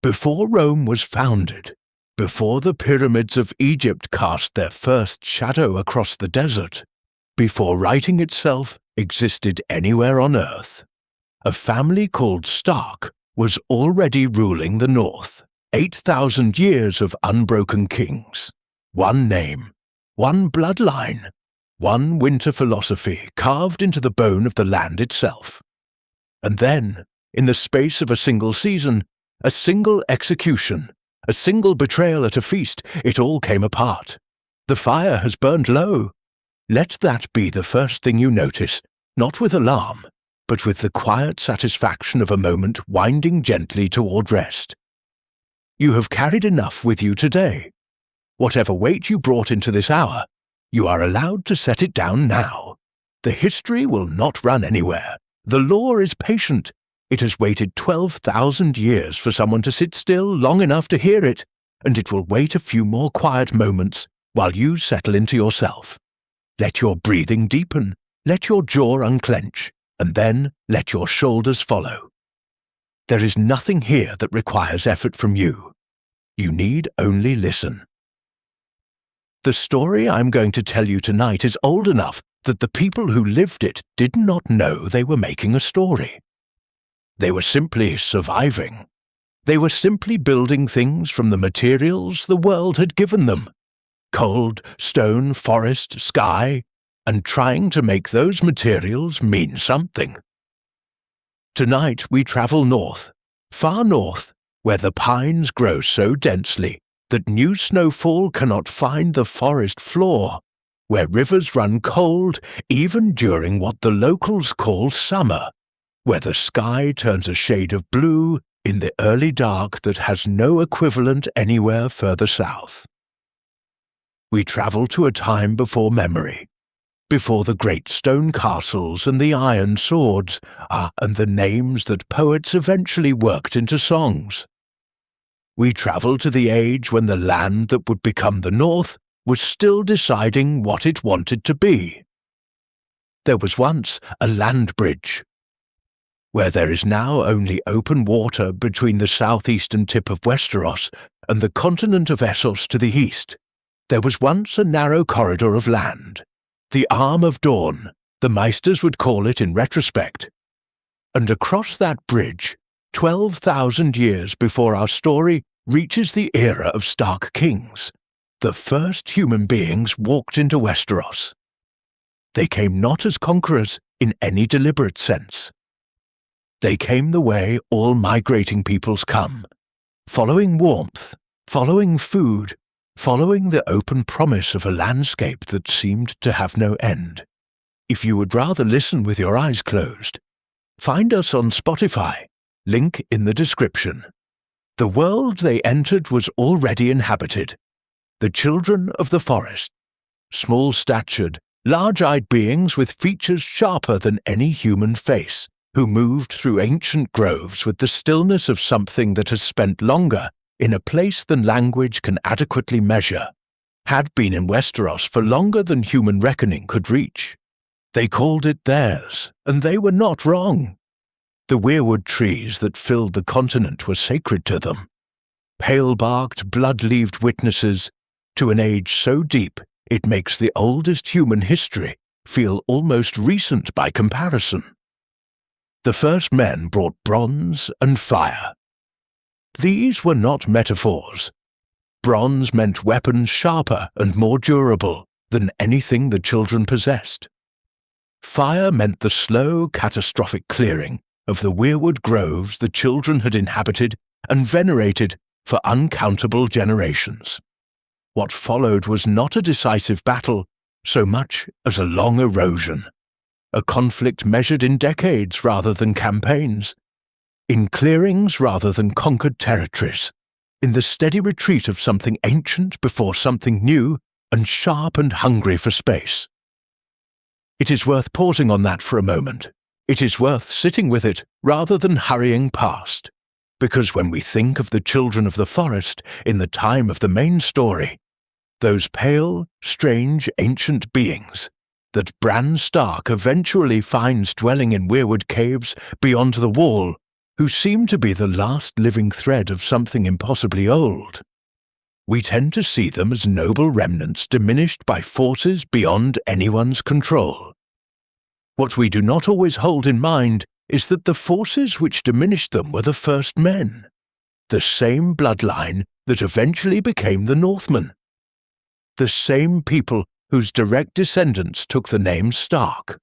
Before Rome was founded, before the pyramids of Egypt cast their first shadow across the desert, before writing itself existed anywhere on Earth, a family called Stark was already ruling the North. 8,000 years of unbroken kings, one name, one bloodline, one winter philosophy carved into the bone of the land itself. And then, in the space of a single season, a single execution, a single betrayal at a feast, it all came apart. The fire has burned low. Let that be the first thing you notice, not with alarm, but with the quiet satisfaction of a moment winding gently toward rest. You have carried enough with you today. Whatever weight you brought into this hour, you are allowed to set it down now. The history will not run anywhere. The law is patient. It has waited 12,000 years for someone to sit still long enough to hear it, and it will wait a few more quiet moments while you settle into yourself. Let your breathing deepen, let your jaw unclench, and then let your shoulders follow. There is nothing here that requires effort from you. You need only listen. The story I'm going to tell you tonight is old enough that the people who lived it did not know they were making a story. They were simply surviving. They were simply building things from the materials the world had given them. Cold, stone, forest, sky, and trying to make those materials mean something. Tonight we travel north, far north, where the pines grow so densely that new snowfall cannot find the forest floor, where rivers run cold even during what the locals call summer, where the sky turns a shade of blue in the early dark that has no equivalent anywhere further south. We travel to a time before memory, before the great stone castles and the iron swords, and the names that poets eventually worked into songs. We travel to the age when the land that would become the North was still deciding what it wanted to be. There was once a land bridge. Where there is now only open water between the southeastern tip of Westeros and the continent of Essos to the east, there was once a narrow corridor of land. The Arm of Dawn, the Meisters would call it in retrospect. And across that bridge, 12,000 years before our story reaches the era of Stark kings, the first human beings walked into Westeros. They came not as conquerors in any deliberate sense. They came the way all migrating peoples come, following warmth, following food, following the open promise of a landscape that seemed to have no end. If you would rather listen with your eyes closed, find us on Spotify, link in the description. The world they entered was already inhabited. The children of the forest, small-statured, large-eyed beings with features sharper than any human face, who moved through ancient groves with the stillness of something that has spent longer in a place than language can adequately measure, had been in Westeros for longer than human reckoning could reach. They called it theirs, and they were not wrong. The weirwood trees that filled the continent were sacred to them, pale-barked, blood-leaved witnesses to an age so deep it makes the oldest human history feel almost recent by comparison. The first men brought bronze and fire. These were not metaphors. Bronze meant weapons sharper and more durable than anything the children possessed. Fire meant the slow, catastrophic clearing of the weirwood groves the children had inhabited and venerated for uncountable generations. What followed was not a decisive battle so much as a long erosion, a conflict measured in decades rather than campaigns, in clearings rather than conquered territories, in the steady retreat of something ancient before something new and sharp and hungry for space. It is worth pausing on that for a moment. It is worth sitting with it rather than hurrying past, because when we think of the children of the forest in the time of the main story, those pale, strange, ancient beings that Bran Stark eventually finds dwelling in weirwood caves beyond the wall who seem to be the last living thread of something impossibly old. We tend to see them as noble remnants diminished by forces beyond anyone's control. What we do not always hold in mind is that the forces which diminished them were the first men, the same bloodline that eventually became the Northmen, the same people whose direct descendants took the name Stark.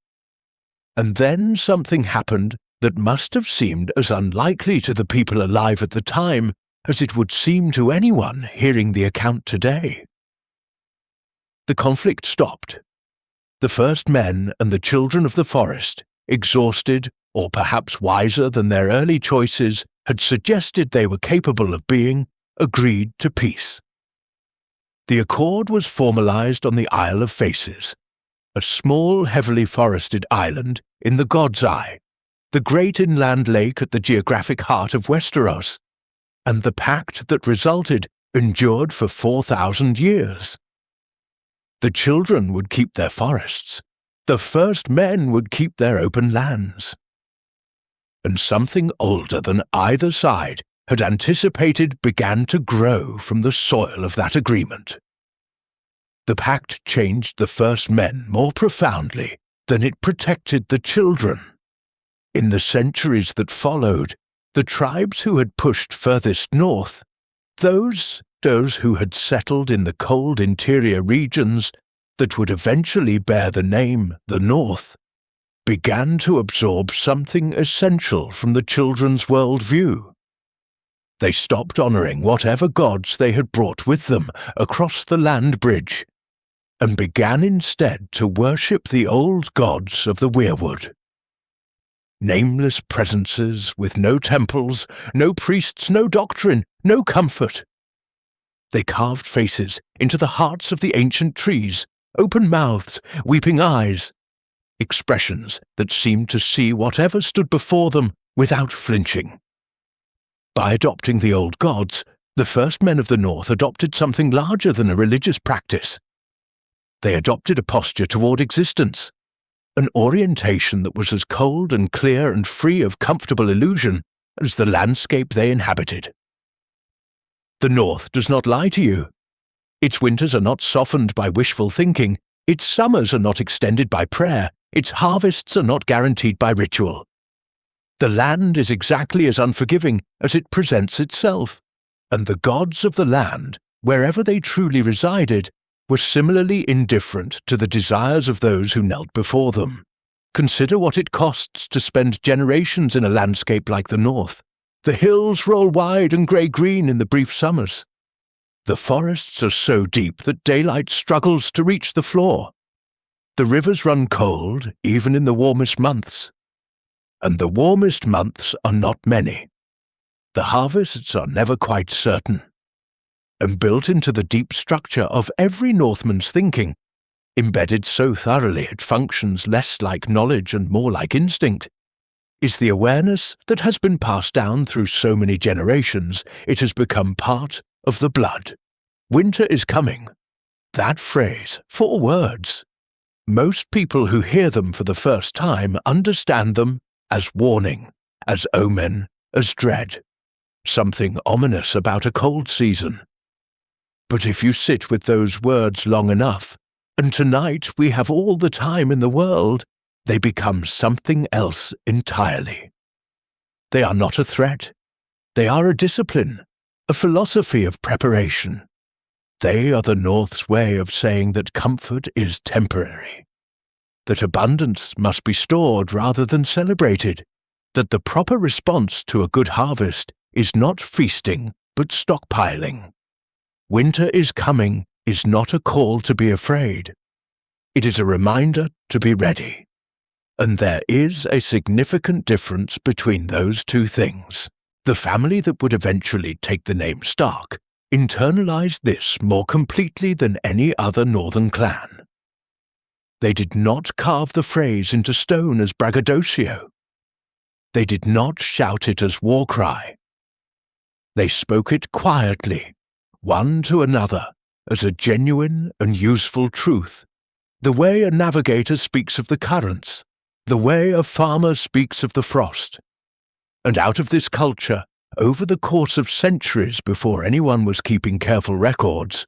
And then something happened that must have seemed as unlikely to the people alive at the time as it would seem to anyone hearing the account today. The conflict stopped. The first men and the children of the forest, exhausted or perhaps wiser than their early choices had suggested they were capable of being, agreed to peace. The accord was formalized on the Isle of Faces, a small, heavily forested island in the God's Eye, the great inland lake at the geographic heart of Westeros, and the pact that resulted endured for 4,000 years. The children would keep their forests. The first men would keep their open lands. And something older than either side had anticipated began to grow from the soil of that agreement. The pact changed the first men more profoundly than it protected the children. In the centuries that followed, the tribes who had pushed furthest north, those who had settled in the cold interior regions that would eventually bear the name the North, began to absorb something essential from the children's worldview. They stopped honoring whatever gods they had brought with them across the land bridge, and began instead to worship the old gods of the weirwood. Nameless presences with no temples, no priests, no doctrine, no comfort. They carved faces into the hearts of the ancient trees, open mouths, weeping eyes, expressions that seemed to see whatever stood before them without flinching. By adopting the old gods, the first men of the North adopted something larger than a religious practice. They adopted a posture toward existence, an orientation that was as cold and clear and free of comfortable illusion as the landscape they inhabited. The North does not lie to you. Its winters are not softened by wishful thinking, its summers are not extended by prayer, its harvests are not guaranteed by ritual. The land is exactly as unforgiving as it presents itself, and the gods of the land, wherever they truly resided, were similarly indifferent to the desires of those who knelt before them. Consider what it costs to spend generations in a landscape like the North. The hills roll wide and grey-green in the brief summers. The forests are so deep that daylight struggles to reach the floor. The rivers run cold, even in the warmest months. And the warmest months are not many. The harvests are never quite certain. And built into the deep structure of every Northman's thinking, embedded so thoroughly it functions less like knowledge and more like instinct, is the awareness that has been passed down through so many generations it has become part of the blood. Winter is coming. That phrase, 4 words. Most people who hear them for the first time understand them as warning, as omen, as dread. Something ominous about a cold season. But if you sit with those words long enough, and tonight we have all the time in the world, they become something else entirely. They are not a threat. They are a discipline, a philosophy of preparation. They are the North's way of saying that comfort is temporary, that abundance must be stored rather than celebrated, that the proper response to a good harvest is not feasting but stockpiling. Winter is coming is not a call to be afraid. It is a reminder to be ready. And there is a significant difference between those two things. The family that would eventually take the name Stark internalized this more completely than any other northern clan. They did not carve the phrase into stone as braggadocio. They did not shout it as war cry. They spoke it quietly, one to another, as a genuine and useful truth, the way a navigator speaks of the currents, the way a farmer speaks of the frost. And out of this culture, over the course of centuries before anyone was keeping careful records,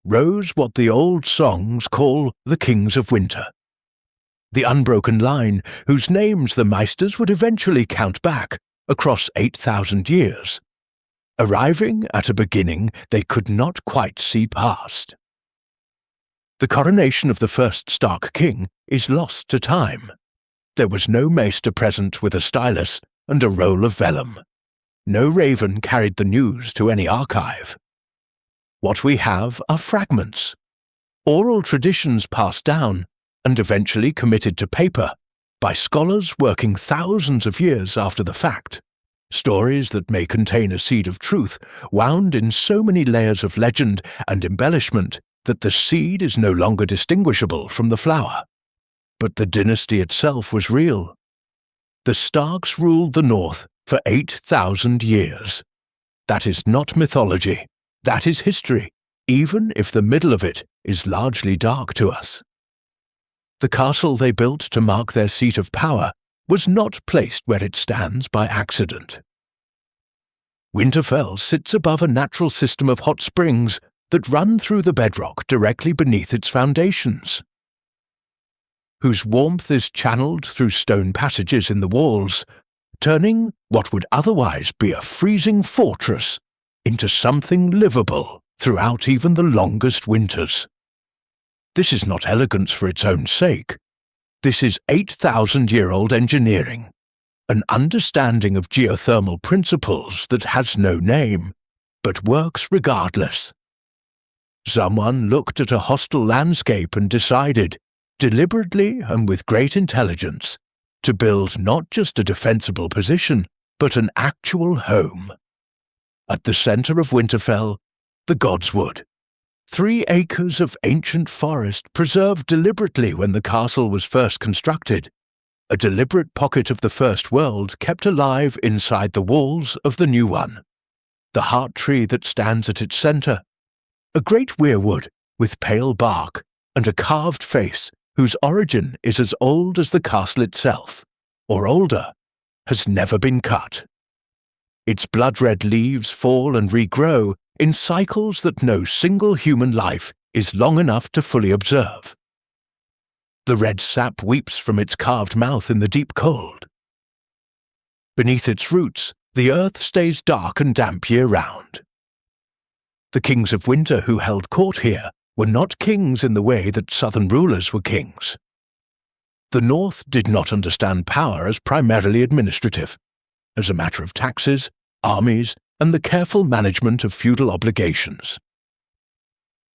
rose what the old songs call the Kings of Winter. The unbroken line whose names the Meisters would eventually count back across 8,000 years, arriving at a beginning they could not quite see past. The coronation of the first Stark king is lost to time. There was no maester present with a stylus and a roll of vellum. No raven carried the news to any archive. What we have are fragments, oral traditions passed down and eventually committed to paper by scholars working thousands of years after the fact. Stories that may contain a seed of truth, wound in so many layers of legend and embellishment that the seed is no longer distinguishable from the flower. But the dynasty itself was real. The Starks ruled the North for 8,000 years. That is not mythology. That is history, even if the middle of it is largely dark to us. The castle they built to mark their seat of power was not placed where it stands by accident. Winterfell sits above a natural system of hot springs that run through the bedrock directly beneath its foundations, whose warmth is channeled through stone passages in the walls, turning what would otherwise be a freezing fortress into something livable throughout even the longest winters. This is not elegance for its own sake. This is 8,000-year-old engineering, an understanding of geothermal principles that has no name, but works regardless. Someone looked at a hostile landscape and decided, deliberately and with great intelligence, to build not just a defensible position, but an actual home. At the center of Winterfell, the Godswood. 3 acres of ancient forest preserved deliberately when the castle was first constructed, a deliberate pocket of the First World kept alive inside the walls of the new one. The heart tree that stands at its center, a great weirwood with pale bark and a carved face whose origin is as old as the castle itself, or older, has never been cut. Its blood-red leaves fall and regrow in cycles that no single human life is long enough to fully observe. The red sap weeps from its carved mouth in the deep cold. Beneath its roots, the earth stays dark and damp year-round. The kings of winter who held court here were not kings in the way that southern rulers were kings. The North did not understand power as primarily administrative, as a matter of taxes, armies, and the careful management of feudal obligations.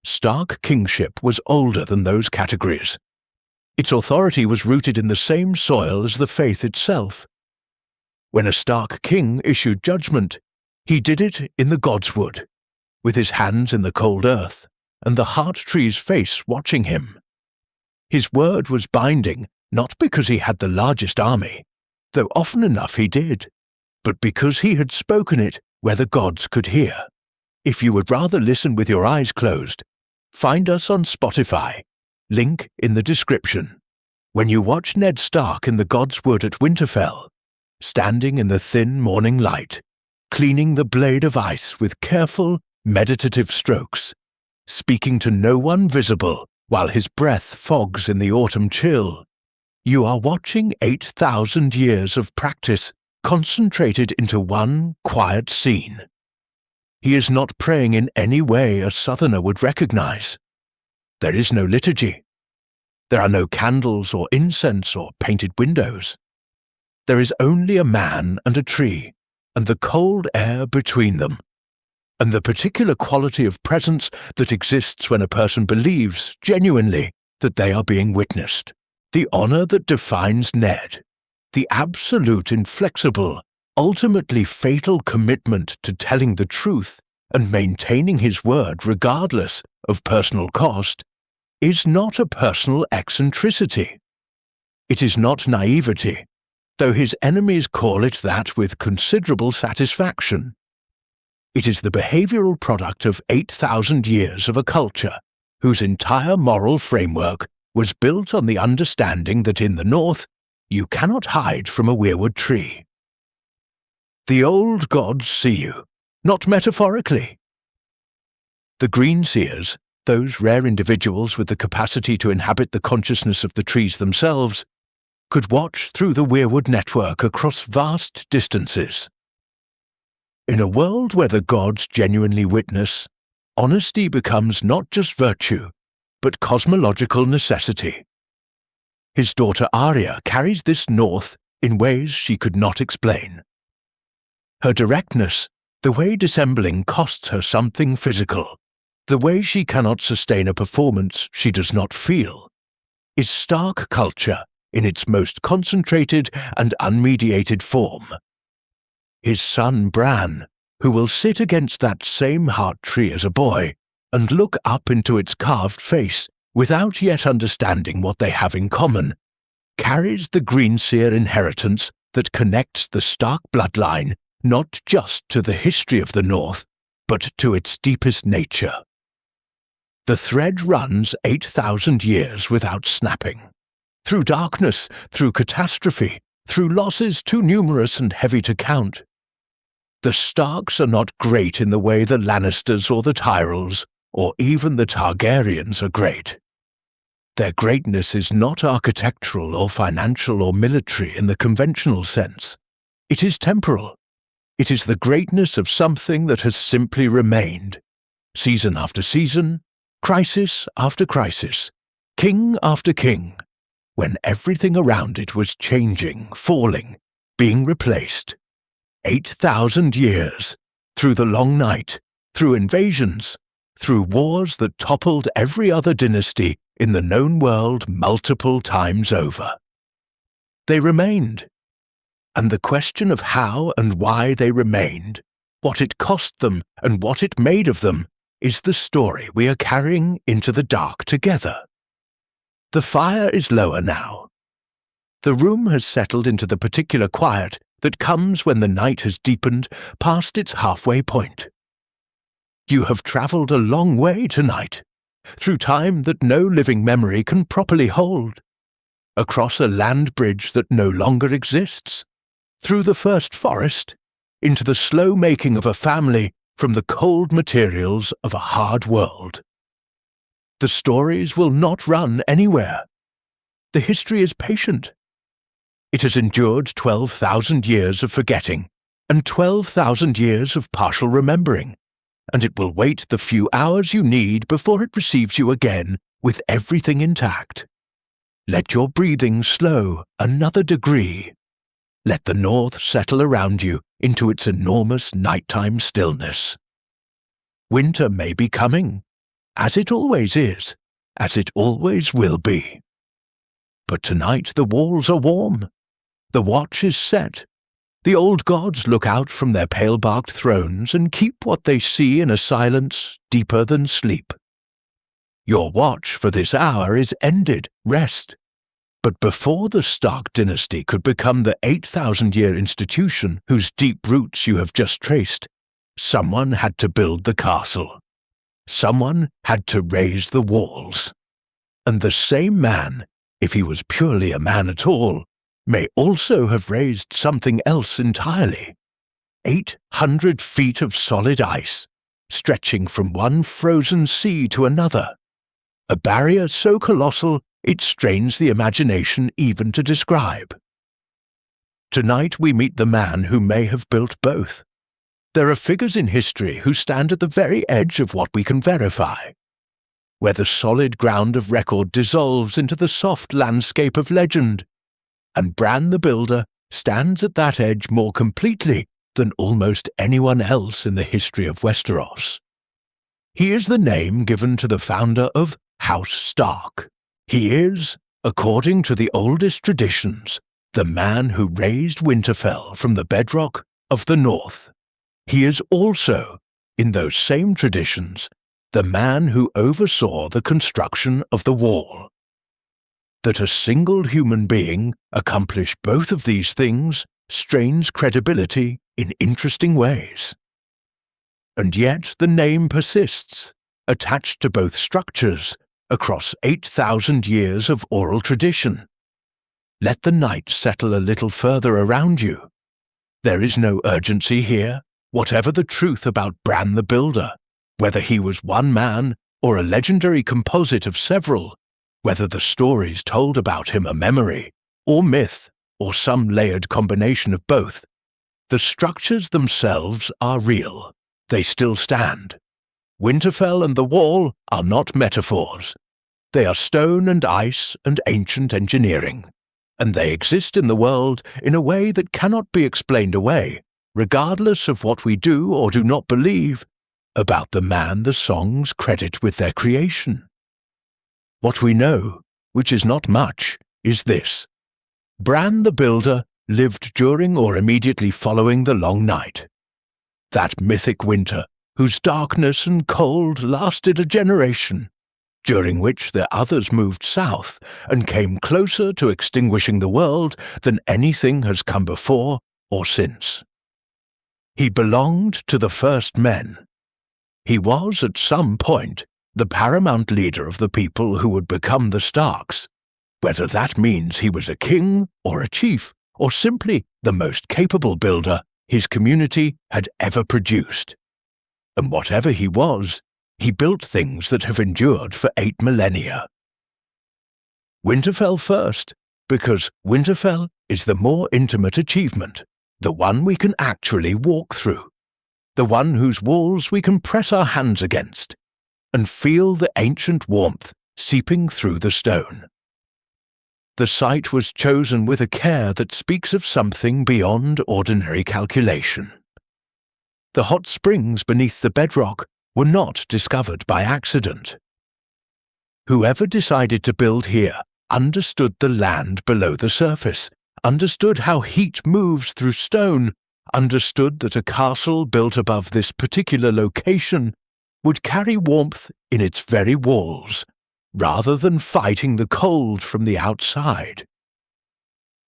Stark kingship was older than those categories. Its authority was rooted in the same soil as the faith itself. When a Stark king issued judgment, he did it in the Godswood, with his hands in the cold earth, and the heart tree's face watching him. His word was binding not because he had the largest army, though often enough he did, but because he had spoken it where the gods could hear. If you would rather listen with your eyes closed, find us on Spotify, link in the description. When you watch Ned Stark in the Godswood at Winterfell, standing in the thin morning light, cleaning the blade of ice with careful, meditative strokes, speaking to no one visible while his breath fogs in the autumn chill, you are watching 8,000 years of practice concentrated into one quiet scene. He is not praying in any way a southerner would recognize. There is no liturgy. There are no candles or incense or painted windows. There is only a man and a tree, and the cold air between them, and the particular quality of presence that exists when a person believes, genuinely, that they are being witnessed. The honor that defines Ned. The absolute, inflexible, ultimately fatal commitment to telling the truth and maintaining his word regardless of personal cost, is not a personal eccentricity. It is not naivety, though his enemies call it that with considerable satisfaction. It is the behavioral product of 8,000 years of a culture whose entire moral framework was built on the understanding that in the North, you cannot hide from a weirwood tree. The old gods see you, not metaphorically. The green seers, those rare individuals with the capacity to inhabit the consciousness of the trees themselves, could watch through the weirwood network across vast distances. In a world where the gods genuinely witness, honesty becomes not just virtue, but cosmological necessity. His daughter Arya carries this north in ways she could not explain. Her directness, the way dissembling costs her something physical, the way she cannot sustain a performance she does not feel, is stark culture in its most concentrated and unmediated form. His son Bran, who will sit against that same heart tree as a boy and look up into its carved face without yet understanding what they have in common, carries the Greenseer inheritance that connects the Stark bloodline not just to the history of the North, but to its deepest nature. The thread runs 8,000 years without snapping. Through darkness, through catastrophe, through losses too numerous and heavy to count. The Starks are not great in the way the Lannisters or the Tyrells, or even the Targaryens are great. Their greatness is not architectural or financial or military in the conventional sense. It is temporal. It is the greatness of something that has simply remained, season after season, crisis after crisis, king after king, when everything around it was changing, falling, being replaced. 8,000 years, through the long night, through invasions, through wars that toppled every other dynasty in the known world multiple times over. They remained. And the question of how and why they remained, what it cost them and what it made of them, is the story we are carrying into the dark together. The fire is lower now. The room has settled into the particular quiet that comes when the night has deepened past its halfway point. You have travelled a long way tonight, through time that no living memory can properly hold, across a land bridge that no longer exists, through the first forest, into the slow making of a family from the cold materials of a hard world. The stories will not run anywhere. The history is patient. It has endured 12,000 years of forgetting and 12,000 years of partial remembering, and it will wait the few hours you need before it receives you again with everything intact. Let your breathing slow another degree. Let the north settle around you into its enormous nighttime stillness. Winter may be coming, as it always is, as it always will be. But tonight the walls are warm. The watch is set. The old gods look out from their pale-barked thrones and keep what they see in a silence deeper than sleep. Your watch for this hour is ended, rest. But before the Stark dynasty could become the 8,000-year institution whose deep roots you have just traced, someone had to build the castle. Someone had to raise the walls. And the same man, if he was purely a man at all, may also have raised something else entirely. 800 feet of solid ice, stretching from one frozen sea to another. A barrier so colossal it strains the imagination even to describe. Tonight we meet the man who may have built both. There are figures in history who stand at the very edge of what we can verify, where the solid ground of record dissolves into the soft landscape of legend, and Bran the Builder stands at that edge more completely than almost anyone else in the history of Westeros. He is the name given to the founder of House Stark. He is, according to the oldest traditions, the man who raised Winterfell from the bedrock of the North. He is also, in those same traditions, the man who oversaw the construction of the wall. That a single human being accomplish both of these things strains credibility in interesting ways. And yet the name persists, attached to both structures, across 8,000 years of oral tradition. Let the night settle a little further around you. There is no urgency here, whatever the truth about Bran the Builder, whether he was one man or a legendary composite of several, whether the stories told about him are memory, or myth, or some layered combination of both. The structures themselves are real. They still stand. Winterfell and the Wall are not metaphors. They are stone and ice and ancient engineering, and they exist in the world in a way that cannot be explained away, regardless of what we do or do not believe about the man the songs credit with their creation. What we know, which is not much, is this. Bran the Builder lived during or immediately following the Long Night. That mythic winter, whose darkness and cold lasted a generation, during which the others moved south and came closer to extinguishing the world than anything has come before or since. He belonged to the first men. He was, at some point, the paramount leader of the people who would become the Starks, whether that means he was a king or a chief, or simply the most capable builder his community had ever produced. And whatever he was, he built things that have endured for 8 millennia. Winterfell first, because Winterfell is the more intimate achievement, the one we can actually walk through, the one whose walls we can press our hands against, and feel the ancient warmth seeping through the stone. The site was chosen with a care that speaks of something beyond ordinary calculation. The hot springs beneath the bedrock were not discovered by accident. Whoever decided to build here understood the land below the surface, understood how heat moves through stone, understood that a castle built above this particular location would carry warmth in its very walls, rather than fighting the cold from the outside.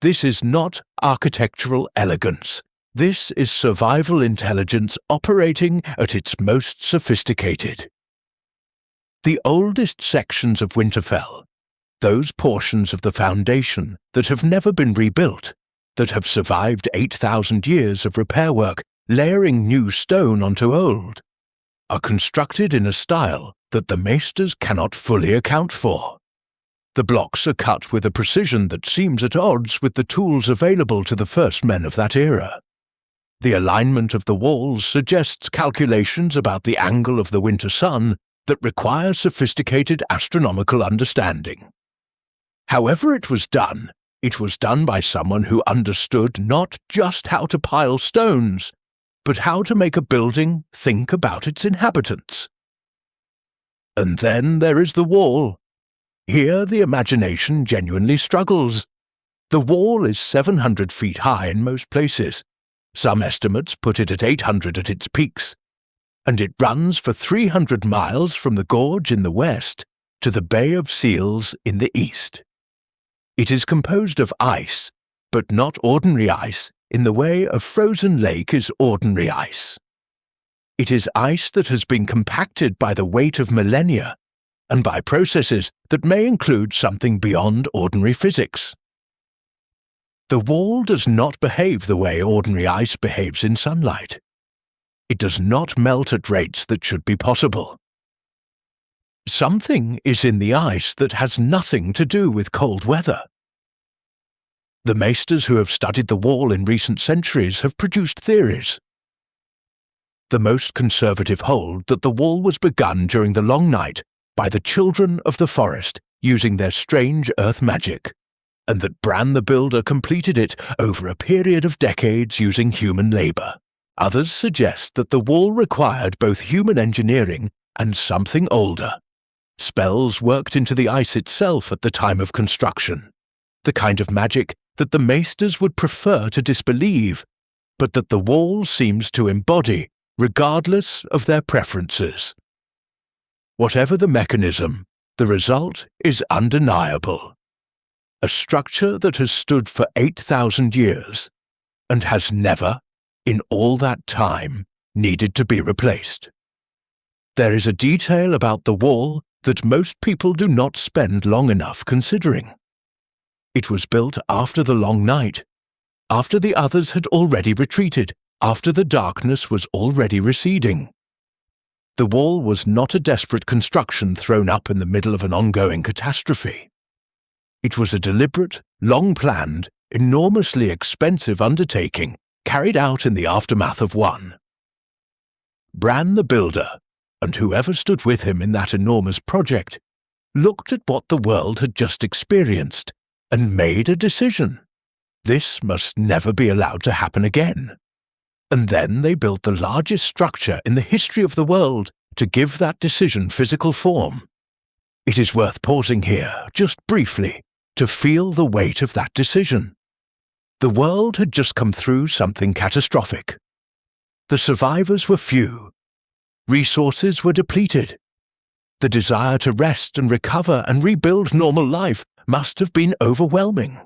This is not architectural elegance. This is survival intelligence operating at its most sophisticated. The oldest sections of Winterfell, those portions of the foundation that have never been rebuilt, that have survived 8,000 years of repair work, layering new stone onto old, are constructed in a style that the maesters cannot fully account for. The blocks are cut with a precision that seems at odds with the tools available to the first men of that era. The alignment of the walls suggests calculations about the angle of the winter sun that require sophisticated astronomical understanding. However it was done by someone who understood not just how to pile stones, but how to make a building think about its inhabitants. And then there is the wall. Here the imagination genuinely struggles. The wall is 700 feet high in most places. Some estimates put it at 800 at its peaks, and it runs for 300 miles from the gorge in the west to the Bay of Seals in the east. It is composed of ice, but not ordinary ice in the way a frozen lake is ordinary ice. It is ice that has been compacted by the weight of millennia and by processes that may include something beyond ordinary physics. The wall does not behave the way ordinary ice behaves in sunlight. It does not melt at rates that should be possible. Something is in the ice that has nothing to do with cold weather. The maesters who have studied the wall in recent centuries have produced theories. The most conservative hold that the wall was begun during the Long Night by the children of the forest using their strange earth magic, and that Bran the Builder completed it over a period of decades using human labor. Others suggest that the wall required both human engineering and something older. Spells worked into the ice itself at the time of construction, the kind of magic that the maesters would prefer to disbelieve, but that the wall seems to embody, regardless of their preferences. Whatever the mechanism, the result is undeniable. A structure that has stood for 8,000 years and has never, in all that time, needed to be replaced. There is a detail about the wall that most people do not spend long enough considering. It was built after the Long Night, after the others had already retreated, after the darkness was already receding. The wall was not a desperate construction thrown up in the middle of an ongoing catastrophe. It was a deliberate, long-planned, enormously expensive undertaking carried out in the aftermath of one. Bran the Builder, and whoever stood with him in that enormous project, looked at what the world had just experienced and made a decision. This must never be allowed to happen again. And then they built the largest structure in the history of the world to give that decision physical form. It is worth pausing here, just briefly, to feel the weight of that decision. The world had just come through something catastrophic. The survivors were few. Resources were depleted. The desire to rest and recover and rebuild normal life must have been overwhelming.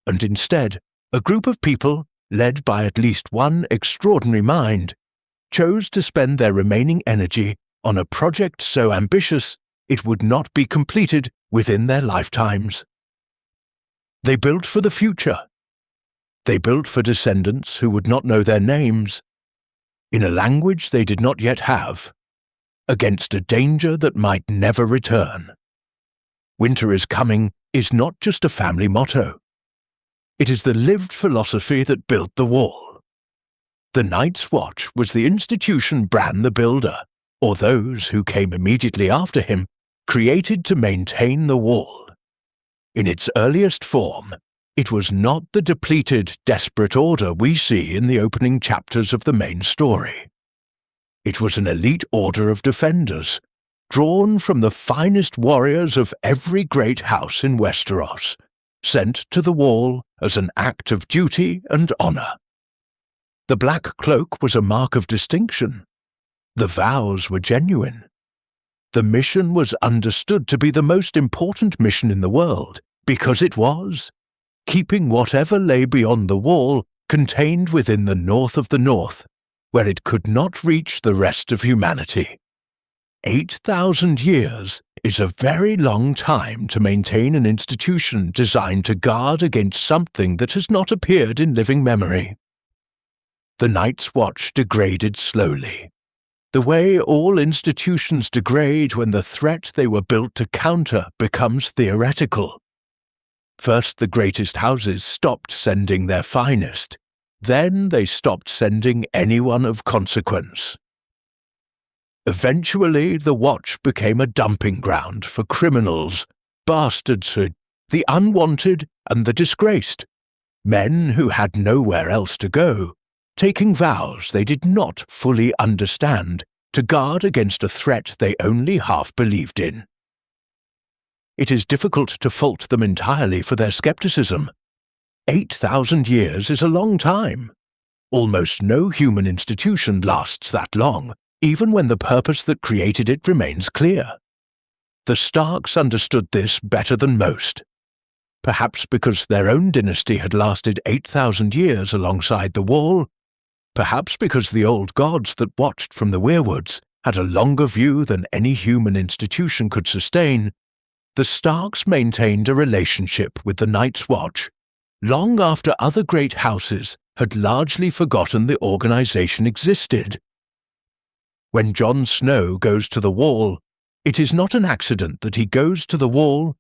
And instead, a group of people, led by at least one extraordinary mind, chose to spend their remaining energy on a project so ambitious it would not be completed within their lifetimes. They built for the future. They built for descendants who would not know their names, in a language they did not yet have, against a danger that might never return. Winter is coming is not just a family motto. It is the lived philosophy that built the wall. The Night's Watch was the institution Bran the Builder, or those who came immediately after him, created to maintain the wall. In its earliest form, it was not the depleted, desperate order we see in the opening chapters of the main story. It was an elite order of defenders, drawn from the finest warriors of every great house in Westeros, sent to the wall as an act of duty and honor. The black cloak was a mark of distinction. The vows were genuine. The mission was understood to be the most important mission in the world, because it was, keeping whatever lay beyond the wall contained within the north of the north, where it could not reach the rest of humanity. 8,000 years is a very long time to maintain an institution designed to guard against something that has not appeared in living memory. The Night's Watch degraded slowly, the way all institutions degrade when the threat they were built to counter becomes theoretical. First, the greatest houses stopped sending their finest. Then they stopped sending anyone of consequence. Eventually, the Watch became a dumping ground for criminals, bastards, the unwanted and the disgraced, men who had nowhere else to go, taking vows they did not fully understand to guard against a threat they only half believed in. It is difficult to fault them entirely for their skepticism. 8,000 years is a long time. Almost no human institution lasts that long, even when the purpose that created it remains clear. The Starks understood this better than most. Perhaps because their own dynasty had lasted 8,000 years alongside the Wall, perhaps because the old gods that watched from the weirwoods had a longer view than any human institution could sustain, the Starks maintained a relationship with the Night's Watch, long after other great houses had largely forgotten the organization existed. When Jon Snow goes to the Wall, it is not an accident that he goes to the Wall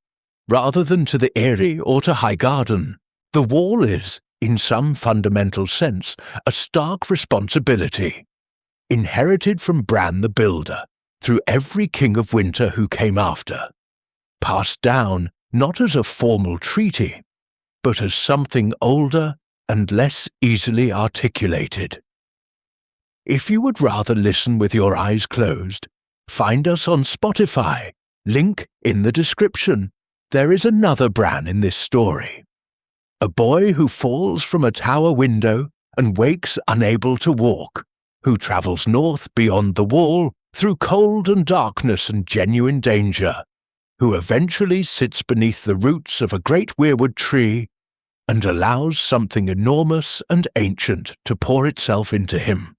rather than to the Eyrie or to Highgarden. The Wall is, in some fundamental sense, a Stark responsibility, inherited from Bran the Builder through every King of Winter who came after, passed down not as a formal treaty, but as something older and less easily articulated. If you would rather listen with your eyes closed, find us on Spotify, link in the description. There is another Bran in this story. A boy who falls from a tower window and wakes unable to walk, who travels north beyond the Wall through cold and darkness and genuine danger, who eventually sits beneath the roots of a great weirwood tree and allows something enormous and ancient to pour itself into him.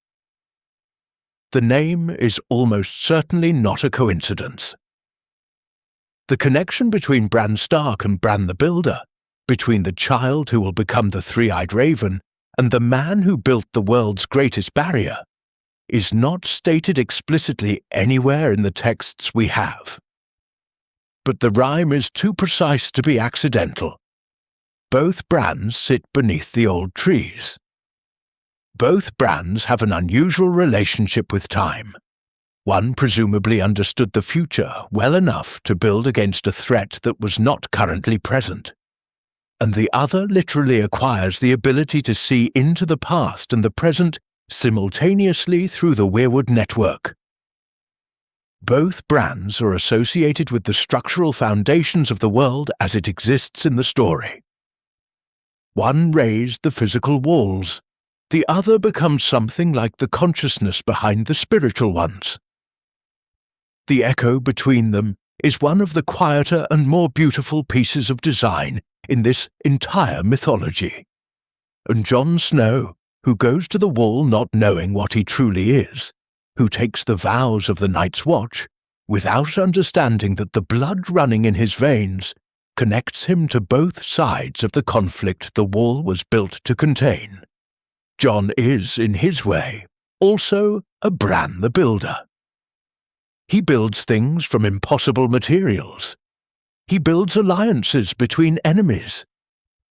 The name is almost certainly not a coincidence. The connection between Bran Stark and Bran the Builder between the child who will become the three-eyed raven and the man who built the world's greatest barrier, is not stated explicitly anywhere in the texts we have. But the rhyme is too precise to be accidental. Both brands sit beneath the old trees. Both brands have an unusual relationship with time. One presumably understood the future well enough to build against a threat that was not currently present, and the other literally acquires the ability to see into the past and the present simultaneously through the weirwood network. Both brands are associated with the structural foundations of the world as it exists in the story. One raised the physical walls, the other becomes something like the consciousness behind the spiritual ones. The echo between them is one of the quieter and more beautiful pieces of design in this entire mythology. And Jon Snow, who goes to the wall not knowing what he truly is, who takes the vows of the Night's Watch, without understanding that the blood running in his veins connects him to both sides of the conflict the wall was built to contain. Jon is, in his way, also a Bran the Builder. He builds things from impossible materials. He builds alliances between enemies.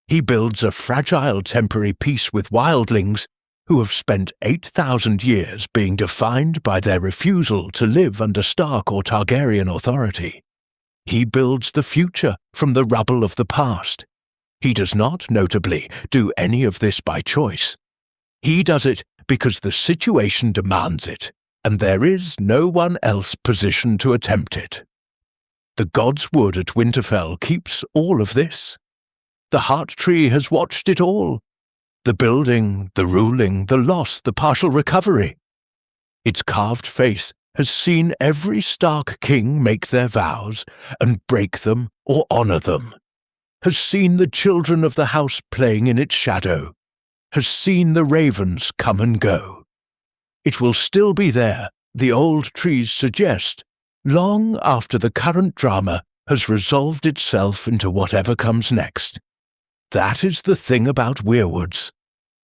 He builds a fragile temporary peace with wildlings who have spent 8,000 years being defined by their refusal to live under Stark or Targaryen authority. He builds the future from the rubble of the past. He does not, notably, do any of this by choice. He does it because the situation demands it, and there is no one else positioned to attempt it. The God's Wood at Winterfell keeps all of this. The Heart Tree has watched it all. The building, the ruling, the loss, the partial recovery. Its carved face has seen every Stark king make their vows and break them or honor them, has seen the children of the house playing in its shadow, has seen the ravens come and go. It will still be there, the old trees suggest, long after the current drama has resolved itself into whatever comes next. That is the thing about weirwoods.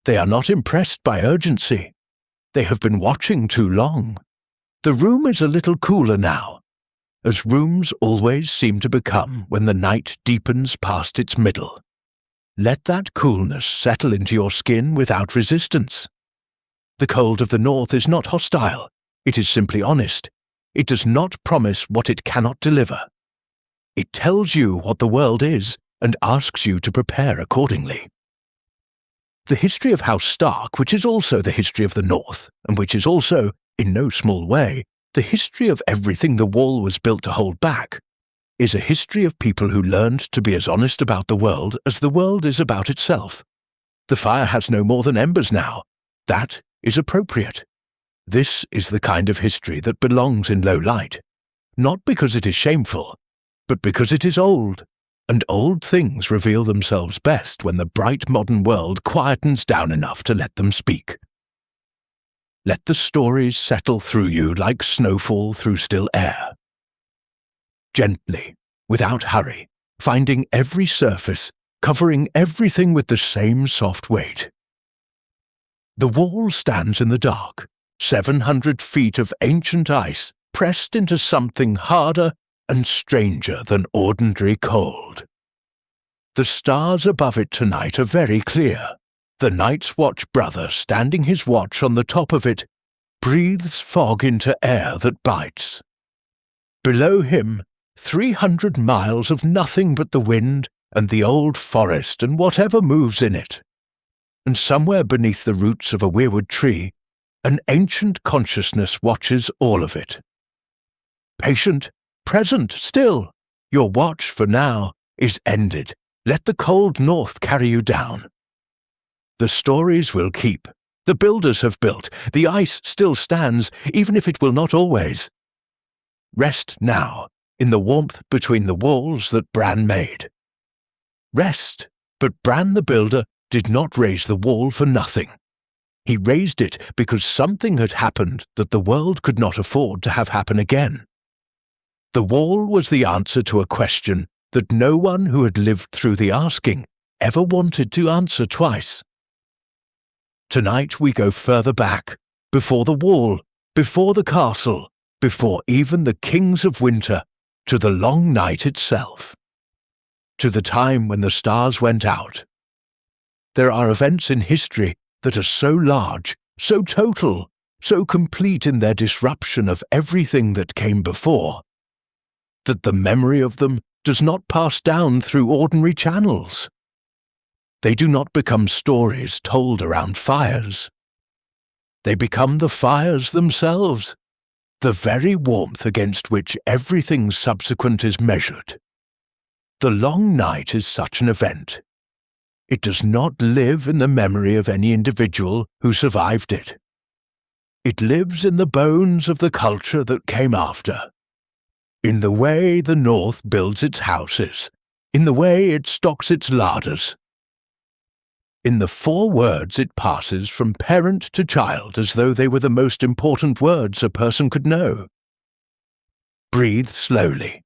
They are not impressed by urgency. They have been watching too long. The room is a little cooler now, as rooms always seem to become when the night deepens past its middle. Let that coolness settle into your skin without resistance. The cold of the north is not hostile. It is simply honest. It does not promise what it cannot deliver. It tells you what the world is and asks you to prepare accordingly. The history of House Stark, which is also the history of the North, and which is also, in no small way, the history of everything the wall was built to hold back, is a history of people who learned to be as honest about the world as the world is about itself. The fire has no more than embers now. That is appropriate. This is the kind of history that belongs in low light, not because it is shameful, but because it is old, and old things reveal themselves best when the bright modern world quietens down enough to let them speak. Let the stories settle through you like snowfall through still air. Gently, without hurry, finding every surface, covering everything with the same soft weight. The wall stands in the dark, 700 feet of ancient ice pressed into something harder and stranger than ordinary cold. The stars above it tonight are very clear. The Night's Watch brother, standing his watch on the top of it, breathes fog into air that bites. Below him, 300 miles of nothing but the wind and the old forest and whatever moves in it. And somewhere beneath the roots of a weirwood tree, an ancient consciousness watches all of it. Patient, present still, your watch for now is ended. Let the cold north carry you down. The stories will keep. The builders have built. The ice still stands, even if it will not always. Rest now, in the warmth between the walls that Bran made. Rest, but Bran the Builder did not raise the wall for nothing. He raised it because something had happened that the world could not afford to have happen again. The wall was the answer to a question that no one who had lived through the asking ever wanted to answer twice. Tonight we go further back, before the wall, before the castle, before even the kings of winter, to the long night itself. To the time when the stars went out. There are events in history that are so large, so total, so complete in their disruption of everything that came before, that the memory of them does not pass down through ordinary channels. They do not become stories told around fires. They become the fires themselves, the very warmth against which everything subsequent is measured. The long night is such an event. It does not live in the memory of any individual who survived it. It lives in the bones of the culture that came after, in the way the North builds its houses, in the way it stocks its larders. In the 4 words it passes from parent to child as though they were the most important words a person could know. Breathe slowly.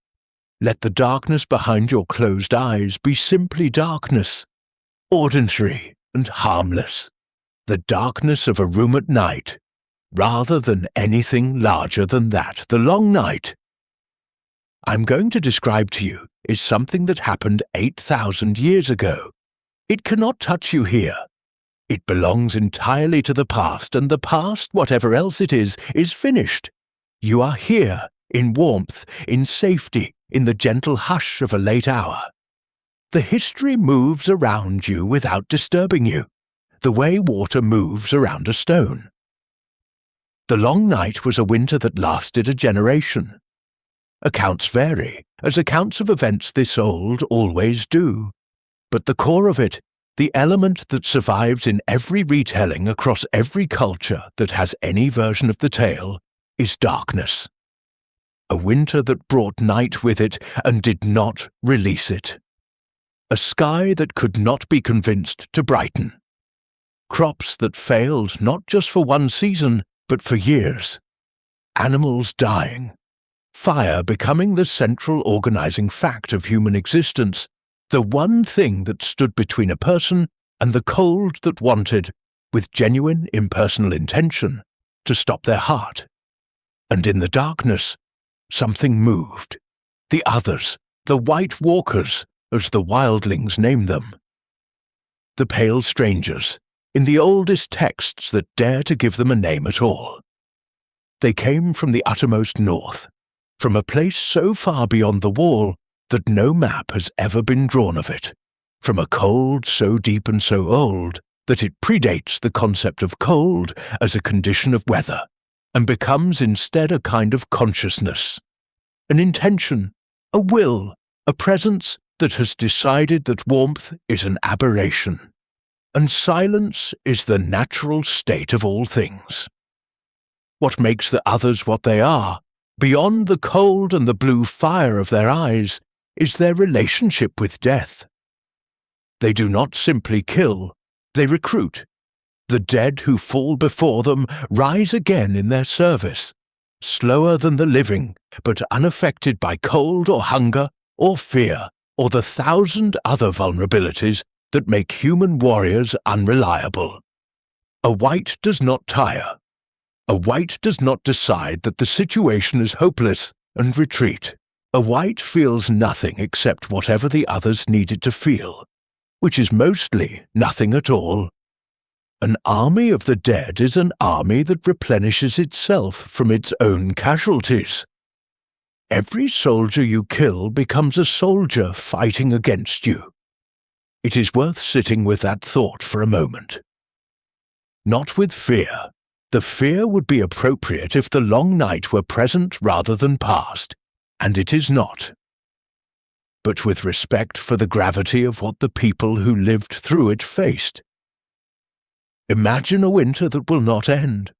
Let the darkness behind your closed eyes be simply darkness, ordinary and harmless, the darkness of a room at night, rather than anything larger than that, the long night. I'm going to describe to you is something that happened 8,000 years ago. It cannot touch you here. It belongs entirely to the past, and the past, whatever else it is finished. You are here, in warmth, in safety, in the gentle hush of a late hour. The history moves around you without disturbing you, the way water moves around a stone. The long night was a winter that lasted a generation. Accounts vary, as accounts of events this old always do. But the core of it, the element that survives in every retelling across every culture that has any version of the tale, is darkness. A winter that brought night with it and did not release it. A sky that could not be convinced to brighten. Crops that failed not just for one season, but for years. Animals dying. Fire becoming the central organizing fact of human existence, the one thing that stood between a person and the cold that wanted, with genuine impersonal intention, to stop their heart. And in the darkness, something moved. The others, the White Walkers, as the wildlings named them. The pale strangers, in the oldest texts that dare to give them a name at all. They came from the uttermost north, from a place so far beyond the wall that no map has ever been drawn of it, from a cold so deep and so old that it predates the concept of cold as a condition of weather, and becomes instead a kind of consciousness, an intention, a will, a presence that has decided that warmth is an aberration, and silence is the natural state of all things. What makes the others what they are, beyond the cold and the blue fire of their eyes, is their relationship with death. They do not simply kill, they recruit. The dead who fall before them rise again in their service, slower than the living, but unaffected by cold or hunger or fear or the 1,000 other vulnerabilities that make human warriors unreliable. A white does not tire. A white does not decide that the situation is hopeless and retreat. A white feels nothing except whatever the others need it to feel, which is mostly nothing at all. An army of the dead is an army that replenishes itself from its own casualties. Every soldier you kill becomes a soldier fighting against you. It is worth sitting with that thought for a moment. Not with fear. The fear would be appropriate if the long night were present rather than past, and it is not. But with respect for the gravity of what the people who lived through it faced. Imagine a winter that will not end.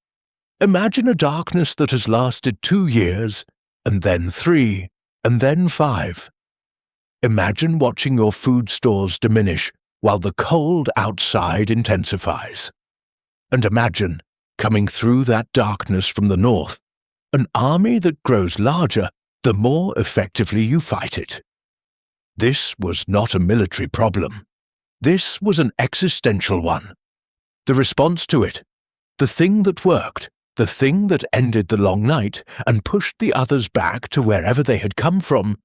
Imagine a darkness that has lasted 2 years, and then 3, and then 5. Imagine watching your food stores diminish while the cold outside intensifies. And imagine, coming through that darkness from the north, an army that grows larger the more effectively you fight it. This was not a military problem. This was an existential one. The response to it, the thing that worked, the thing that ended the long night and pushed the others back to wherever they had come from,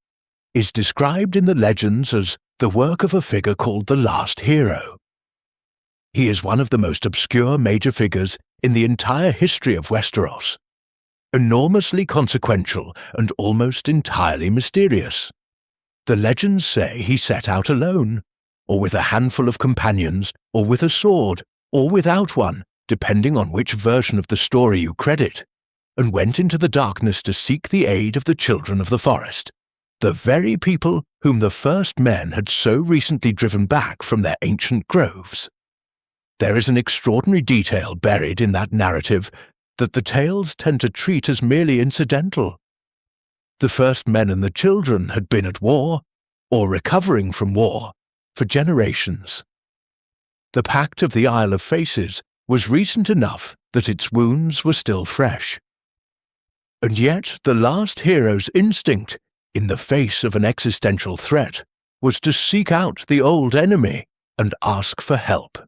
is described in the legends as the work of a figure called the Last Hero. He is one of the most obscure major figures in the entire history of Westeros, enormously consequential and almost entirely mysterious. The legends say he set out alone, or with a handful of companions, or with a sword, or without one, depending on which version of the story you credit, and went into the darkness to seek the aid of the children of the forest, the very people whom the first men had so recently driven back from their ancient groves. There is an extraordinary detail buried in that narrative that the tales tend to treat as merely incidental. The first men and the children had been at war, or recovering from war, for generations. The Pact of the Isle of Faces was recent enough that its wounds were still fresh. And yet the last hero's instinct, in the face of an existential threat, was to seek out the old enemy and ask for help.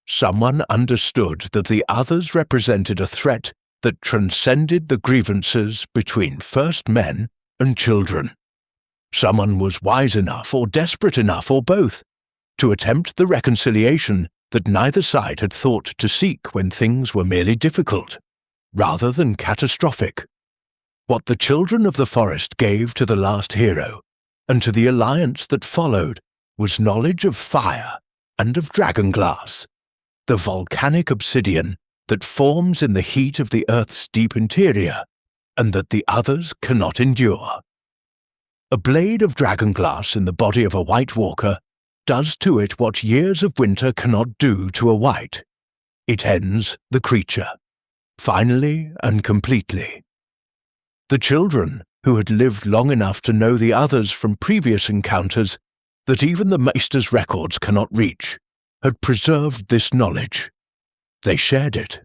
Someone understood that the others represented a threat that transcended the grievances between first men and children. Someone was wise enough or desperate enough or both to attempt the reconciliation that neither side had thought to seek when things were merely difficult, rather than catastrophic. What the children of the forest gave to the last hero, and to the alliance that followed, was knowledge of fire and of dragonglass, the volcanic obsidian that forms in the heat of the earth's deep interior, and that the others cannot endure. A blade of dragonglass in the body of a White Walker does to it what years of winter cannot do to a white. It ends the creature, finally and completely. The children, who had lived long enough to know the others from previous encounters that even the Maester's records cannot reach, had preserved this knowledge. They shared it.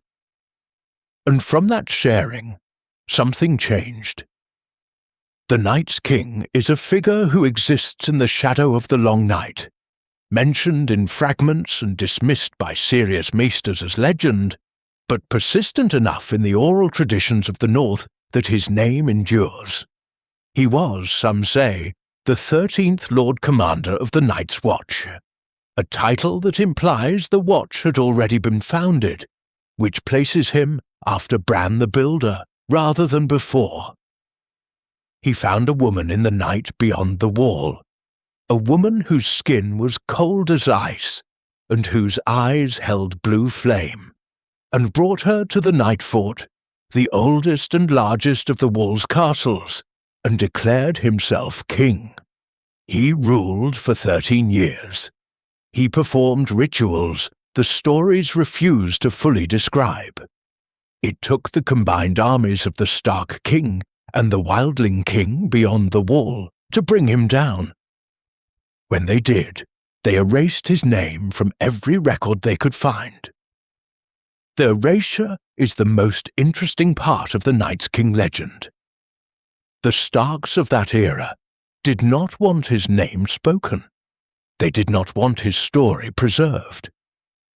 And from that sharing, something changed. The Night's King is a figure who exists in the shadow of the long night, mentioned in fragments and dismissed by serious Maesters as legend, but persistent enough in the oral traditions of the North that his name endures. He was, some say, the 13th Lord Commander of the Night's Watch, a title that implies the Watch had already been founded, which places him after Bran the Builder rather than before. He found a woman in the night beyond the wall, a woman whose skin was cold as ice and whose eyes held blue flame, and brought her to the Night Fort, the oldest and largest of the wall's castles, and declared himself king. He ruled for 13 years. He performed rituals the stories refuse to fully describe. It took the combined armies of the Stark King and the Wildling King beyond the wall to bring him down. When they did, they erased his name from every record they could find. The erasure is the most interesting part of the Night's King legend. The Starks of that era did not want his name spoken. They did not want his story preserved.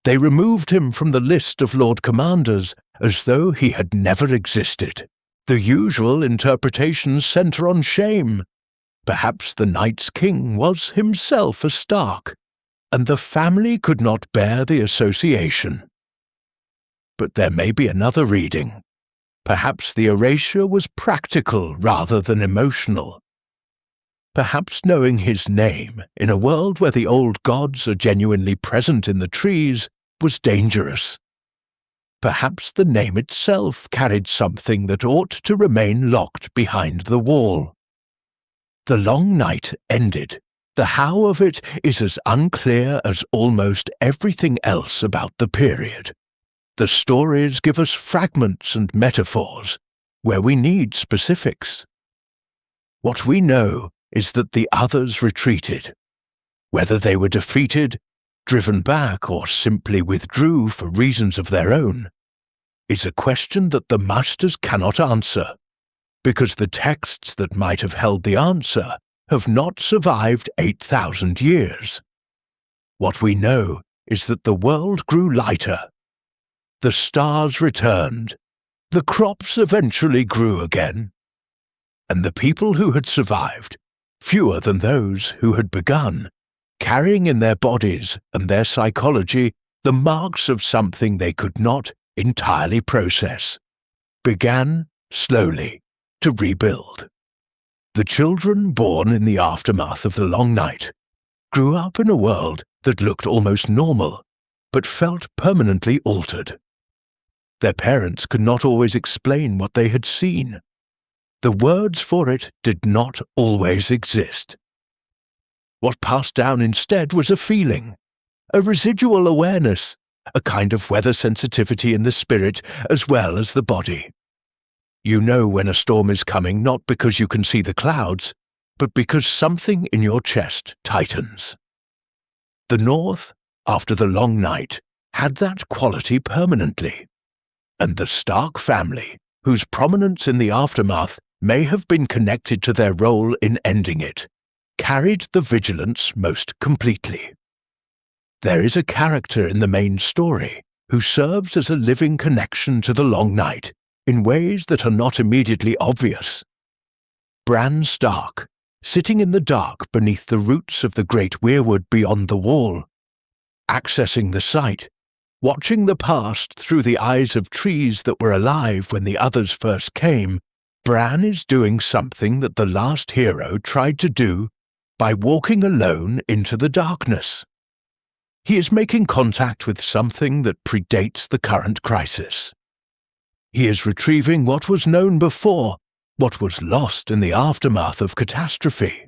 They removed him from the list of Lord Commanders as though he had never existed. The usual interpretations centre on shame. Perhaps the Night's King was himself a Stark, and the family could not bear the association. But there may be another reading. Perhaps the erasure was practical rather than emotional. Perhaps knowing his name, in a world where the old gods are genuinely present in the trees, was dangerous. Perhaps the name itself carried something that ought to remain locked behind the wall. The long night ended. The how of it is as unclear as almost everything else about the period. The stories give us fragments and metaphors, where we need specifics. What we know is that the others retreated. Whether they were defeated, driven back, or simply withdrew for reasons of their own, is a question that the Masters cannot answer, because the texts that might have held the answer have not survived 8,000 years. What we know is that the world grew lighter. The stars returned. The crops eventually grew again. And the people who had survived, fewer than those who had begun, carrying in their bodies and their psychology the marks of something they could not entirely process, began, slowly, to rebuild. The children born in the aftermath of the long night grew up in a world that looked almost normal, but felt permanently altered. Their parents could not always explain what they had seen. The words for it did not always exist. What passed down instead was a feeling, a residual awareness, a kind of weather sensitivity in the spirit as well as the body. You know when a storm is coming not because you can see the clouds, but because something in your chest tightens. The North, after the long night, had that quality permanently. And the Stark family, whose prominence in the aftermath may have been connected to their role in ending it, carried the vigilance most completely. There is a character in the main story who serves as a living connection to the long night in ways that are not immediately obvious. Bran Stark, sitting in the dark beneath the roots of the great weirwood beyond the wall, accessing the site, watching the past through the eyes of trees that were alive when the others first came, Bran is doing something that the last hero tried to do by walking alone into the darkness. He is making contact with something that predates the current crisis. He is retrieving what was known before, what was lost in the aftermath of catastrophe.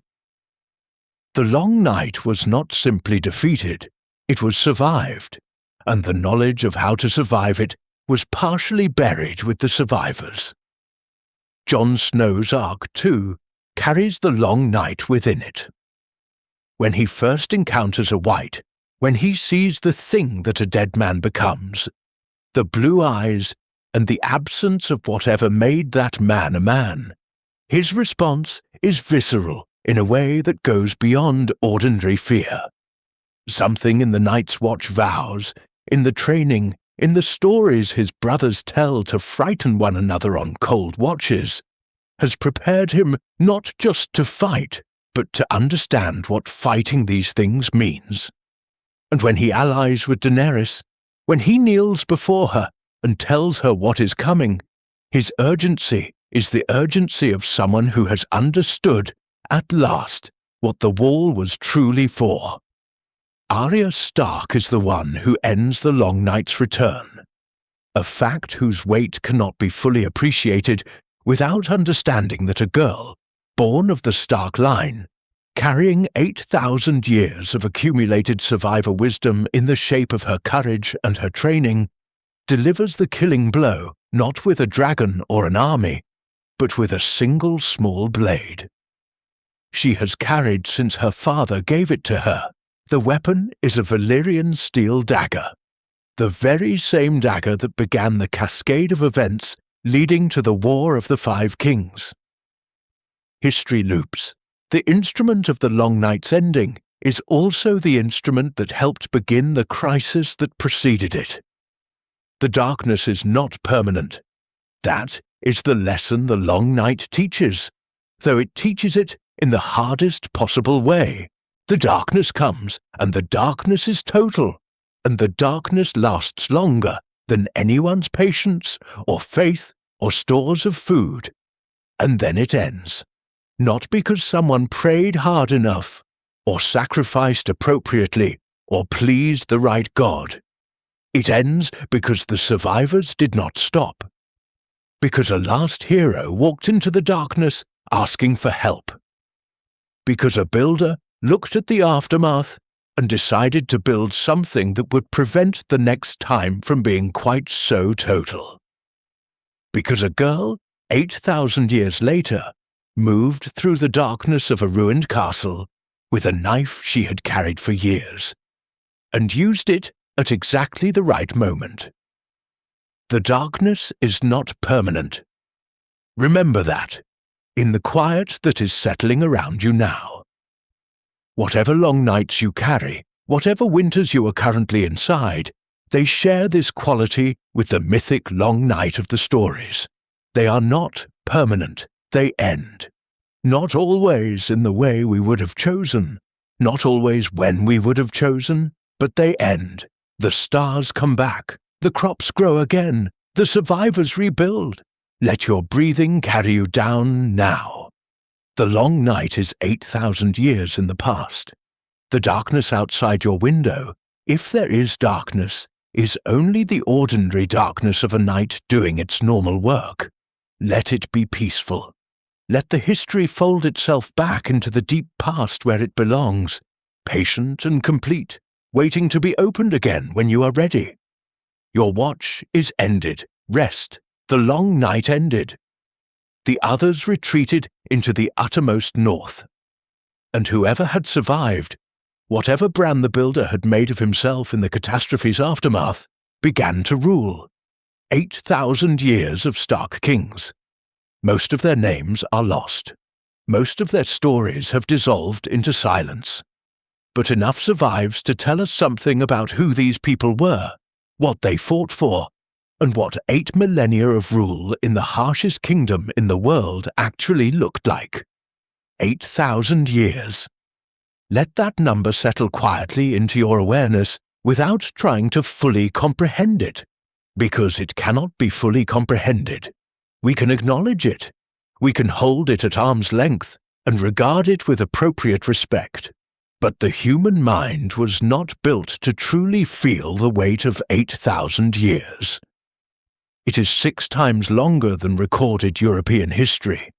The long night was not simply defeated, it was survived, and the knowledge of how to survive it was partially buried with the survivors. Jon Snow's arc, too, carries the long night within it. When he first encounters a white, when he sees the thing that a dead man becomes, the blue eyes and the absence of whatever made that man a man, his response is visceral in a way that goes beyond ordinary fear. Something in the Night's Watch vows, in the training, in the stories his brothers tell to frighten one another on cold watches, has prepared him not just to fight, but to understand what fighting these things means. And when he allies with Daenerys, when he kneels before her and tells her what is coming, his urgency is the urgency of someone who has understood, at last, what the wall was truly for. Arya Stark is the one who ends the long night's return, a fact whose weight cannot be fully appreciated without understanding that a girl, born of the Stark line, carrying 8,000 years of accumulated survivor wisdom in the shape of her courage and her training, delivers the killing blow not with a dragon or an army, but with a single small blade. She has carried since her father gave it to her. The weapon is a Valyrian steel dagger, the very same dagger that began the cascade of events leading to the War of the Five Kings. History loops. The instrument of the long night's ending is also the instrument that helped begin the crisis that preceded it. The darkness is not permanent. That is the lesson the long night teaches, though it teaches it in the hardest possible way. The darkness comes, and the darkness is total, and the darkness lasts longer than anyone's patience or faith or stores of food, and then it ends. Not because someone prayed hard enough, or sacrificed appropriately, or pleased the right God. It ends because the survivors did not stop. Because a last hero walked into the darkness asking for help. Because a builder looked at the aftermath and decided to build something that would prevent the next time from being quite so total. Because a girl, 8,000 years later, moved through the darkness of a ruined castle with a knife she had carried for years, and used it at exactly the right moment. The darkness is not permanent. Remember that, in the quiet that is settling around you now. Whatever long nights you carry Whatever winters you are currently inside, they share this quality with the mythic long night of the stories. They are not permanent, they end. Not always in the way we would have chosen, not always when we would have chosen, but they end. The stars come back, the crops grow again, the survivors rebuild. Let your breathing carry you down now. The long night is 8,000 years in the past. The darkness outside your window, if there is darkness, is only the ordinary darkness of a night doing its normal work. Let it be peaceful. Let the history fold itself back into the deep past where it belongs, patient and complete, waiting to be opened again when you are ready. Your watch is ended. Rest. The long night ended. The others retreated into the uttermost north. And whoever had survived, whatever Bran the Builder had made of himself in the catastrophe's aftermath, began to rule. 8,000 years of Stark kings. Most of their names are lost. Most of their stories have dissolved into silence. But enough survives to tell us something about who these people were, what they fought for, and what 8 millennia of rule in the harshest kingdom in the world actually looked like. 8,000 years. Let that number settle quietly into your awareness without trying to fully comprehend it, because it cannot be fully comprehended. We can acknowledge it. We can hold it at arm's length and regard it with appropriate respect. But the human mind was not built to truly feel the weight of 8,000 years. It is 6 times longer than recorded European history.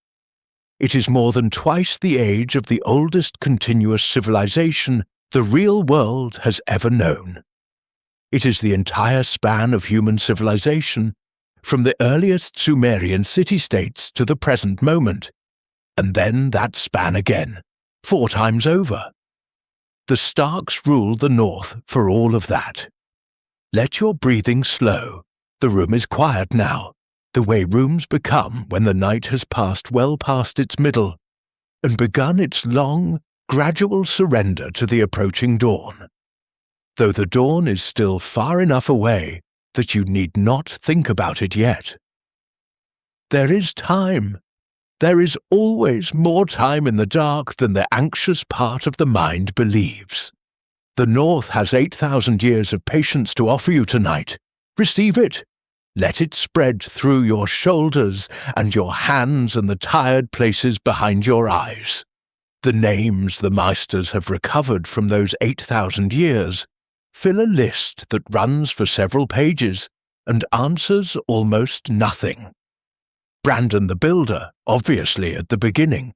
It is more than twice the age of the oldest continuous civilization the real world has ever known. It is the entire span of human civilization, from the earliest Sumerian city-states to the present moment, and then that span again, 4 times over. The Starks rule the north for all of that. Let your breathing slow. The room is quiet now, the way rooms become when the night has passed well past its middle, and begun its long, gradual surrender to the approaching dawn. Though the dawn is still far enough away that you need not think about it yet. There is time. There is always more time in the dark than the anxious part of the mind believes. The North has 8,000 years of patience to offer you tonight. Receive it. Let it spread through your shoulders and your hands and the tired places behind your eyes. The names the Meisters have recovered from those 8,000 years fill a list that runs for several pages and answers almost nothing. Brandon the Builder, obviously at the beginning,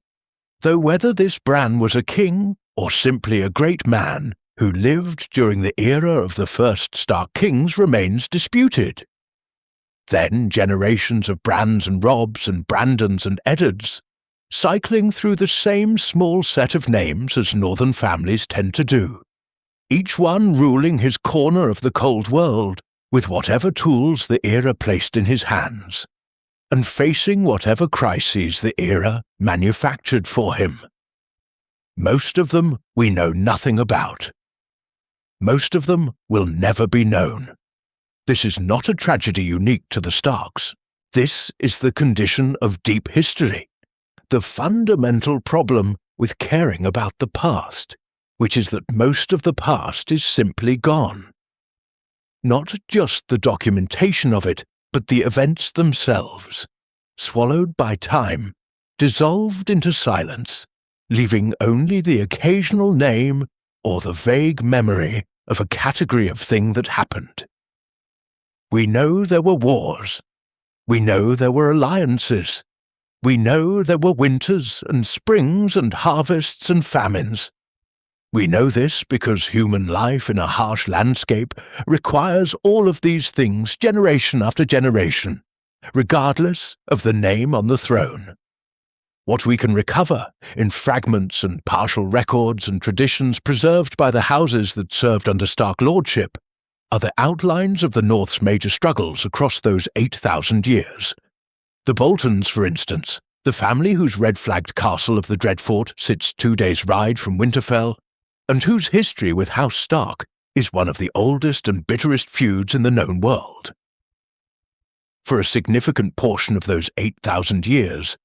though whether this Bran was a king or simply a great man who lived during the era of the first Stark kings remains disputed. Then generations of Brans and Robs and Brandons and Eddards, cycling through the same small set of names as northern families tend to do, each one ruling his corner of the cold world with whatever tools the era placed in his hands, and facing whatever crises the era manufactured for him. Most of them we know nothing about. Most of them will never be known. This is not a tragedy unique to the Starks. This is the condition of deep history, the fundamental problem with caring about the past, which is that most of the past is simply gone. Not just the documentation of it, but the events themselves, swallowed by time, dissolved into silence, leaving only the occasional name or the vague memory of a category of thing that happened. We know there were wars. We know there were alliances. We know there were winters and springs and harvests and famines. We know this because human life in a harsh landscape requires all of these things generation after generation, regardless of the name on the throne. What we can recover in fragments and partial records and traditions preserved by the houses that served under Stark lordship are the outlines of the North's major struggles across those 8,000 years. The Boltons, for instance, the family whose red-flagged castle of the Dreadfort sits 2 days' ride from Winterfell, and whose history with House Stark is one of the oldest and bitterest feuds in the known world. For a significant portion of those 8,000 years,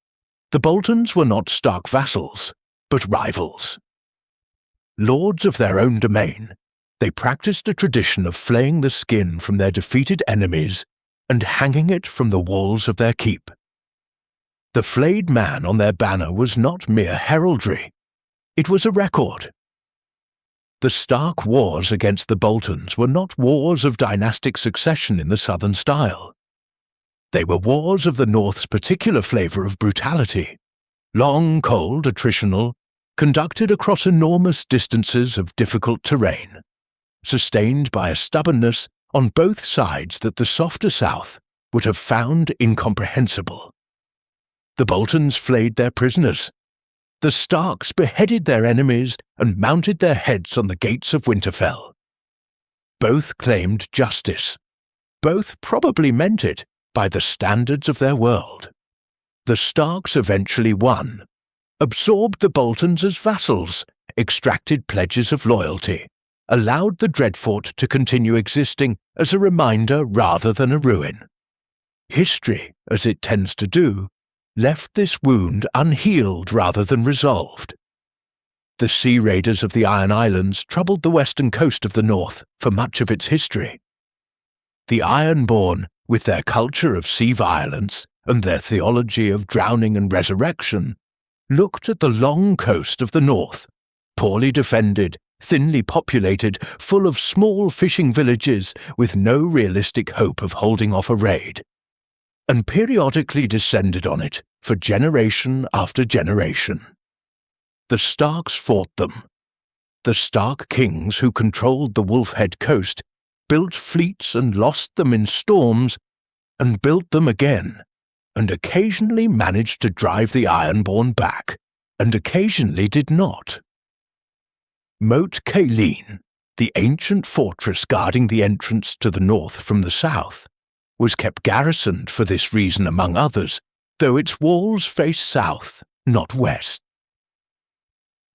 the Boltons were not Stark vassals, but rivals. Lords of their own domain, they practiced a tradition of flaying the skin from their defeated enemies and hanging it from the walls of their keep. The flayed man on their banner was not mere heraldry. It was a record. The Stark wars against the Boltons were not wars of dynastic succession in the Southern style. They were wars of the North's particular flavour of brutality, long, cold, attritional, conducted across enormous distances of difficult terrain, sustained by a stubbornness on both sides that the softer South would have found incomprehensible. The Boltons flayed their prisoners. The Starks beheaded their enemies and mounted their heads on the gates of Winterfell. Both claimed justice. Both probably meant it by the standards of their world. The Starks eventually won, absorbed the Boltons as vassals, extracted pledges of loyalty, allowed the Dreadfort to continue existing as a reminder rather than a ruin. History, as it tends to do, left this wound unhealed rather than resolved. The sea raiders of the Iron Islands troubled the western coast of the North for much of its history. The Ironborn, with their culture of sea violence and their theology of drowning and resurrection, looked at the long coast of the North, poorly defended, thinly populated, full of small fishing villages with no realistic hope of holding off a raid, and periodically descended on it for generation after generation. The Starks fought them. The Stark kings who controlled the Wolfhead coast built fleets and lost them in storms, and built them again, and occasionally managed to drive the Ironborn back, and occasionally did not. Moat Cailin, the ancient fortress guarding the entrance to the north from the south, was kept garrisoned for this reason among others, though its walls face south, not west.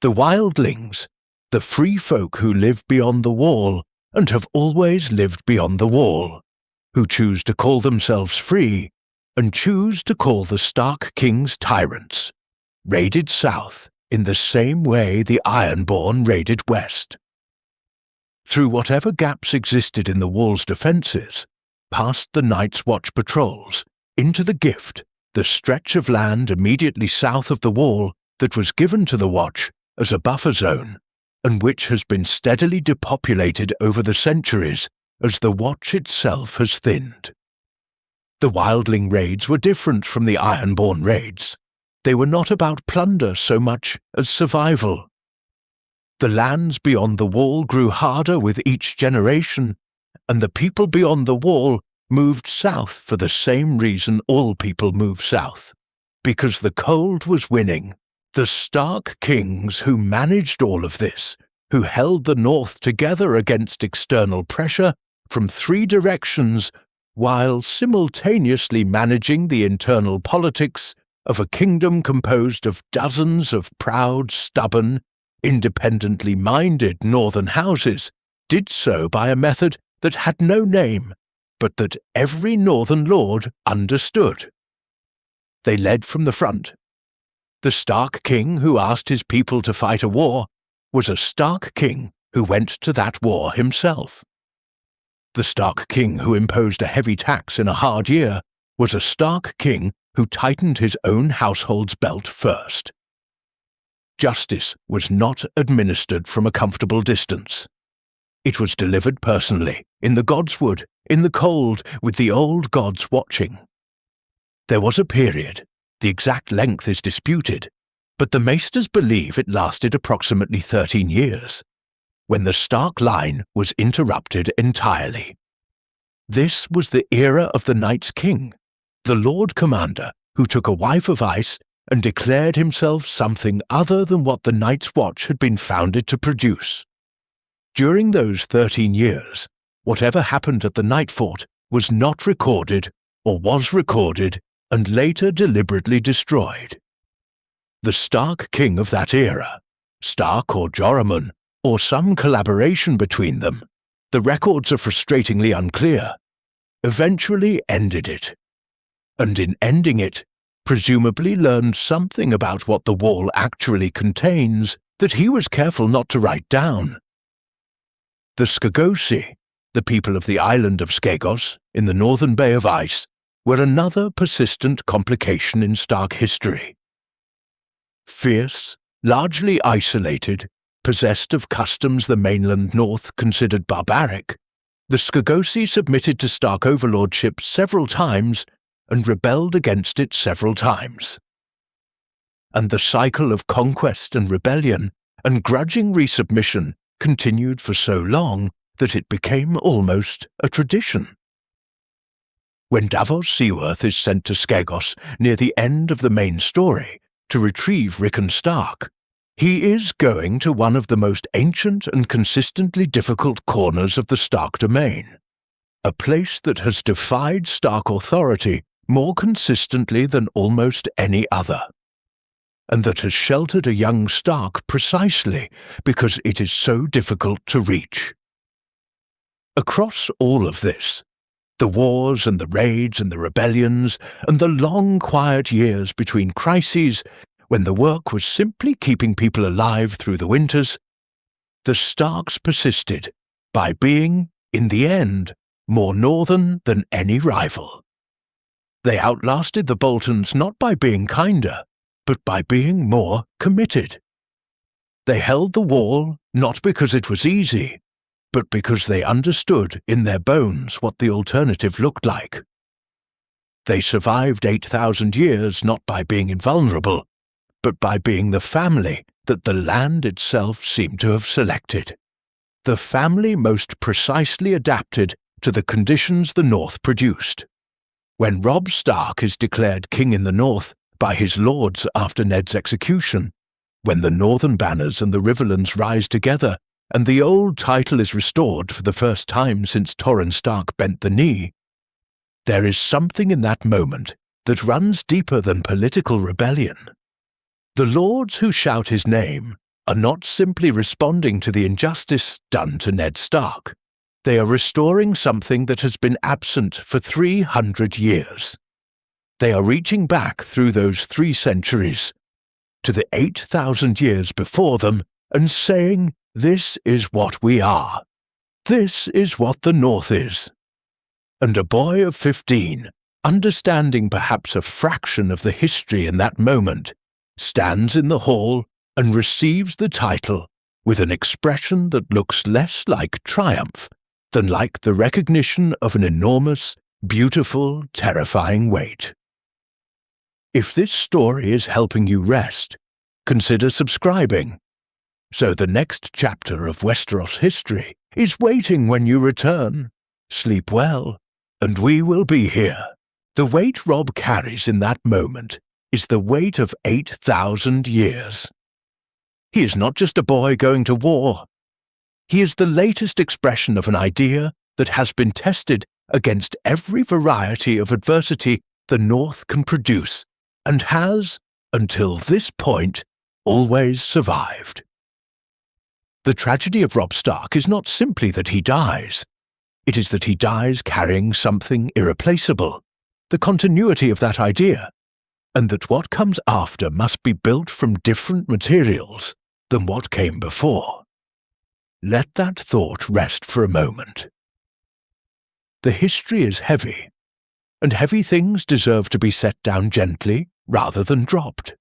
The wildlings, the free folk who live beyond the wall and have always lived beyond the wall, who choose to call themselves free and choose to call the Stark kings tyrants, raided south in the same way the Ironborn raided west. Through whatever gaps existed in the wall's defences, past the Night's Watch patrols, into the Gift, the stretch of land immediately south of the wall that was given to the Watch as a buffer zone, and which has been steadily depopulated over the centuries as the Watch itself has thinned. The wildling raids were different from the Ironborn raids. They were not about plunder so much as survival. The lands beyond the wall grew harder with each generation, and the people beyond the wall moved south for the same reason all people move south, because the cold was winning. The Stark kings who managed all of this, who held the North together against external pressure from 3 directions, while simultaneously managing the internal politics of a kingdom composed of dozens of proud, stubborn, independently minded northern houses, did so by a method that had no name, but that every northern lord understood. They led from the front. The Stark king who asked his people to fight a war was a Stark king who went to that war himself. The Stark king who imposed a heavy tax in a hard year was a Stark king who tightened his own household's belt first. Justice was not administered from a comfortable distance. It was delivered personally, in the godswood, in the cold, with the old gods watching. There was a period, the exact length is disputed, but the maesters believe it lasted approximately 13 years, when the Stark line was interrupted entirely. This was the era of the Night's King, the Lord Commander who took a wife of ice and declared himself something other than what the Night's Watch had been founded to produce. During those 13 years, whatever happened at the Night Fort was not recorded or was recorded and later deliberately destroyed. The Stark king of that era, Stark or Joramun, or some collaboration between them, the records are frustratingly unclear, eventually ended it. And in ending it, presumably learned something about what the wall actually contains that he was careful not to write down. The Skagosi, the people of the island of Skagos in the northern Bay of Ice, were another persistent complication in Stark history. Fierce, largely isolated, possessed of customs the mainland north considered barbaric, the Skagosi submitted to Stark overlordship several times and rebelled against it several times. And the cycle of conquest and rebellion and grudging resubmission continued for so long that it became almost a tradition. When Davos Seaworth is sent to Skagos near the end of the main story to retrieve Rickon Stark, he is going to one of the most ancient and consistently difficult corners of the Stark domain, a place that has defied Stark authority more consistently than almost any other, and that has sheltered a young Stark precisely because it is so difficult to reach. Across all of this, the wars and the raids and the rebellions and the long quiet years between crises when the work was simply keeping people alive through the winters, the Starks persisted by being, in the end, more northern than any rival. They outlasted the Boltons not by being kinder, but by being more committed. They held the wall not because it was easy, but because they understood in their bones what the alternative looked like. They survived 8,000 years not by being invulnerable, but by being the family that the land itself seemed to have selected, the family most precisely adapted to the conditions the North produced. When Robb Stark is declared king in the North by his lords after Ned's execution, when the Northern banners and the Riverlands rise together, and the old title is restored for the first time since Torrhen Stark bent the knee, there is something in that moment that runs deeper than political rebellion. The lords who shout his name are not simply responding to the injustice done to Ned Stark. They are restoring something that has been absent for 300 years. They are reaching back through those 3 centuries to the 8,000 years before them and saying, "This is what we are. This is what the North is." And a boy of 15, understanding perhaps a fraction of the history in that moment, stands in the hall and receives the title with an expression that looks less like triumph than like the recognition of an enormous, beautiful, terrifying weight. If this story is helping you rest, consider subscribing, so the next chapter of Westeros history is waiting when you return. Sleep well, and we will be here. The weight Robb carries in that moment is the weight of 8,000 years. He is not just a boy going to war. He is the latest expression of an idea that has been tested against every variety of adversity the North can produce, and has, until this point, always survived. The tragedy of Robb Stark is not simply that he dies. It is that he dies carrying something irreplaceable, the continuity of that idea, and that what comes after must be built from different materials than what came before. Let that thought rest for a moment. The history is heavy, and heavy things deserve to be set down gently rather than dropped.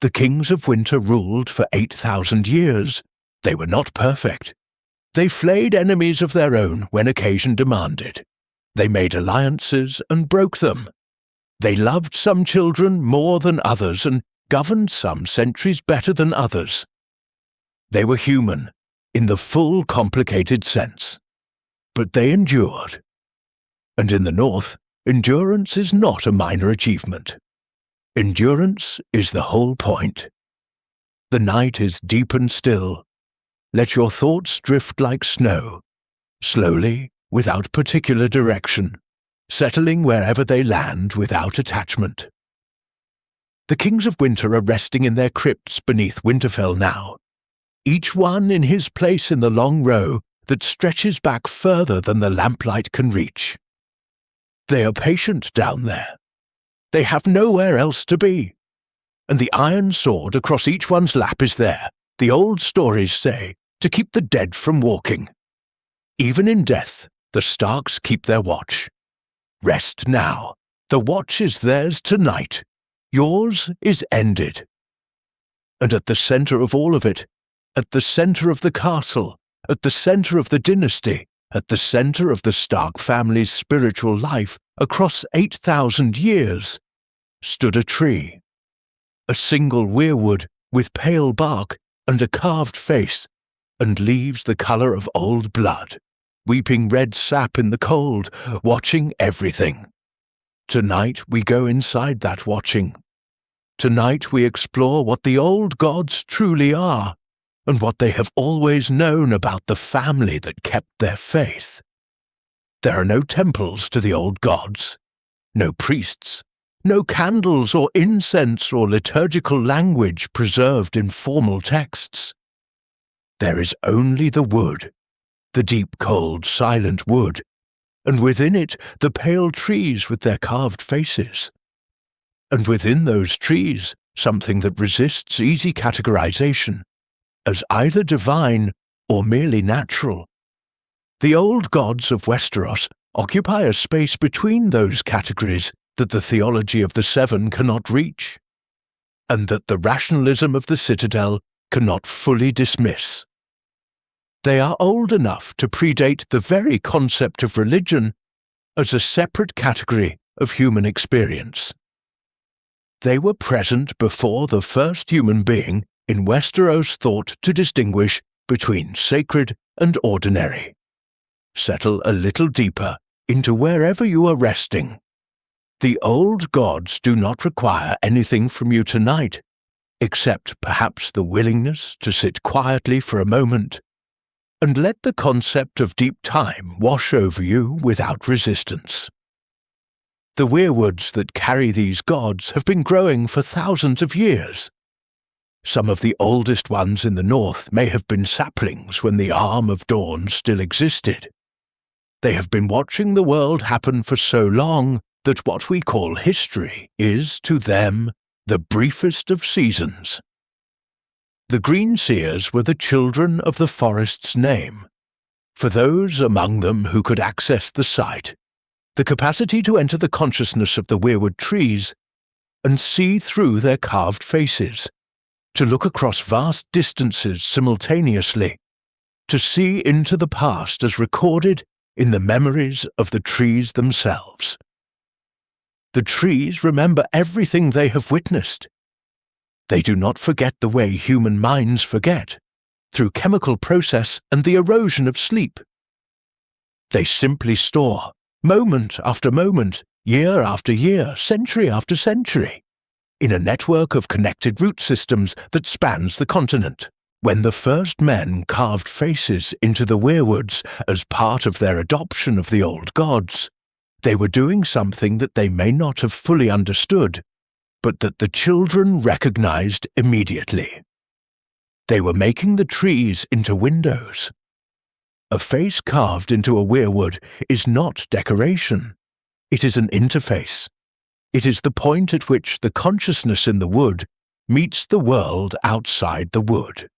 The kings of winter ruled for 8,000 years. They were not perfect. They flayed enemies of their own when occasion demanded. They made alliances and broke them. They loved some children more than others and governed some centuries better than others. They were human, in the full complicated sense. But they endured. And in the North, endurance is not a minor achievement. Endurance is the whole point. The night is deep and still. Let your thoughts drift like snow, slowly, without particular direction, settling wherever they land without attachment. The kings of winter are resting in their crypts beneath Winterfell now. each one in his place in the long row that stretches back further than the lamplight can reach. They are patient down there. They have nowhere else to be. And the iron sword across each one's lap is there, the old stories say, to keep the dead from walking. Even in death, the Starks keep their watch. Rest now. The watch is theirs tonight. Yours is ended. And at the centre of all of it, at the centre of the castle, at the centre of the dynasty, at the centre of the Stark family's spiritual life across 8,000 years, stood a tree. A single weirwood with pale bark and a carved face, and leaves the colour of old blood, weeping red sap in the cold, watching everything. Tonight we go inside that watching. Tonight we explore what the old gods truly are, and what they have always known about the family that kept their faith. There are no temples to the old gods, no priests, no candles or incense or liturgical language preserved in formal texts. There is only the wood, the deep, cold, silent wood, and within it the pale trees with their carved faces. And within those trees something that resists easy categorization, as either divine or merely natural. The old gods of Westeros occupy a space between those categories that the theology of the Seven cannot reach, and that the rationalism of the Citadel cannot fully dismiss. They are old enough to predate the very concept of religion as a separate category of human experience. They were present before the first human being in Westeros thought to distinguish between sacred and ordinary. Settle a little deeper into wherever you are resting. The old gods do not require anything from you tonight, except perhaps the willingness to sit quietly for a moment and let the concept of deep time wash over you without resistance. The weirwoods that carry these gods have been growing for thousands of years. Some of the oldest ones in the north may have been saplings when the arm of dawn still existed. They have been watching the world happen for so long that what we call history is, to them, the briefest of seasons. The Green Seers were the children of the forest's name. For those among them who could access the sight, the capacity to enter the consciousness of the weirwood trees and see through their carved faces, to look across vast distances simultaneously, to see into the past as recorded in the memories of the trees themselves. The trees remember everything they have witnessed. They do not forget the way human minds forget, through chemical process and the erosion of sleep. They simply store, moment after moment, year after year, century after century, in a network of connected root systems that spans the continent. When the first men carved faces into the weirwoods as part of their adoption of the old gods, they were doing something that they may not have fully understood, but that the children recognized immediately. They were making the trees into windows. A face carved into a weirwood is not decoration. It is an interface. It is the point at which the consciousness in the wood meets the world outside the wood.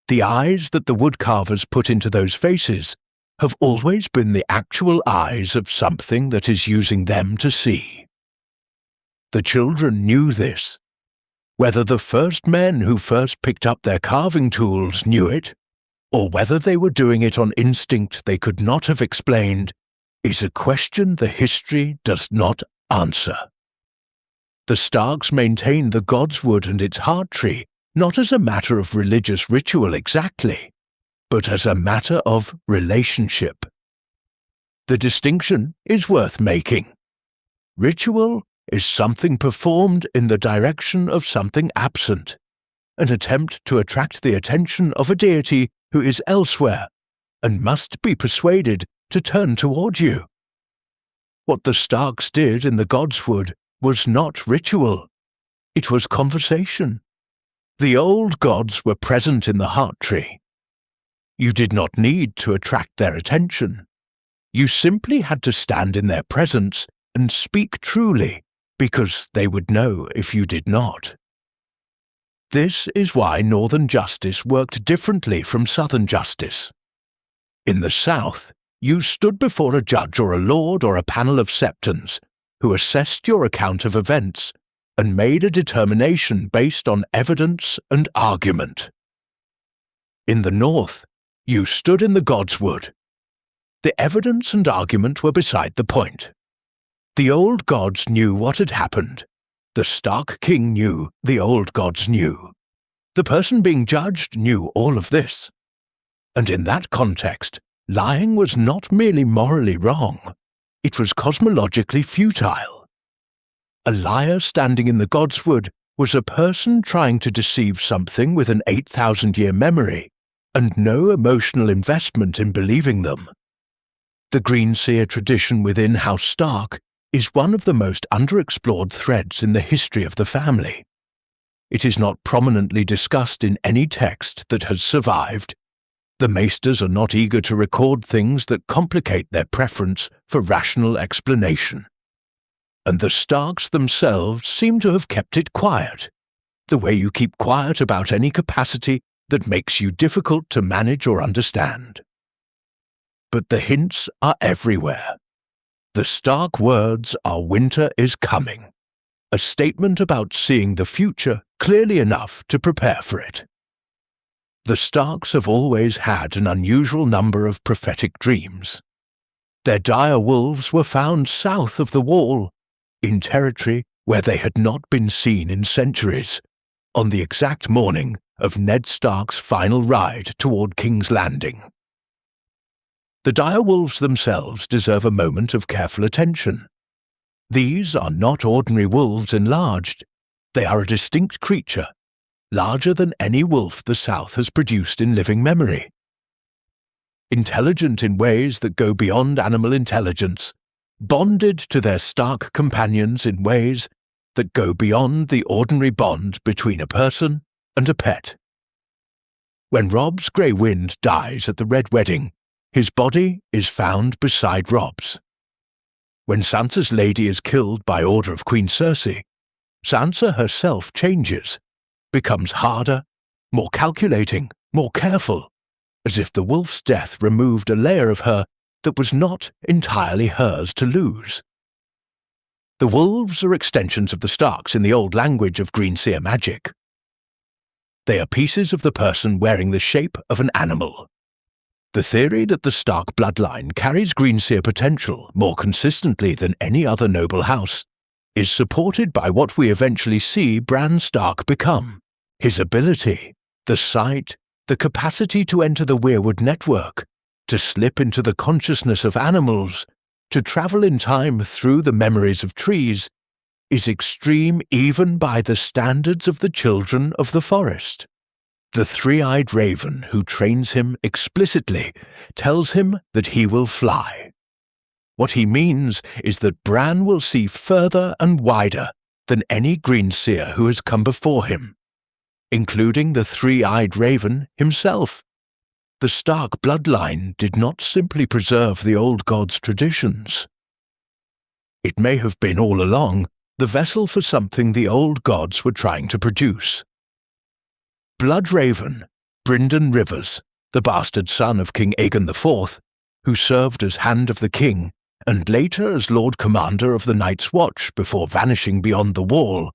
The eyes that the woodcarvers put into those faces have always been the actual eyes of something that is using them to see. The children knew this. Whether the first men who first picked up their carving tools knew it, or whether they were doing it on instinct they could not have explained, is a question the history does not answer. The Starks maintained the Godswood and its heart tree not as a matter of religious ritual exactly, but as a matter of relationship. The distinction is worth making. Ritual is something performed in the direction of something absent, an attempt to attract the attention of a deity who is elsewhere and must be persuaded to turn toward you. What the Starks did in the Godswood was not ritual. It was conversation. The old gods were present in the heart tree. You did not need to attract their attention. You simply had to stand in their presence and speak truly, because they would know if you did not. This is why Northern justice worked differently from Southern justice. In the South, you stood before a judge or a lord or a panel of septons who assessed your account of events and made a determination based on evidence and argument. In the North, you stood in the godswood. The evidence and argument were beside the point. The old gods knew what had happened. The Stark King knew, the old gods knew. The person being judged knew all of this. And in that context, lying was not merely morally wrong, it was cosmologically futile. A liar standing in the godswood was a person trying to deceive something with an 8,000-year memory and no emotional investment in believing them. The Greenseer tradition within House Stark is one of the most underexplored threads in the history of the family. It is not prominently discussed in any text that has survived. The Maesters are not eager to record things that complicate their preference for rational explanation. And the Starks themselves seem to have kept it quiet, the way you keep quiet about any capacity that makes you difficult to manage or understand. But the hints are everywhere. The Stark words are "winter is coming," a statement about seeing the future clearly enough to prepare for it. The Starks have always had an unusual number of prophetic dreams. Their dire wolves were found south of the Wall, in territory where they had not been seen in centuries, on the exact morning of Ned Stark's final ride toward King's Landing. The direwolves themselves deserve a moment of careful attention. These are not ordinary wolves enlarged. They are a distinct creature, larger than any wolf the South has produced in living memory. Intelligent in ways that go beyond animal intelligence, bonded to their Stark companions in ways that go beyond the ordinary bond between a person and a pet. When Robb's Grey Wind dies at the Red Wedding, his body is found beside Robb's. When Sansa's lady is killed by order of Queen Cersei, Sansa herself changes, becomes harder, more calculating, more careful, as if the wolf's death removed a layer of her that was not entirely hers to lose. The wolves are extensions of the Starks in the old language of Greenseer magic. They are pieces of the person wearing the shape of an animal. The theory that the Stark bloodline carries Greenseer potential more consistently than any other noble house is supported by what we eventually see Bran Stark become: his ability, the sight, the capacity to enter the weirwood network, to slip into the consciousness of animals, to travel in time through the memories of trees, is extreme even by the standards of the children of the forest. The three-eyed raven who trains him explicitly tells him that he will fly. What he means is that Bran will see further and wider than any Greenseer who has come before him, including the three-eyed raven himself. The Stark bloodline did not simply preserve the old gods' traditions. It may have been all along the vessel for something the old gods were trying to produce. Bloodraven, Brynden Rivers, the bastard son of King Aegon IV, who served as Hand of the King and later as Lord Commander of the Night's Watch before vanishing beyond the Wall,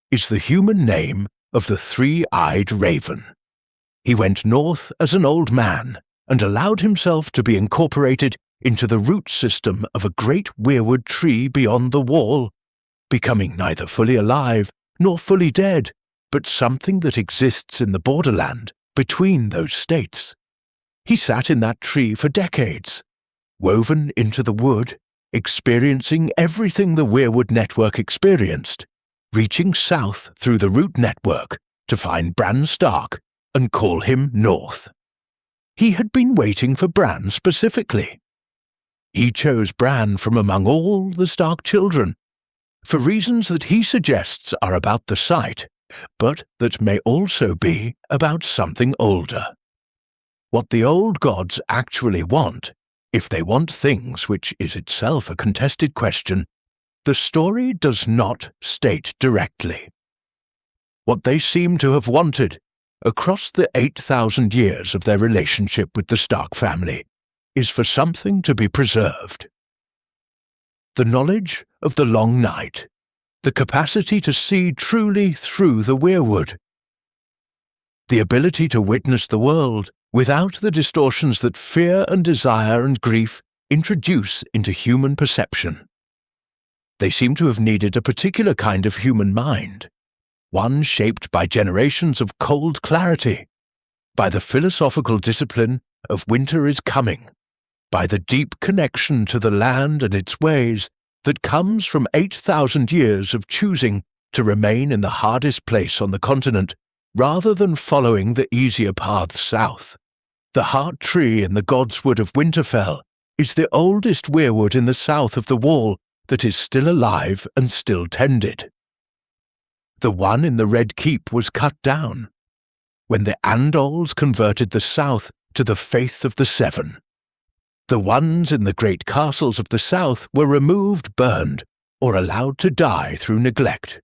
is the human name of the three-eyed raven. He went north as an old man and allowed himself to be incorporated into the root system of a great weirwood tree beyond the Wall, becoming neither fully alive nor fully dead, but something that exists in the borderland between those states. He sat in that tree for decades, woven into the wood, experiencing everything the weirwood network experienced, reaching south through the root network to find Bran Stark and call him north. He had been waiting for Bran specifically. He chose Bran from among all the Stark children, for reasons that he suggests are about the site but that may also be about something older. What the old gods actually want, if they want things, which is itself a contested question, the story does not state directly. What they seem to have wanted, across the 8,000 years of their relationship with the Stark family, is for something to be preserved. The knowledge of the long night, the capacity to see truly through the weirwood, the ability to witness the world without the distortions that fear and desire and grief introduce into human perception. They seem to have needed a particular kind of human mind, one shaped by generations of cold clarity, by the philosophical discipline of winter is coming, by the deep connection to the land and its ways that comes from 8,000 years of choosing to remain in the hardest place on the continent rather than following the easier paths south. The heart tree in the God's Wood of Winterfell is the oldest weirwood in the south of the wall that is still alive and still tended. The one in the Red Keep was cut down when the Andals converted the south to the faith of the Seven. The ones in the great castles of the south were removed, burned, or allowed to die through neglect.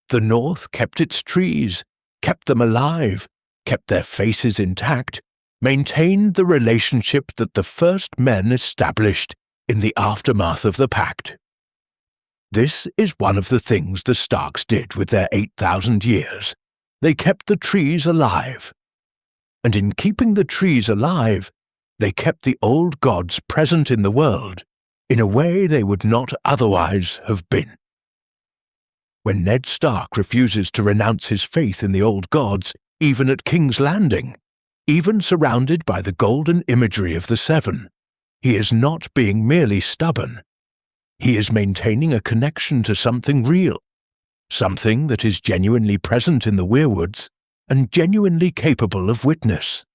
The north kept its trees, kept them alive, kept their faces intact, maintained the relationship that the first men established in the aftermath of the Pact. This is one of the things the Starks did with their 8,000 years. They kept the trees alive. And in keeping the trees alive, they kept the old gods present in the world in a way they would not otherwise have been. When Ned Stark refuses to renounce his faith in the old gods, even at King's Landing, even surrounded by the golden imagery of the Seven, he is not being merely stubborn. He is maintaining a connection to something real, something that is genuinely present in the weirwoods and genuinely capable of witness.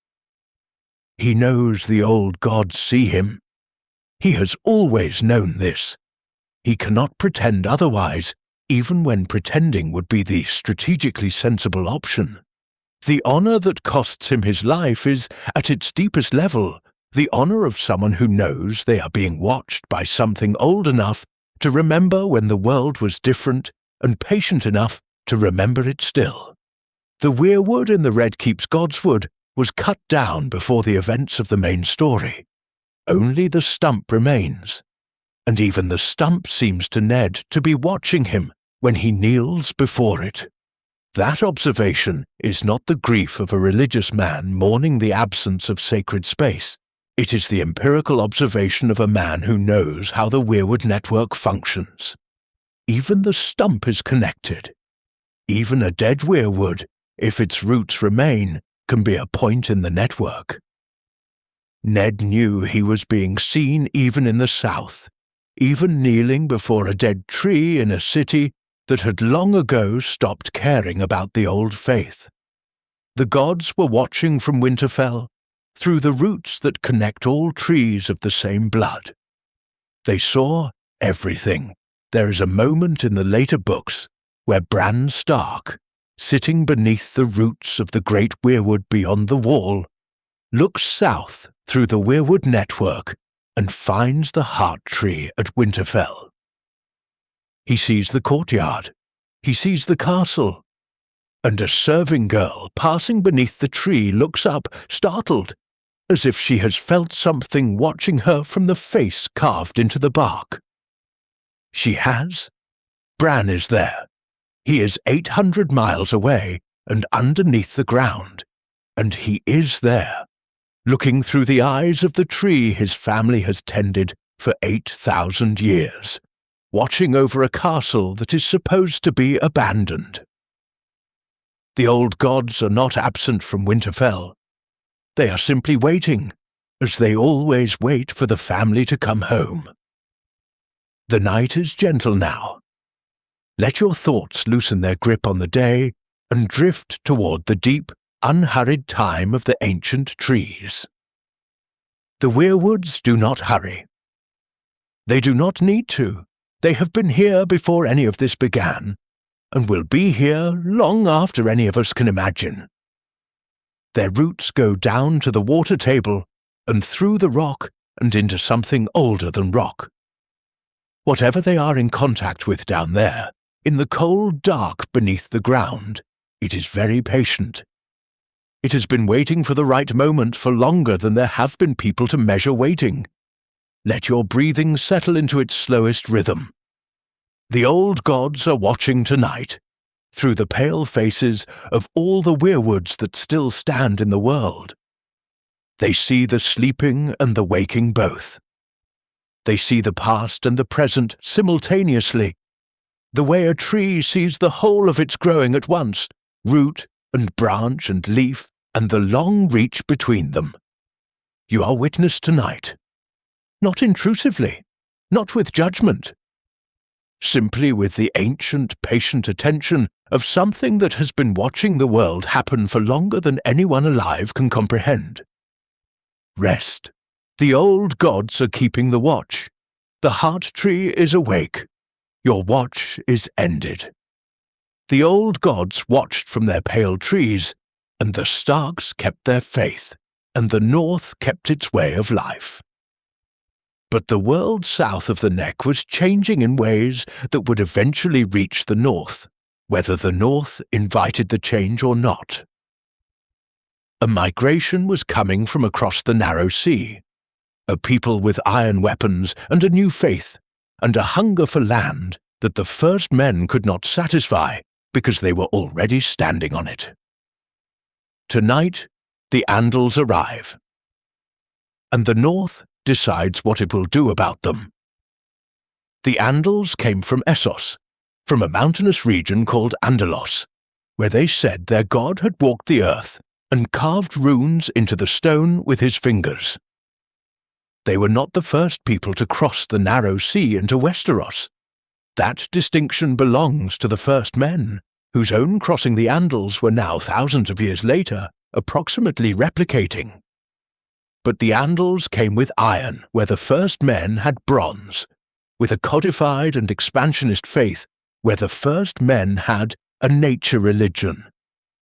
He knows the old gods see him. He has always known this. He cannot pretend otherwise, even when pretending would be the strategically sensible option. The honor that costs him his life is, at its deepest level, the honor of someone who knows they are being watched by something old enough to remember when the world was different and patient enough to remember it still. The weirwood in the Red Keep's Godswood was cut down before the events of the main story. Only the stump remains, and even the stump seems to Ned to be watching him when he kneels before it. That observation is not the grief of a religious man mourning the absence of sacred space. It is the empirical observation of a man who knows how the weirwood network functions. Even the stump is connected. Even a dead weirwood, if its roots remain, can be a point in the network. Ned knew he was being seen even in the south, even kneeling before a dead tree in a city that had long ago stopped caring about the old faith. The gods were watching from Winterfell, through the roots that connect all trees of the same blood. They saw everything. There is a moment in the later books where Bran Stark, sitting beneath the roots of the great weirwood beyond the wall, looks south through the weirwood network and finds the heart tree at Winterfell. He sees the courtyard, he sees the castle, and a serving girl passing beneath the tree looks up, startled, as if she has felt something watching her from the face carved into the bark. She has. Bran is there. He is 800 miles away and underneath the ground, and he is there, looking through the eyes of the tree his family has tended for 8,000 years, watching over a castle that is supposed to be abandoned. The old gods are not absent from Winterfell. They are simply waiting, as they always wait for the family to come home. The night is gentle now. Let your thoughts loosen their grip on the day and drift toward the deep, unhurried time of the ancient trees. The weirwoods do not hurry. They do not need to. They have been here before any of this began, and will be here long after any of us can imagine. Their roots go down to the water table and through the rock and into something older than rock. Whatever they are in contact with down there, in the cold dark beneath the ground, it is very patient. It has been waiting for the right moment for longer than there have been people to measure waiting. Let your breathing settle into its slowest rhythm. The old gods are watching tonight, through the pale faces of all the weirwoods that still stand in the world. They see the sleeping and the waking both. They see the past and the present simultaneously, the way a tree sees the whole of its growing at once, root and branch and leaf, and the long reach between them. You are witness tonight. Not intrusively, not with judgment. Simply with the ancient, patient attention of something that has been watching the world happen for longer than anyone alive can comprehend. Rest. The old gods are keeping the watch. The heart tree is awake. Your watch is ended. The old gods watched from their pale trees, and the Starks kept their faith, and the North kept its way of life. But the world south of the neck was changing in ways that would eventually reach the North, whether the North invited the change or not. A migration was coming from across the narrow sea, a people with iron weapons and a new faith, and a hunger for land that the first men could not satisfy because they were already standing on it. Tonight, the Andals arrive, and the North decides what it will do about them. The Andals came from Essos, from a mountainous region called Andalos, where they said their god had walked the earth and carved runes into the stone with his fingers. They were not the first people to cross the narrow sea into Westeros. That distinction belongs to the first men, whose own crossing the Andals were now thousands of years later, approximately replicating. But the Andals came with iron, where the first men had bronze, with a codified and expansionist faith, where the first men had a nature religion,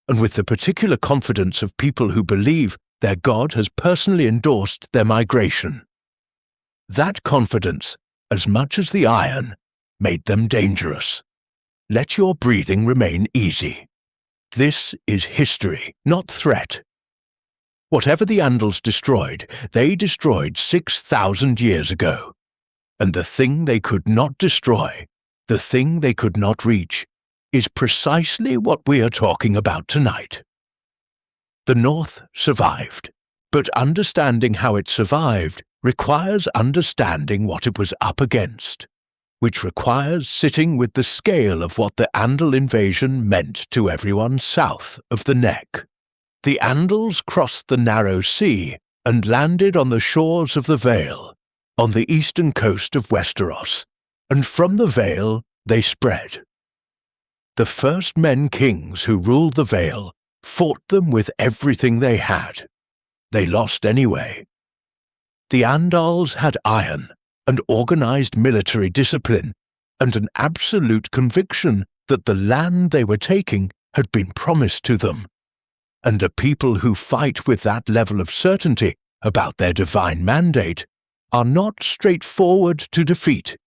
and with the particular confidence of people who believe their god has personally endorsed their migration. That confidence, as much as the iron, made them dangerous. Let your breathing remain easy. This is history, not threat. Whatever the Andals destroyed, they destroyed 6,000 years ago. And the thing they could not destroy, the thing they could not reach, is precisely what we are talking about tonight. The North survived, but understanding how it survived requires understanding what it was up against, which requires sitting with the scale of what the Andal invasion meant to everyone south of the neck. The Andals crossed the narrow sea and landed on the shores of the Vale, on the eastern coast of Westeros, and from the Vale they spread. The first men kings who ruled the Vale fought them with everything they had. They lost anyway. The Andals had iron, and organized military discipline, and an absolute conviction that the land they were taking had been promised to them. And a people who fight with that level of certainty about their divine mandate are not straightforward to defeat,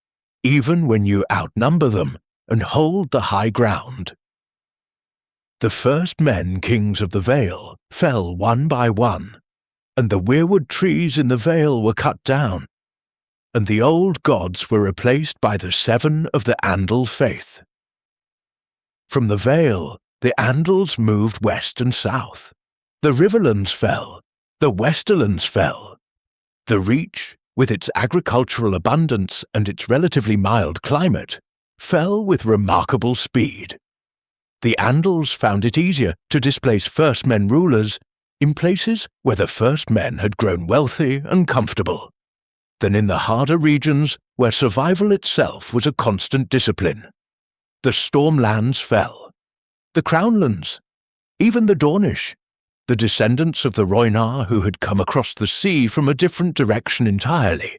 even when you outnumber them and hold the high ground. The first men kings of the Vale fell one by one, and the weirwood trees in the Vale were cut down, and the old gods were replaced by the 7 of the Andal faith. From the Vale, the Andals moved west and south. The Riverlands fell, the Westerlands fell. The Reach, with its agricultural abundance and its relatively mild climate, fell with remarkable speed. The Andals found it easier to displace first men rulers in places where the first men had grown wealthy and comfortable, than in the harder regions where survival itself was a constant discipline. The Stormlands fell. The Crownlands, even the Dornish, the descendants of the Rhoynar who had come across the sea from a different direction entirely,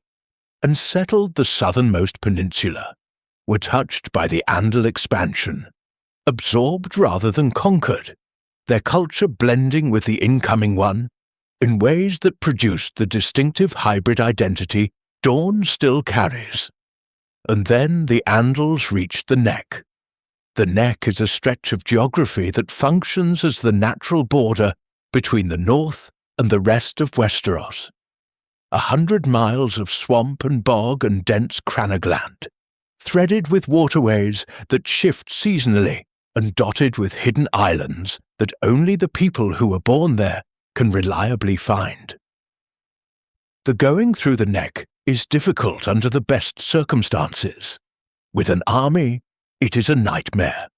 and settled the southernmost peninsula, were touched by the Andal expansion. absorbed rather than conquered, their culture blending with the incoming one in ways that produced the distinctive hybrid identity Dawn still carries. And then the Andals reached the Neck. The Neck is a stretch of geography that functions as the natural border between the north and the rest of Westeros. 100 miles of swamp and bog and dense cranagland, threaded with waterways that shift seasonally and dotted with hidden islands that only the people who were born there can reliably find. The going through the Neck is difficult under the best circumstances. With an army, it is a nightmare.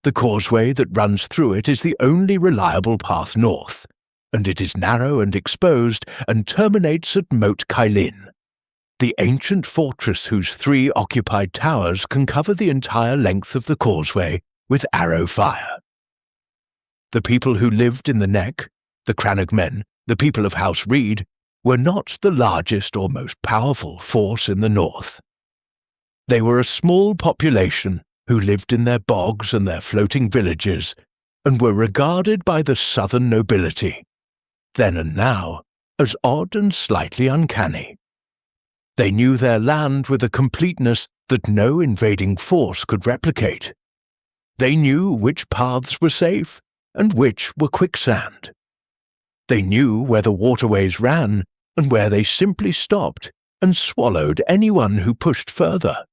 The causeway that runs through it is the only reliable path north, and it is narrow and exposed and terminates at Moat Cailin, the ancient fortress whose 3 occupied towers can cover the entire length of the causeway with arrow fire. The people who lived in the Neck, the Crannog men, the people of House Reed, were not the largest or most powerful force in the north. They were a small population who lived in their bogs and their floating villages and were regarded by the southern nobility, then and now, as odd and slightly uncanny. They knew their land with a completeness that no invading force could replicate. They knew which paths were safe and which were quicksand. They knew where the waterways ran and where they simply stopped and swallowed anyone who pushed further.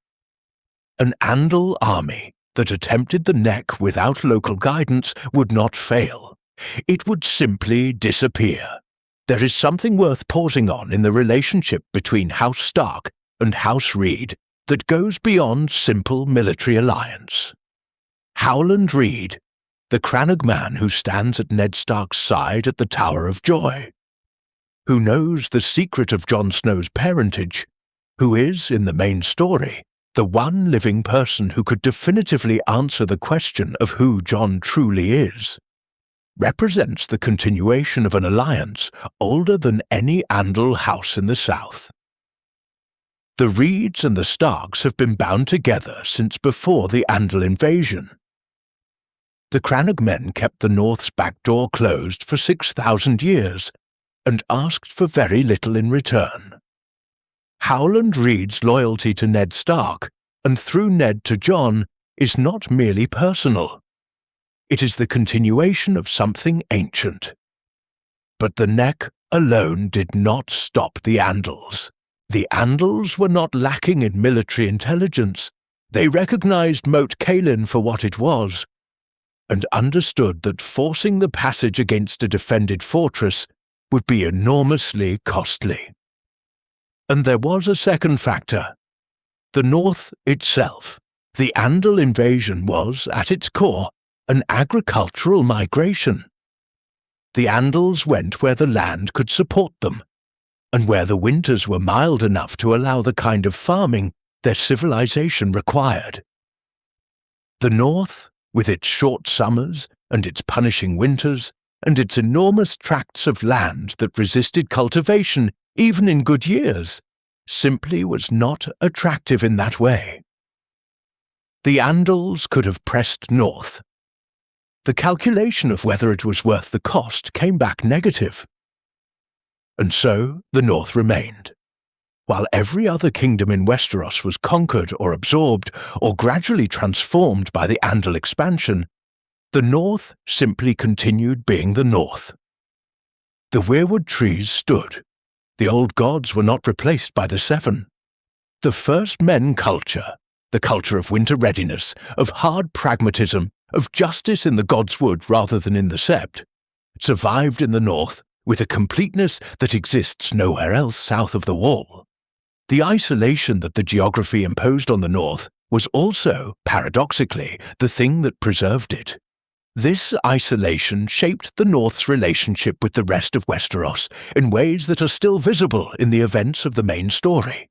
An Andal army that attempted the Neck without local guidance would not fail. It would simply disappear. There is something worth pausing on in the relationship between House Stark and House Reed that goes beyond simple military alliance. Howland Reed, the Crannog man who stands at Ned Stark's side at the Tower of Joy, who knows the secret of Jon Snow's parentage, who is, in the main story, the one living person who could definitively answer the question of who Jon truly is, represents the continuation of an alliance older than any Andal house in the south. The Reeds and the Starks have been bound together since before the Andal invasion. The Crannog men kept the North's back door closed for 6,000 years and asked for very little in return. Howland Reed's loyalty to Ned Stark, and through Ned to Jon, is not merely personal. It is the continuation of something ancient. But the Neck alone did not stop the Andals. The Andals were not lacking in military intelligence. They recognized Moat Cailin for what it was, and understood that forcing the passage against a defended fortress would be enormously costly. And there was a second factor. The North itself. The Andal invasion was, at its core, an agricultural migration. The Andals went where the land could support them, and where the winters were mild enough to allow the kind of farming their civilization required. The North, with its short summers and its punishing winters, and its enormous tracts of land that resisted cultivation even in good years, simply was not attractive in that way. The Andals could have pressed north. The calculation of whether it was worth the cost came back negative. And so the North remained. While every other kingdom in Westeros was conquered or absorbed or gradually transformed by the Andal expansion, the North simply continued being the North. The weirwood trees stood. The old gods were not replaced by the Seven. The First Men culture, the culture of winter readiness, of hard pragmatism, of justice in the God's Wood rather than in the Sept, survived in the North with a completeness that exists nowhere else south of the Wall. The isolation that the geography imposed on the North was also, paradoxically, the thing that preserved it. This isolation shaped the North's relationship with the rest of Westeros in ways that are still visible in the events of the main story.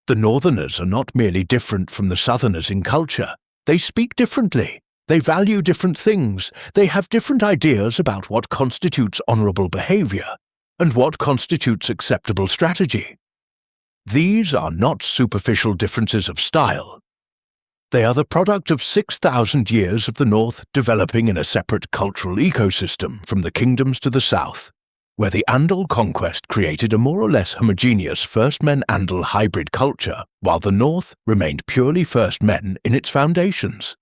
The Northerners are not merely different from the Southerners in culture. They speak differently. They value different things. They have different ideas about what constitutes honorable behavior and what constitutes acceptable strategy. These are not superficial differences of style. They are the product of 6,000 years of the North developing in a separate cultural ecosystem from the kingdoms to the south, where the Andal conquest created a more or less homogeneous First Men-Andal hybrid culture, while the North remained purely First Men in its foundations.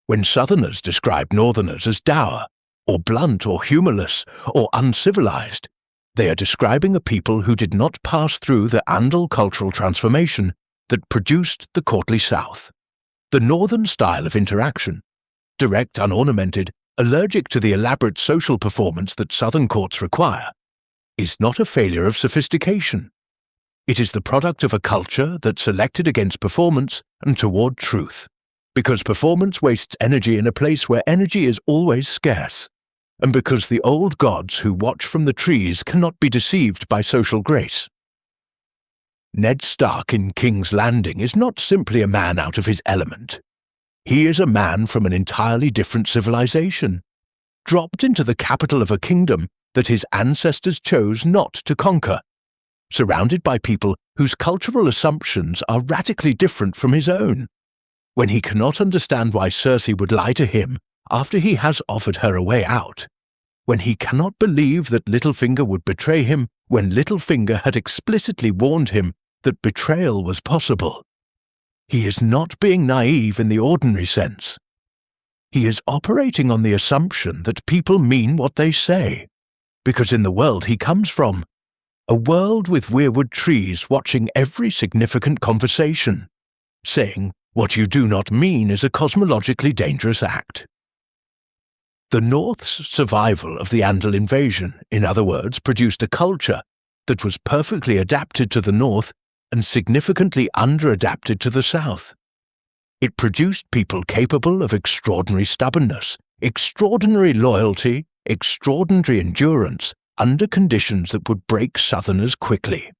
When Southerners describe Northerners as dour, or blunt or humourless, or uncivilized, they are describing a people who did not pass through the Andal cultural transformation that produced the courtly South. The Northern style of interaction, direct, unornamented, allergic to the elaborate social performance that Southern courts require, is not a failure of sophistication. It is the product of a culture that selected against performance and toward truth, because performance wastes energy in a place where energy is always scarce, and because the old gods who watch from the trees cannot be deceived by social grace. Ned Stark in King's Landing is not simply a man out of his element. He is a man from an entirely different civilization, dropped into the capital of a kingdom that his ancestors chose not to conquer, surrounded by people whose cultural assumptions are radically different from his own. When he cannot understand why Cersei would lie to him after he has offered her a way out, when he cannot believe that Littlefinger would betray him when Littlefinger had explicitly warned him that betrayal was possible, he is not being naive in the ordinary sense. He is operating on the assumption that people mean what they say, because in the world he comes from, a world with weirwood trees watching every significant conversation, saying what you do not mean is a cosmologically dangerous act. The North's survival of the Andal invasion, in other words, produced a culture that was perfectly adapted to the North and significantly under-adapted to the South. It produced people capable of extraordinary stubbornness, extraordinary loyalty, extraordinary endurance under conditions that would break Southerners quickly.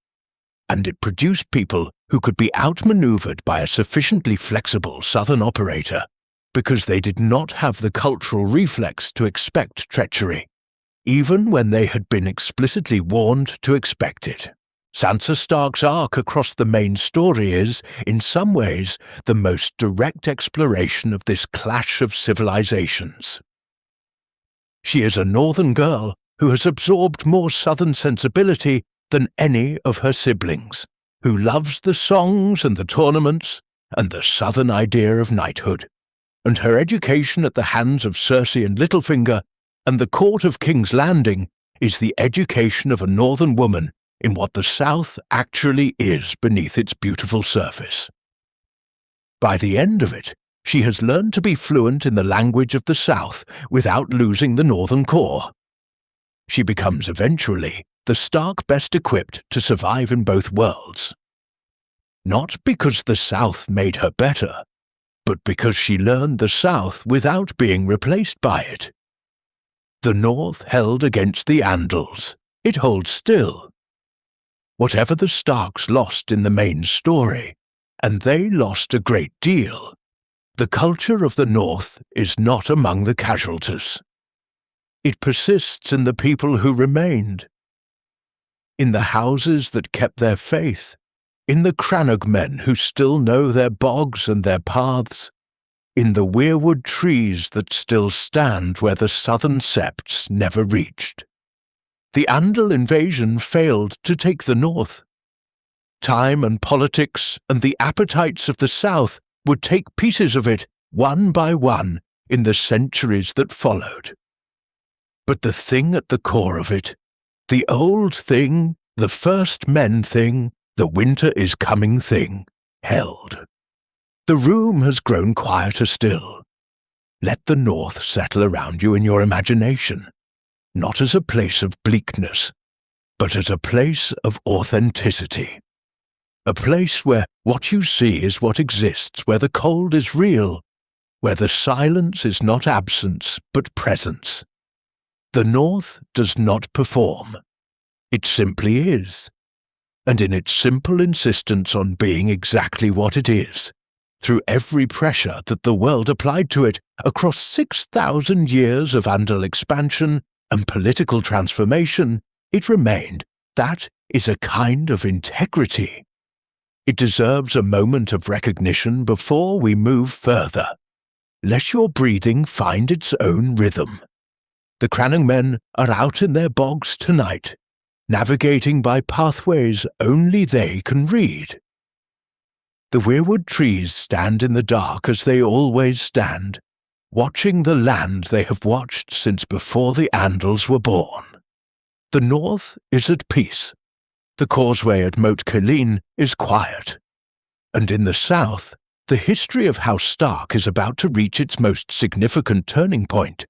And it produced people who could be outmaneuvered by a sufficiently flexible Southern operator because they did not have the cultural reflex to expect treachery, even when they had been explicitly warned to expect it. Sansa Stark's arc across the main story is, in some ways, the most direct exploration of this clash of civilizations. She is a Northern girl who has absorbed more Southern sensibility than any of her siblings, who loves the songs and the tournaments and the Southern idea of knighthood, and her education at the hands of Cersei and Littlefinger and the court of King's Landing is the education of a Northern woman in what the South actually is beneath its beautiful surface. By the end of it, she has learned to be fluent in the language of the South without losing the Northern core. She becomes eventually the Stark best equipped to survive in both worlds. Not because the South made her better, but because she learned the South without being replaced by it. The North held against the Andals. It holds still. Whatever the Starks lost in the main story, and they lost a great deal, the culture of the North is not among the casualties. It persists in the people who remained, in the houses that kept their faith, in the Crannog men who still know their bogs and their paths, in the weirwood trees that still stand where the Southern septs never reached. The Andal invasion failed to take the North. Time and politics and the appetites of the South would take pieces of it one by one in the centuries that followed. But the thing at the core of it, the old thing, the First Men thing, the winter is coming thing, held. The room has grown quieter still. Let the North settle around you in your imagination, not as a place of bleakness, but as a place of authenticity. A place where what you see is what exists, where the cold is real, where the silence is not absence, but presence. The North does not perform. It simply is. And in its simple insistence on being exactly what it is, through every pressure that the world applied to it across 6,000 years of Andal expansion and political transformation, it remained. That is a kind of integrity. It deserves a moment of recognition before we move further. Let your breathing find its own rhythm. The Cranning men are out in their bogs tonight, navigating by pathways only they can read. The weirwood trees stand in the dark as they always stand, watching the land they have watched since before the Andals were born. The north is at peace. The causeway at Moat Cailin is quiet. And in the south, the history of House Stark is about to reach its most significant turning point.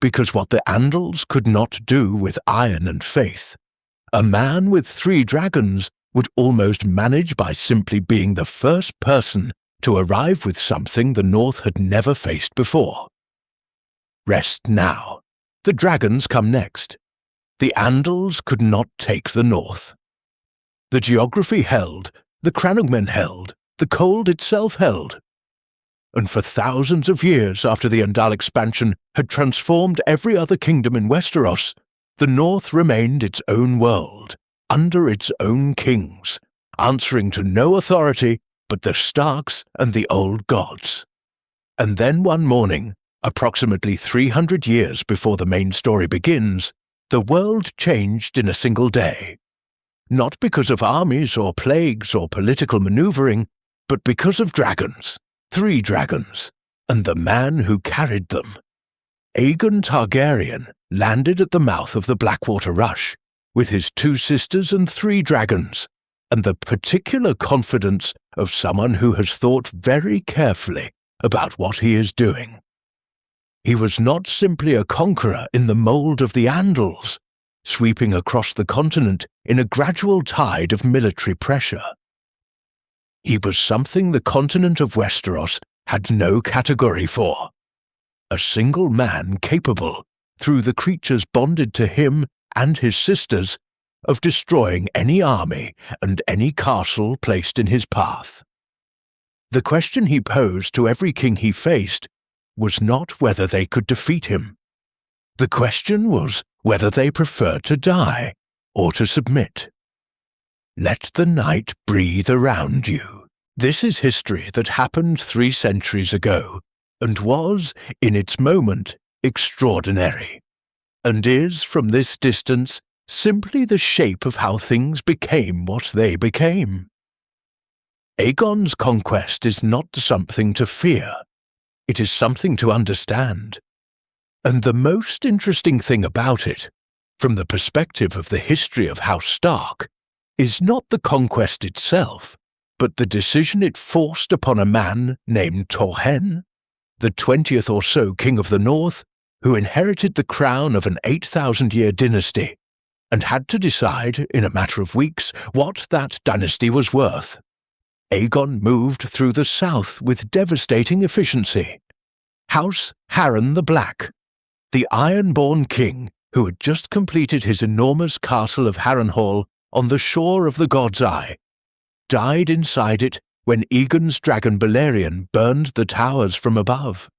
Because what the Andals could not do with iron and faith, a man with 3 dragons would almost manage by simply being the first person to arrive with something the North had never faced before. Rest now. The dragons come next. The Andals could not take the North. The geography held, the Cranugmen held, the cold itself held. And for thousands of years after the Andal expansion had transformed every other kingdom in Westeros, the North remained its own world, under its own kings, answering to no authority but the Starks and the old gods. And then one morning, approximately 300 years before the main story begins, the world changed in a single day. Not because of armies or plagues or political maneuvering, but because of dragons, 3 dragons, and the man who carried them. Aegon Targaryen landed at the mouth of the Blackwater Rush, with his 2 sisters and 3 dragons, and the particular confidence of someone who has thought very carefully about what he is doing. He was not simply a conqueror in the mould of the Andals, sweeping across the continent in a gradual tide of military pressure. He was something the continent of Westeros had no category for. A single man capable, through the creatures bonded to him and his sisters, of destroying any army and any castle placed in his path. The question he posed to every king he faced was not whether they could defeat him. The question was whether they preferred to die or to submit. Let the night breathe around you. This is history that happened 3 centuries ago, and was, in its moment, extraordinary, and is, from this distance, simply the shape of how things became what they became. Aegon's conquest is not something to fear. It is something to understand. And the most interesting thing about it, from the perspective of the history of House Stark, is not the conquest itself, but the decision it forced upon a man named Torrhen, the 20th or so king of the North, who inherited the crown of an 8,000-year dynasty, and had to decide, in a matter of weeks, what that dynasty was worth. Aegon moved through the south with devastating efficiency. House Harren the Black, the iron-born king who had just completed his enormous castle of Harrenhal on the shore of the God's Eye, died inside it when Aegon's dragon Balerion burned the towers from above,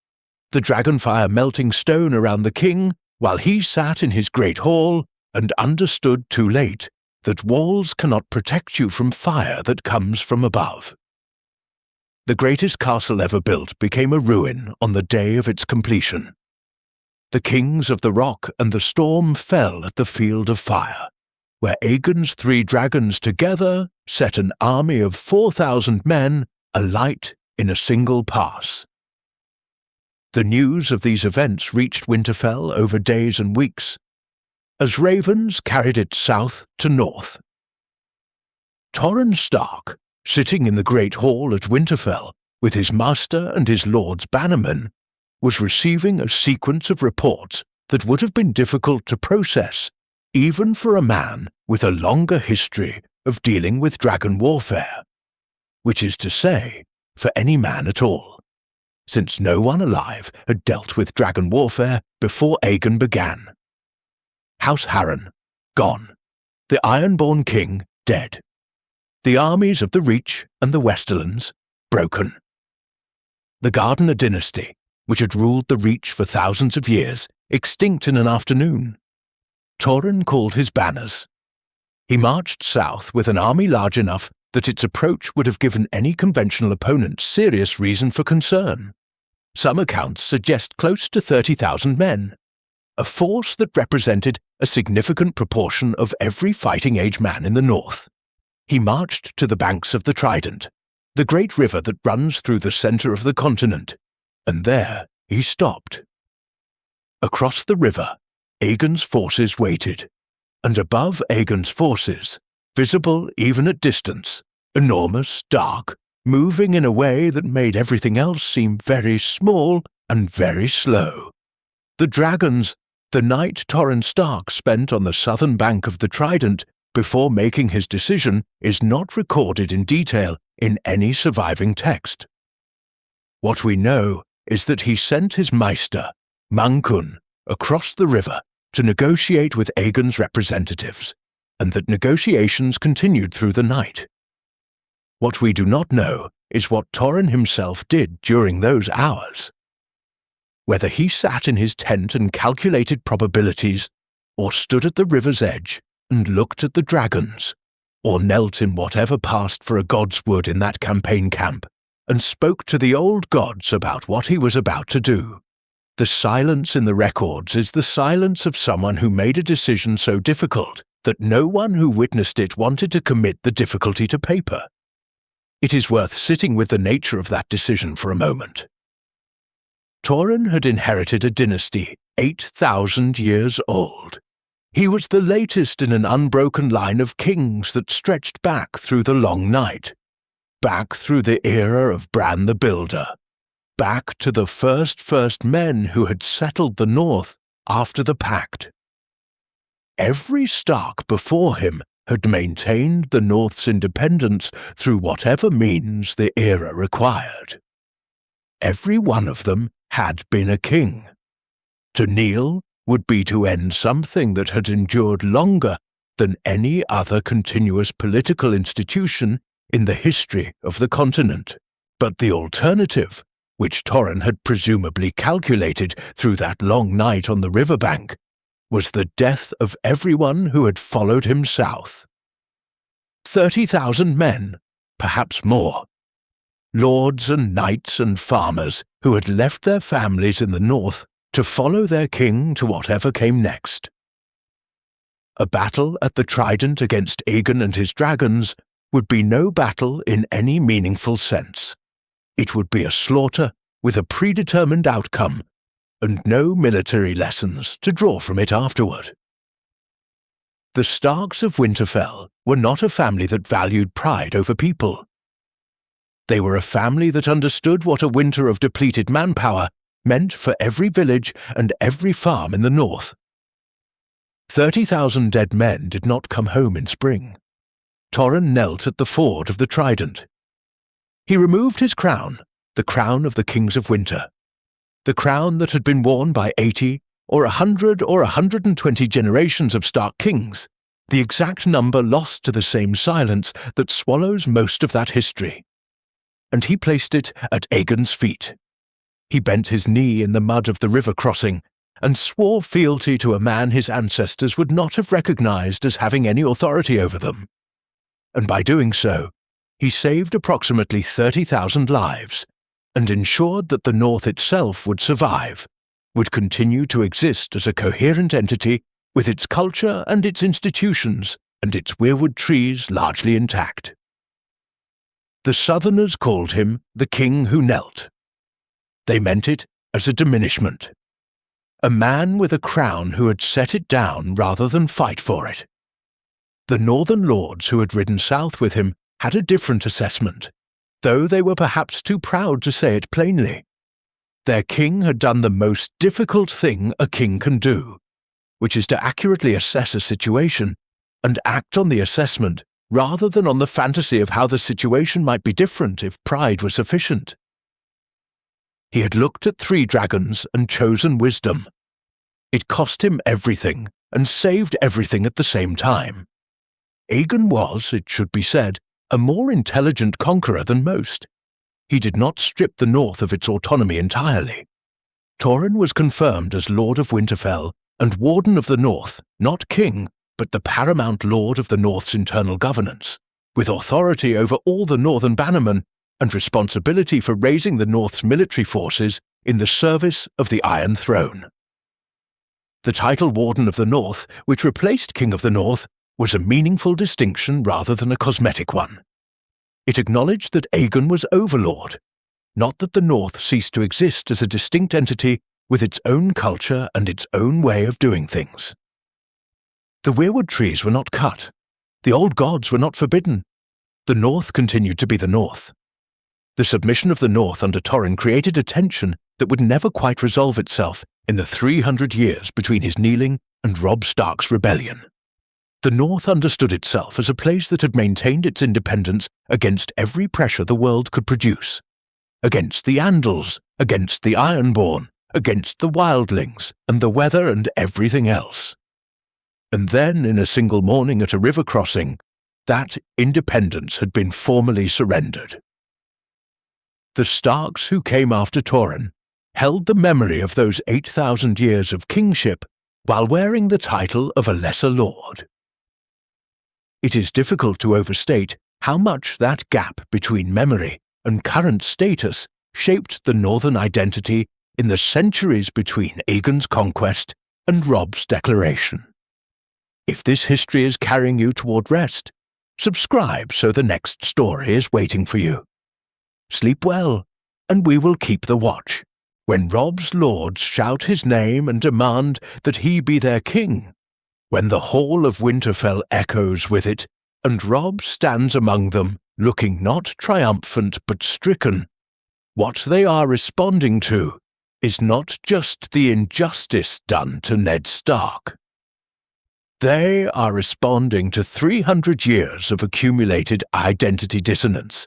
the dragonfire melting stone around the king while he sat in his great hall and understood too late that walls cannot protect you from fire that comes from above. The greatest castle ever built became a ruin on the day of its completion. The kings of the rock and the storm fell at the field of fire, where Aegon's 3 dragons together set an army of 4,000 men alight in a single pass. The news of these events reached Winterfell over days and weeks, as ravens carried it south to north. Torrhen Stark, sitting in the great hall at Winterfell with his master and his lord's bannermen, was receiving a sequence of reports that would have been difficult to process, even for a man with a longer history of dealing with dragon warfare, which is to say, for any man at all, since no one alive had dealt with dragon warfare before Aegon began. House Harren, gone. The Ironborn King, dead. The armies of the Reach and the Westerlands, broken. The Gardener dynasty, which had ruled the Reach for thousands of years, extinct in an afternoon. Torrhen called his banners. He marched south with an army large enough that its approach would have given any conventional opponent serious reason for concern. Some accounts suggest close to 30,000 men, a force that represented a significant proportion of every fighting-age man in the north. He marched to the banks of the Trident, the great river that runs through the centre of the continent, and there he stopped. Across the river, Aegon's forces waited, and above Aegon's forces, visible even at distance, enormous, dark, moving in a way that made everything else seem very small and very slow. The dragons, the night Torrhen Stark spent on the southern bank of the Trident before making his decision, is not recorded in detail in any surviving text. What we know is that he sent his Maester, Mankun, across the river to negotiate with Aegon's representatives, and that negotiations continued through the night. What we do not know is what Torrhen himself did during those hours. Whether he sat in his tent and calculated probabilities, or stood at the river's edge and looked at the dragons, or knelt in whatever passed for a god's wood in that campaign camp, and spoke to the old gods about what he was about to do. The silence in the records is the silence of someone who made a decision so difficult that no one who witnessed it wanted to commit the difficulty to paper. It is worth sitting with the nature of that decision for a moment. Torrhen had inherited a dynasty 8,000 years old. He was the latest in an unbroken line of kings that stretched back through the long night, back through the era of Bran the Builder, back to the first men who had settled the north after the Pact. Every Stark before him had maintained the North's independence through whatever means the era required. Every one of them had been a king. To kneel would be to end something that had endured longer than any other continuous political institution in the history of the continent. But the alternative, which Torrhen had presumably calculated through that long night on the riverbank, was the death of everyone who had followed him south. 30,000 men, perhaps more. Lords and knights and farmers who had left their families in the north to follow their king to whatever came next. A battle at the Trident against Aegon and his dragons would be no battle in any meaningful sense. It would be a slaughter with a predetermined outcome, and no military lessons to draw from it afterward. The Starks of Winterfell were not a family that valued pride over people. They were a family that understood what a winter of depleted manpower meant for every village and every farm in the north. 30,000 dead men did not come home in spring. Torrhen knelt at the ford of the Trident. He removed his crown, the crown of the Kings of Winter, the crown that had been worn by 80 or 100 or 120 generations of Stark kings, the exact number lost to the same silence that swallows most of that history. And he placed it at Aegon's feet. He bent his knee in the mud of the river crossing and swore fealty to a man his ancestors would not have recognized as having any authority over them. And by doing so, he saved approximately 30,000 lives and ensured that the North itself would survive, would continue to exist as a coherent entity with its culture and its institutions and its weirwood trees largely intact. The Southerners called him the King who knelt. They meant it as a diminishment. A man with a crown who had set it down rather than fight for it. The Northern lords who had ridden south with him had a different assessment, though they were perhaps too proud to say it plainly. Their king had done the most difficult thing a king can do, which is to accurately assess a situation and act on the assessment rather than on the fantasy of how the situation might be different if pride were sufficient. He had looked at 3 dragons and chosen wisdom. It cost him everything and saved everything at the same time. Aegon was, it should be said, a more intelligent conqueror than most. He did not strip the North of its autonomy entirely. Torrhen was confirmed as Lord of Winterfell and Warden of the North, not king, but the paramount lord of the North's internal governance, with authority over all the Northern Bannermen and responsibility for raising the North's military forces in the service of the Iron Throne. The title Warden of the North, which replaced King of the North, was a meaningful distinction rather than a cosmetic one. It acknowledged that Aegon was overlord, not that the North ceased to exist as a distinct entity with its own culture and its own way of doing things. The weirwood trees were not cut. The old gods were not forbidden. The North continued to be the North. The submission of the North under Torrhen created a tension that would never quite resolve itself in the 300 years between his kneeling and Robb Stark's rebellion. The North understood itself as a place that had maintained its independence against every pressure the world could produce. Against the Andals, against the Ironborn, against the wildlings, and the weather and everything else. And then, in a single morning at a river crossing, that independence had been formally surrendered. The Starks who came after Torrhen held the memory of those 8,000 years of kingship while wearing the title of a lesser lord. It is difficult to overstate how much that gap between memory and current status shaped the Northern identity in the centuries between Aegon's conquest and Robb's declaration. If this history is carrying you toward rest, subscribe so the next story is waiting for you. Sleep well, and we will keep the watch, when Robb's lords shout his name and demand that he be their king, when the hall of Winterfell echoes with it, and Robb stands among them, looking not triumphant but stricken. What they are responding to is not just the injustice done to Ned Stark. They are responding to 300 years of accumulated identity dissonance,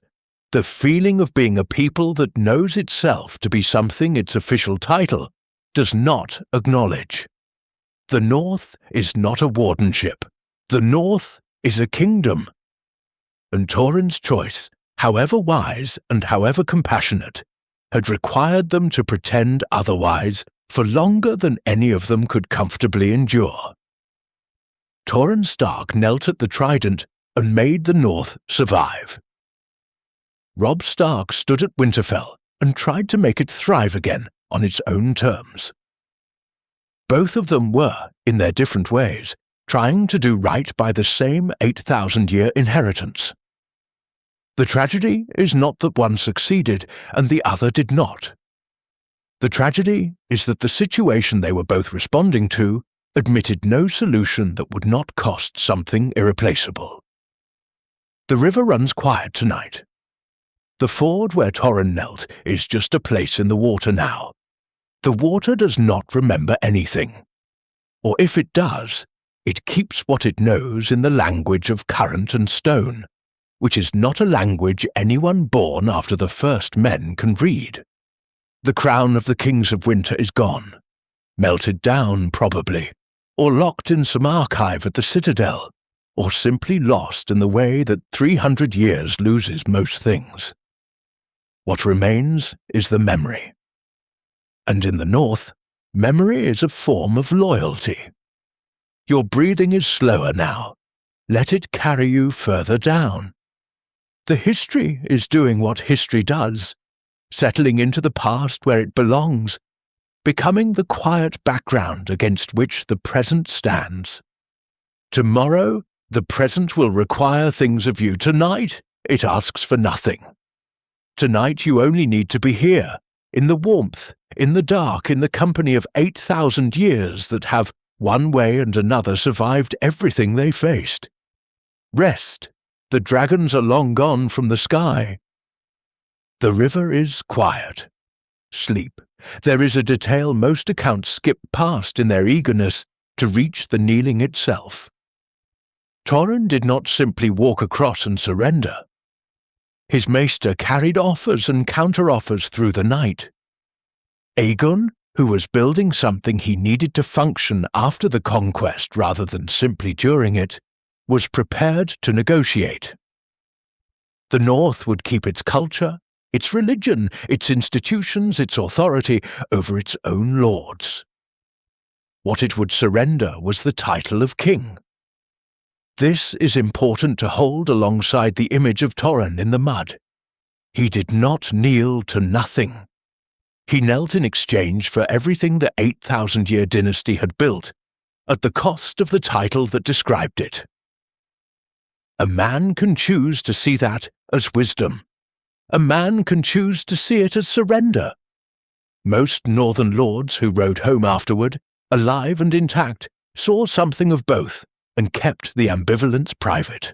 the feeling of being a people that knows itself to be something its official title does not acknowledge. The North is not a wardenship. The North is a kingdom. And Torrhen's choice, however wise and however compassionate, had required them to pretend otherwise for longer than any of them could comfortably endure. Torrhen Stark knelt at the trident and made the North survive. Robb Stark stood at Winterfell and tried to make it thrive again on its own terms. Both of them were, in their different ways, trying to do right by the same 8,000-year inheritance. The tragedy is not that one succeeded and the other did not. The tragedy is that the situation they were both responding to admitted no solution that would not cost something irreplaceable. The river runs quiet tonight. The ford where Torrhen knelt is just a place in the water now. The water does not remember anything. Or if it does, it keeps what it knows in the language of current and stone, which is not a language anyone born after the first men can read. The crown of the kings of winter is gone, melted down probably, or locked in some archive at the Citadel, or simply lost in the way that 300 years loses most things. What remains is the memory. And in the North, memory is a form of loyalty. Your breathing is slower now. Let it carry you further down. The history is doing what history does, settling into the past where it belongs, becoming the quiet background against which the present stands. Tomorrow, the present will require things of you. Tonight, it asks for nothing. Tonight you only need to be here, in the warmth, in the dark, in the company of 8,000 years that have, one way and another, survived everything they faced. Rest. The dragons are long gone from the sky. The river is quiet. Sleep. There is a detail most accounts skip past in their eagerness to reach the kneeling itself. Torrhen did not simply walk across and surrender. His maester carried offers and counter-offers through the night. Aegon, who was building something he needed to function after the conquest rather than simply during it, was prepared to negotiate. The North would keep its culture, its religion, its institutions, its authority over its own lords. What it would surrender was the title of king. This is important to hold alongside the image of Torrhen in the mud. He did not kneel to nothing. He knelt in exchange for everything the 8,000-year dynasty had built, at the cost of the title that described it. A man can choose to see that as wisdom. A man can choose to see it as surrender. Most northern lords who rode home afterward, alive and intact, saw something of both and kept the ambivalence private.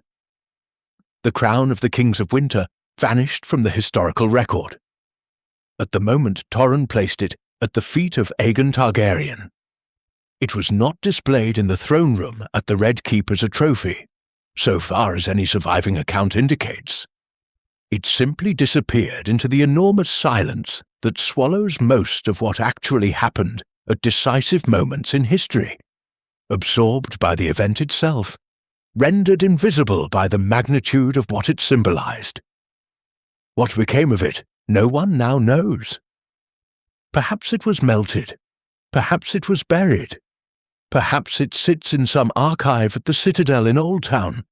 The crown of the Kings of Winter vanished from the historical record. At the moment, Torrhen placed it at the feet of Aegon Targaryen. It was not displayed in the throne room at the Red Keep as a trophy, so far as any surviving account indicates. It simply disappeared into the enormous silence that swallows most of what actually happened at decisive moments in history, absorbed by the event itself, rendered invisible by the magnitude of what it symbolized. What became of it, no one now knows. Perhaps it was melted. Perhaps it was buried. Perhaps it sits in some archive at the Citadel in Old Town,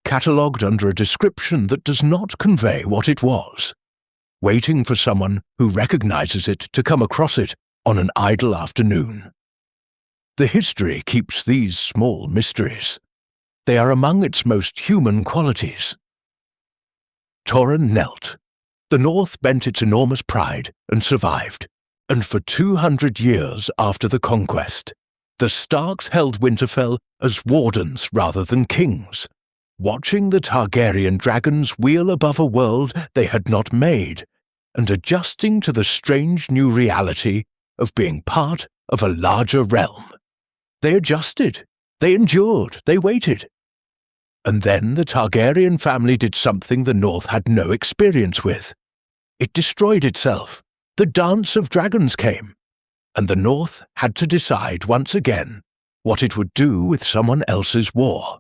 catalogued under a description that does not convey what it was, waiting for someone who recognizes it to come across it on an idle afternoon. The history keeps these small mysteries. They are among its most human qualities. Torrhen knelt. The North bent its enormous pride and survived, and for 200 years after the Conquest, the Starks held Winterfell as wardens rather than kings, watching the Targaryen dragons wheel above a world they had not made, and adjusting to the strange new reality of being part of a larger realm. They adjusted, they endured, they waited. And then the Targaryen family did something the North had no experience with. It destroyed itself. The Dance of Dragons came, and the North had to decide once again what it would do with someone else's war.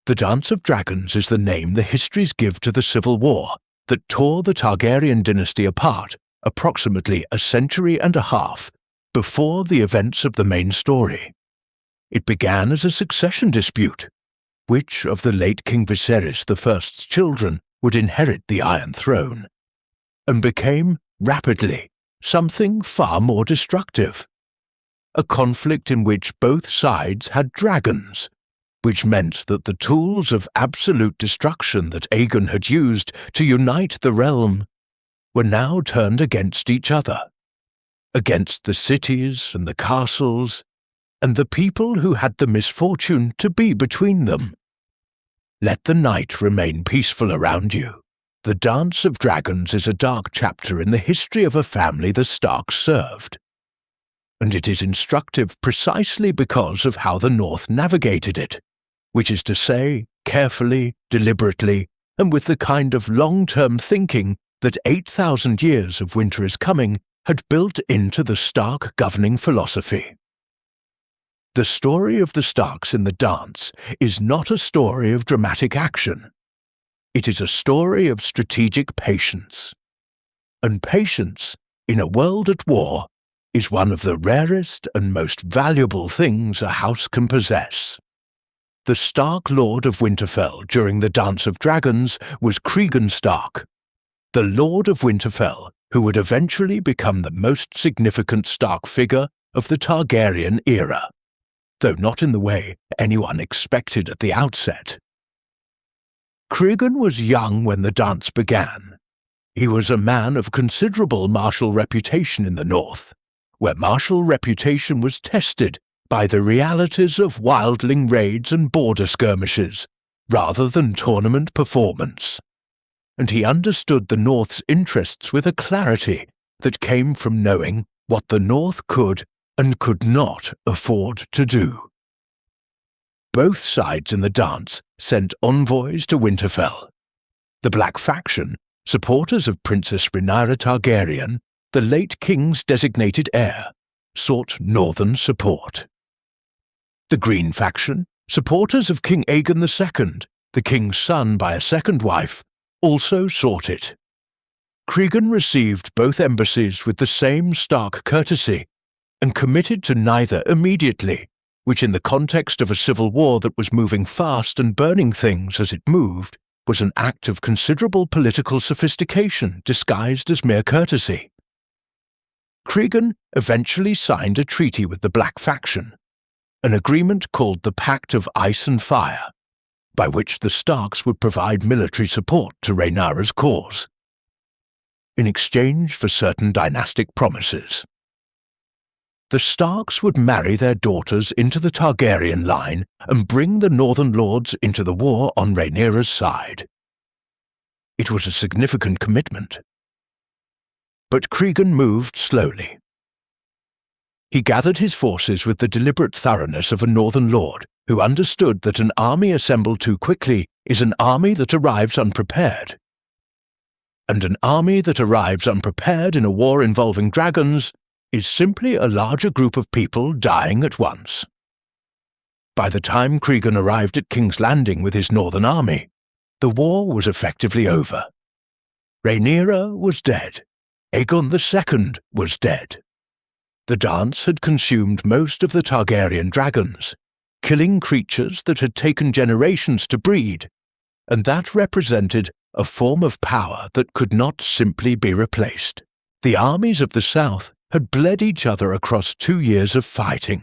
The Dance of Dragons is the name the histories give to the civil war that tore the Targaryen dynasty apart approximately a century and a half before the events of the main story. It began as a succession dispute. Which of the late King Viserys I's children would inherit the Iron Throne, and became, rapidly, something far more destructive. A conflict in which both sides had dragons, which meant that the tools of absolute destruction that Aegon had used to unite the realm were now turned against each other, against the cities and the castles, and the people who had the misfortune to be between them. Let the night remain peaceful around you. The Dance of Dragons is a dark chapter in the history of a family the Starks served, and it is instructive precisely because of how the North navigated it, which is to say, carefully, deliberately, and with the kind of long-term thinking that 8,000 years of Winter is Coming had built into the Stark governing philosophy. The story of the Starks in the dance is not a story of dramatic action. It is a story of strategic patience. And patience, in a world at war, is one of the rarest and most valuable things a house can possess. The Stark Lord of Winterfell during the Dance of Dragons was Cregan Stark, the Lord of Winterfell who would eventually become the most significant Stark figure of the Targaryen era, though not in the way anyone expected at the outset. Cregan was young when the dance began. He was a man of considerable martial reputation in the North, where martial reputation was tested by the realities of wildling raids and border skirmishes, rather than tournament performance. And he understood the North's interests with a clarity that came from knowing what the North could and could not afford to do. Both sides in the dance sent envoys to Winterfell. The Black Faction, supporters of Princess Rhaenyra Targaryen, the late king's designated heir, sought northern support. The Green Faction, supporters of King Aegon II, the king's son by a second wife, also sought it. Cregan received both embassies with the same Stark courtesy and committed to neither immediately, which in the context of a civil war that was moving fast and burning things as it moved, was an act of considerable political sophistication disguised as mere courtesy. Cregan eventually signed a treaty with the Black faction, an agreement called the Pact of Ice and Fire, by which the Starks would provide military support to Rhaenyra's cause, in exchange for certain dynastic promises. The Starks would marry their daughters into the Targaryen line and bring the Northern Lords into the war on Rhaenyra's side. It was a significant commitment. But Cregan moved slowly. He gathered his forces with the deliberate thoroughness of a Northern Lord who understood that an army assembled too quickly is an army that arrives unprepared. And an army that arrives unprepared in a war involving dragons is simply a larger group of people dying at once. By the time Cregan arrived at King's Landing with his northern army, the war was effectively over. Rhaenyra was dead. Aegon II was dead. The dance had consumed most of the Targaryen dragons, killing creatures that had taken generations to breed, and that represented a form of power that could not simply be replaced. The armies of the South had bled each other across 2 years of fighting,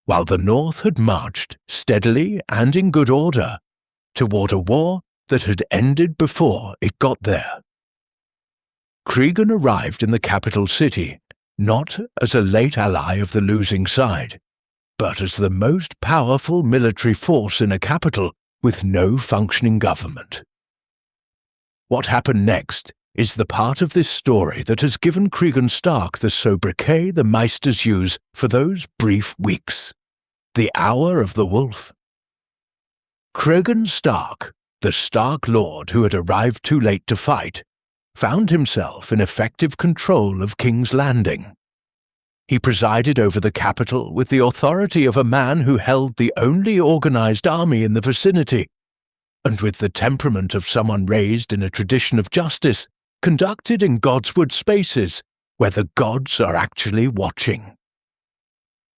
while the North had marched steadily and in good order toward a war that had ended before it got there. Cregan arrived in the capital city not as a late ally of the losing side, but as the most powerful military force in a capital with no functioning government. What happened next is the part of this story that has given Cregan Stark the sobriquet the Meisters use for those brief weeks, the Hour of the Wolf. Cregan Stark, the Stark Lord who had arrived too late to fight, found himself in effective control of King's Landing. He presided over the capital with the authority of a man who held the only organized army in the vicinity, and with the temperament of someone raised in a tradition of justice conducted in Godswood spaces where the gods are actually watching.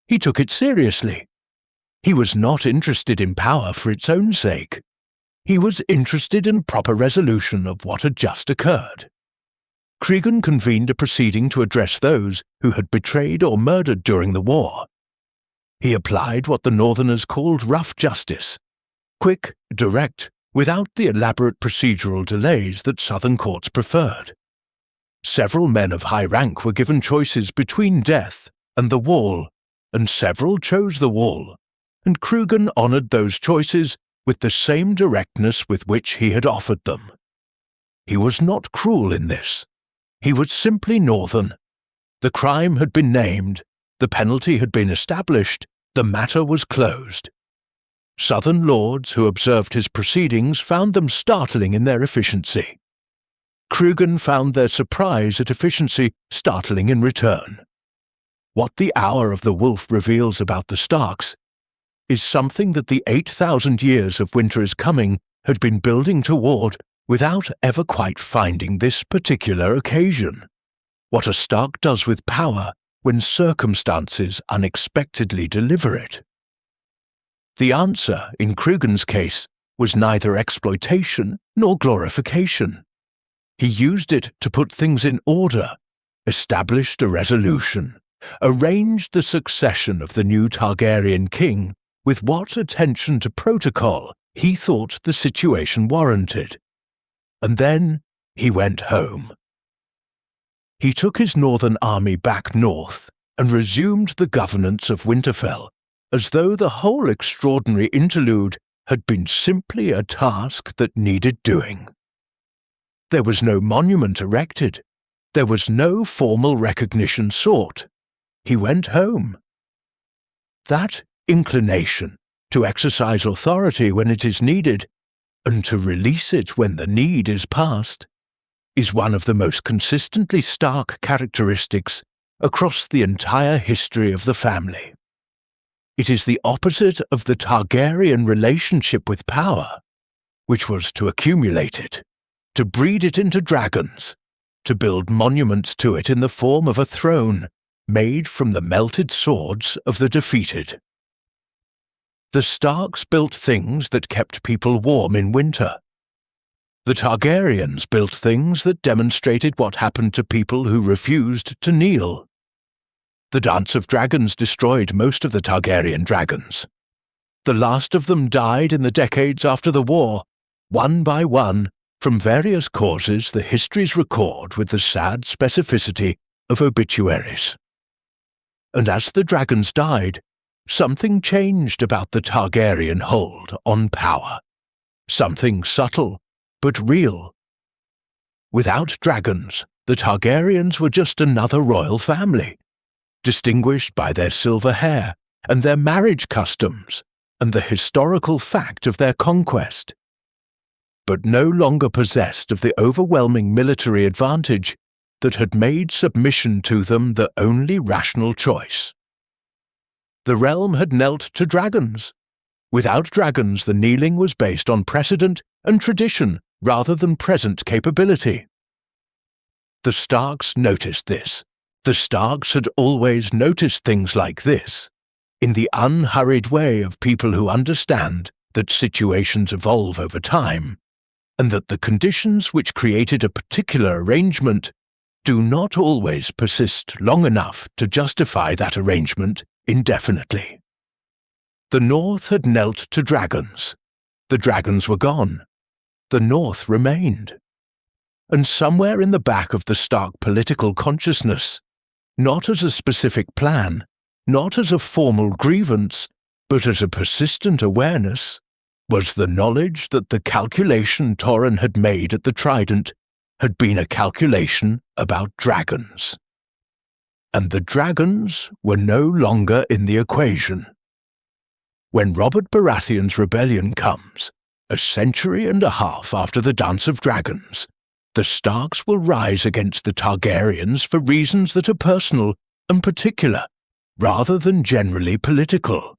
He took it seriously. He was not interested in power for its own sake. He was interested in proper resolution of what had just occurred. Cregan convened a proceeding to address those who had betrayed or murdered during the war. He applied what the Northerners called rough justice, quick, direct, without the elaborate procedural delays that Southern courts preferred. Several men of high rank were given choices between death and the wall, and several chose the wall, and Cregan honoured those choices with the same directness with which he had offered them. He was not cruel in this. He was simply Northern. The crime had been named, the penalty had been established, the matter was closed. Southern lords who observed his proceedings found them startling in their efficiency. Cregan found their surprise at efficiency startling in return. What the Hour of the Wolf reveals about the Starks is something that the 8,000 years of Winter is Coming had been building toward without ever quite finding this particular occasion. What a Stark does with power when circumstances unexpectedly deliver it. The answer, in Cregan's case, was neither exploitation nor glorification. He used it to put things in order, established a resolution, arranged the succession of the new Targaryen king with what attention to protocol he thought the situation warranted. And then he went home. He took his northern army back north and resumed the governance of Winterfell, as though the whole extraordinary interlude had been simply a task that needed doing. There was no monument erected. There was no formal recognition sought. He went home. That inclination to exercise authority when it is needed and to release it when the need is past is one of the most consistently Stark characteristics across the entire history of the family. It is the opposite of the Targaryen relationship with power, which was to accumulate it, to breed it into dragons, to build monuments to it in the form of a throne made from the melted swords of the defeated. The Starks built things that kept people warm in winter. The Targaryens built things that demonstrated what happened to people who refused to kneel. The Dance of Dragons destroyed most of the Targaryen dragons. The last of them died in the decades after the war, one by one, from various causes the histories record with the sad specificity of obituaries. And as the dragons died, something changed about the Targaryen hold on power. Something subtle, but real. Without dragons, the Targaryens were just another royal family, distinguished by their silver hair and their marriage customs and the historical fact of their conquest, but no longer possessed of the overwhelming military advantage that had made submission to them the only rational choice. The realm had knelt to dragons. Without dragons, the kneeling was based on precedent and tradition rather than present capability. The Starks noticed this. The Starks had always noticed things like this, in the unhurried way of people who understand that situations evolve over time, and that the conditions which created a particular arrangement do not always persist long enough to justify that arrangement indefinitely. The North had knelt to dragons. The dragons were gone. The North remained. And somewhere in the back of the Stark political consciousness, not as a specific plan, not as a formal grievance, but as a persistent awareness, was the knowledge that the calculation Torrhen had made at the Trident had been a calculation about dragons. And the dragons were no longer in the equation. When Robert Baratheon's rebellion comes, a century and a half after the Dance of Dragons, the Starks will rise against the Targaryens for reasons that are personal and particular, rather than generally political.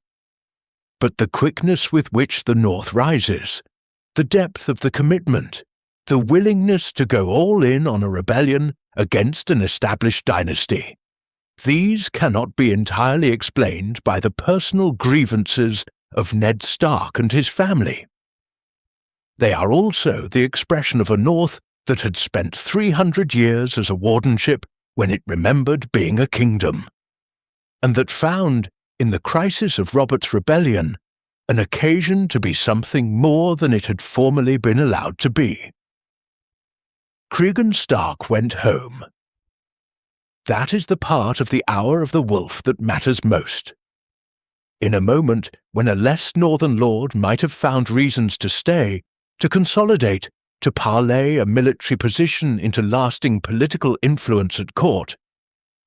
But the quickness with which the North rises, the depth of the commitment, the willingness to go all in on a rebellion against an established dynasty, these cannot be entirely explained by the personal grievances of Ned Stark and his family. They are also the expression of a North that had spent 300 years as a wardenship when it remembered being a kingdom, and that found, in the crisis of Robert's rebellion, an occasion to be something more than it had formerly been allowed to be. Cregan Stark went home. That is the part of the hour of the wolf that matters most. In a moment when a less northern lord might have found reasons to stay, to consolidate, to parlay a military position into lasting political influence at court,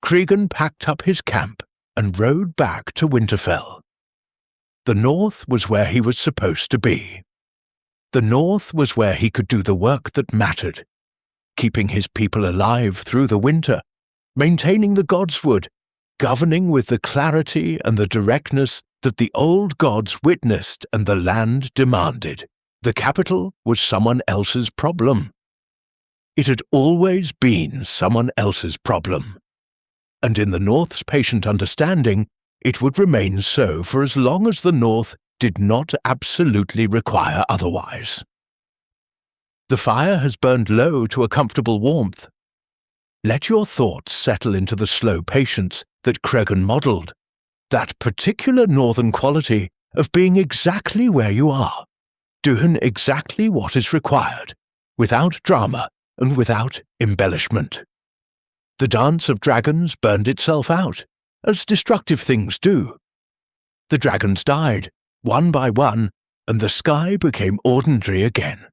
Cregan packed up his camp and rode back to Winterfell. The North was where he was supposed to be. The North was where he could do the work that mattered, keeping his people alive through the winter, maintaining the godswood, governing with the clarity and the directness that the old gods witnessed and the land demanded. The capital was someone else's problem. It had always been someone else's problem. And in the North's patient understanding, it would remain so for as long as the North did not absolutely require otherwise. The fire has burned low to a comfortable warmth. Let your thoughts settle into the slow patience that Cregan modelled, that particular northern quality of being exactly where you are, doing exactly what is required, without drama and without embellishment. The Dance of Dragons burned itself out, as destructive things do. The dragons died, one by one, and the sky became ordinary again.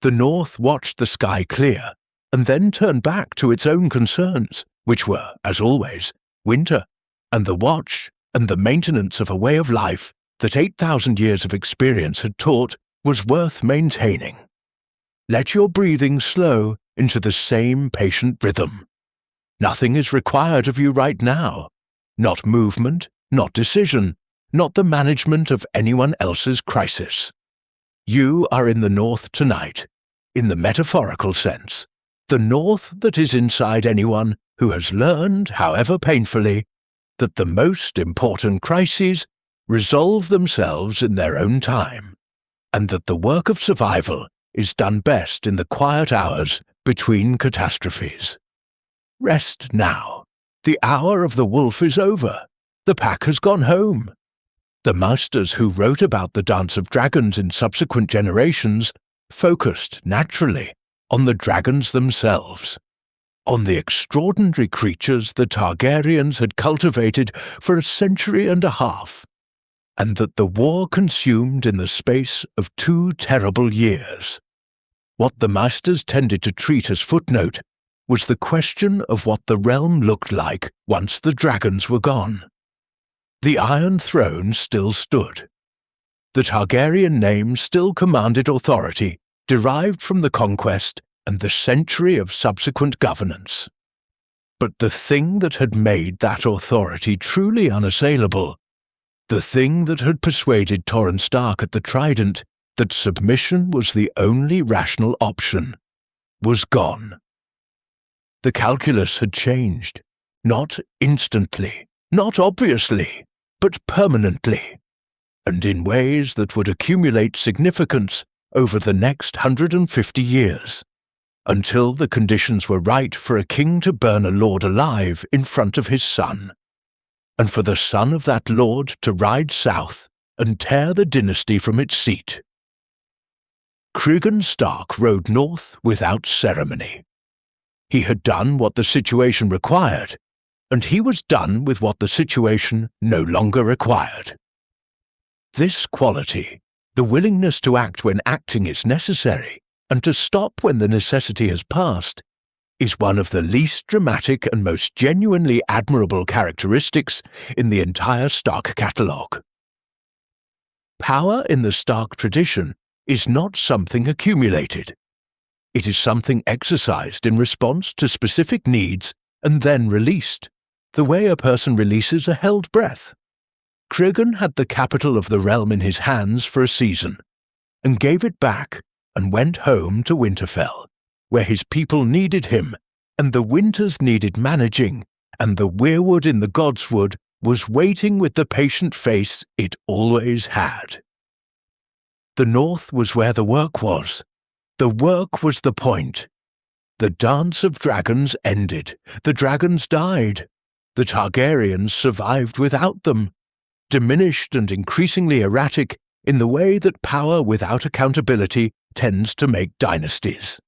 The North watched the sky clear, and then turned back to its own concerns, which were, as always, winter, and the watch and the maintenance of a way of life that 8,000 years of experience had taught was worth maintaining. Let your breathing slow into the same patient rhythm. Nothing is required of you right now. Not movement, not decision, not the management of anyone else's crisis. You are in the North tonight, in the metaphorical sense, the North that is inside anyone who has learned, however painfully, that the most important crises resolve themselves in their own time, and that the work of survival is done best in the quiet hours between catastrophes. Rest now. The hour of the wolf is over. The pack has gone home. The masters who wrote about the Dance of Dragons in subsequent generations focused, naturally, on the dragons themselves, on the extraordinary creatures the Targaryens had cultivated for a century and a half, and that the war consumed in the space of 2 terrible years. What the masters tended to treat as footnote was the question of what the realm looked like once the dragons were gone. The Iron Throne still stood. The Targaryen name still commanded authority derived from the Conquest and the century of subsequent governance. But the thing that had made that authority truly unassailable, the thing that had persuaded Torrhen Stark at the Trident that submission was the only rational option, was gone. The calculus had changed, not instantly, not obviously, but permanently, and in ways that would accumulate significance over the next 150 years, until the conditions were right for a king to burn a lord alive in front of his son, and for the son of that lord to ride south and tear the dynasty from its seat. Cregan Stark rode north without ceremony. He had done what the situation required, and he was done with what the situation no longer required. This quality, the willingness to act when acting is necessary, and to stop when the necessity has passed, is one of the least dramatic and most genuinely admirable characteristics in the entire Stark catalogue. Power in the Stark tradition is not something accumulated. It is something exercised in response to specific needs and then released, the way a person releases a held breath. Cregan had the capital of the realm in his hands for a season, and gave it back and went home to Winterfell, where his people needed him, and the winters needed managing, and the weirwood in the Godswood was waiting with the patient face it always had. The north was where the work was. The work was the point. The Dance of Dragons ended. The dragons died. The Targaryens survived without them, diminished and increasingly erratic in the way that power without accountability tends to make dynasties.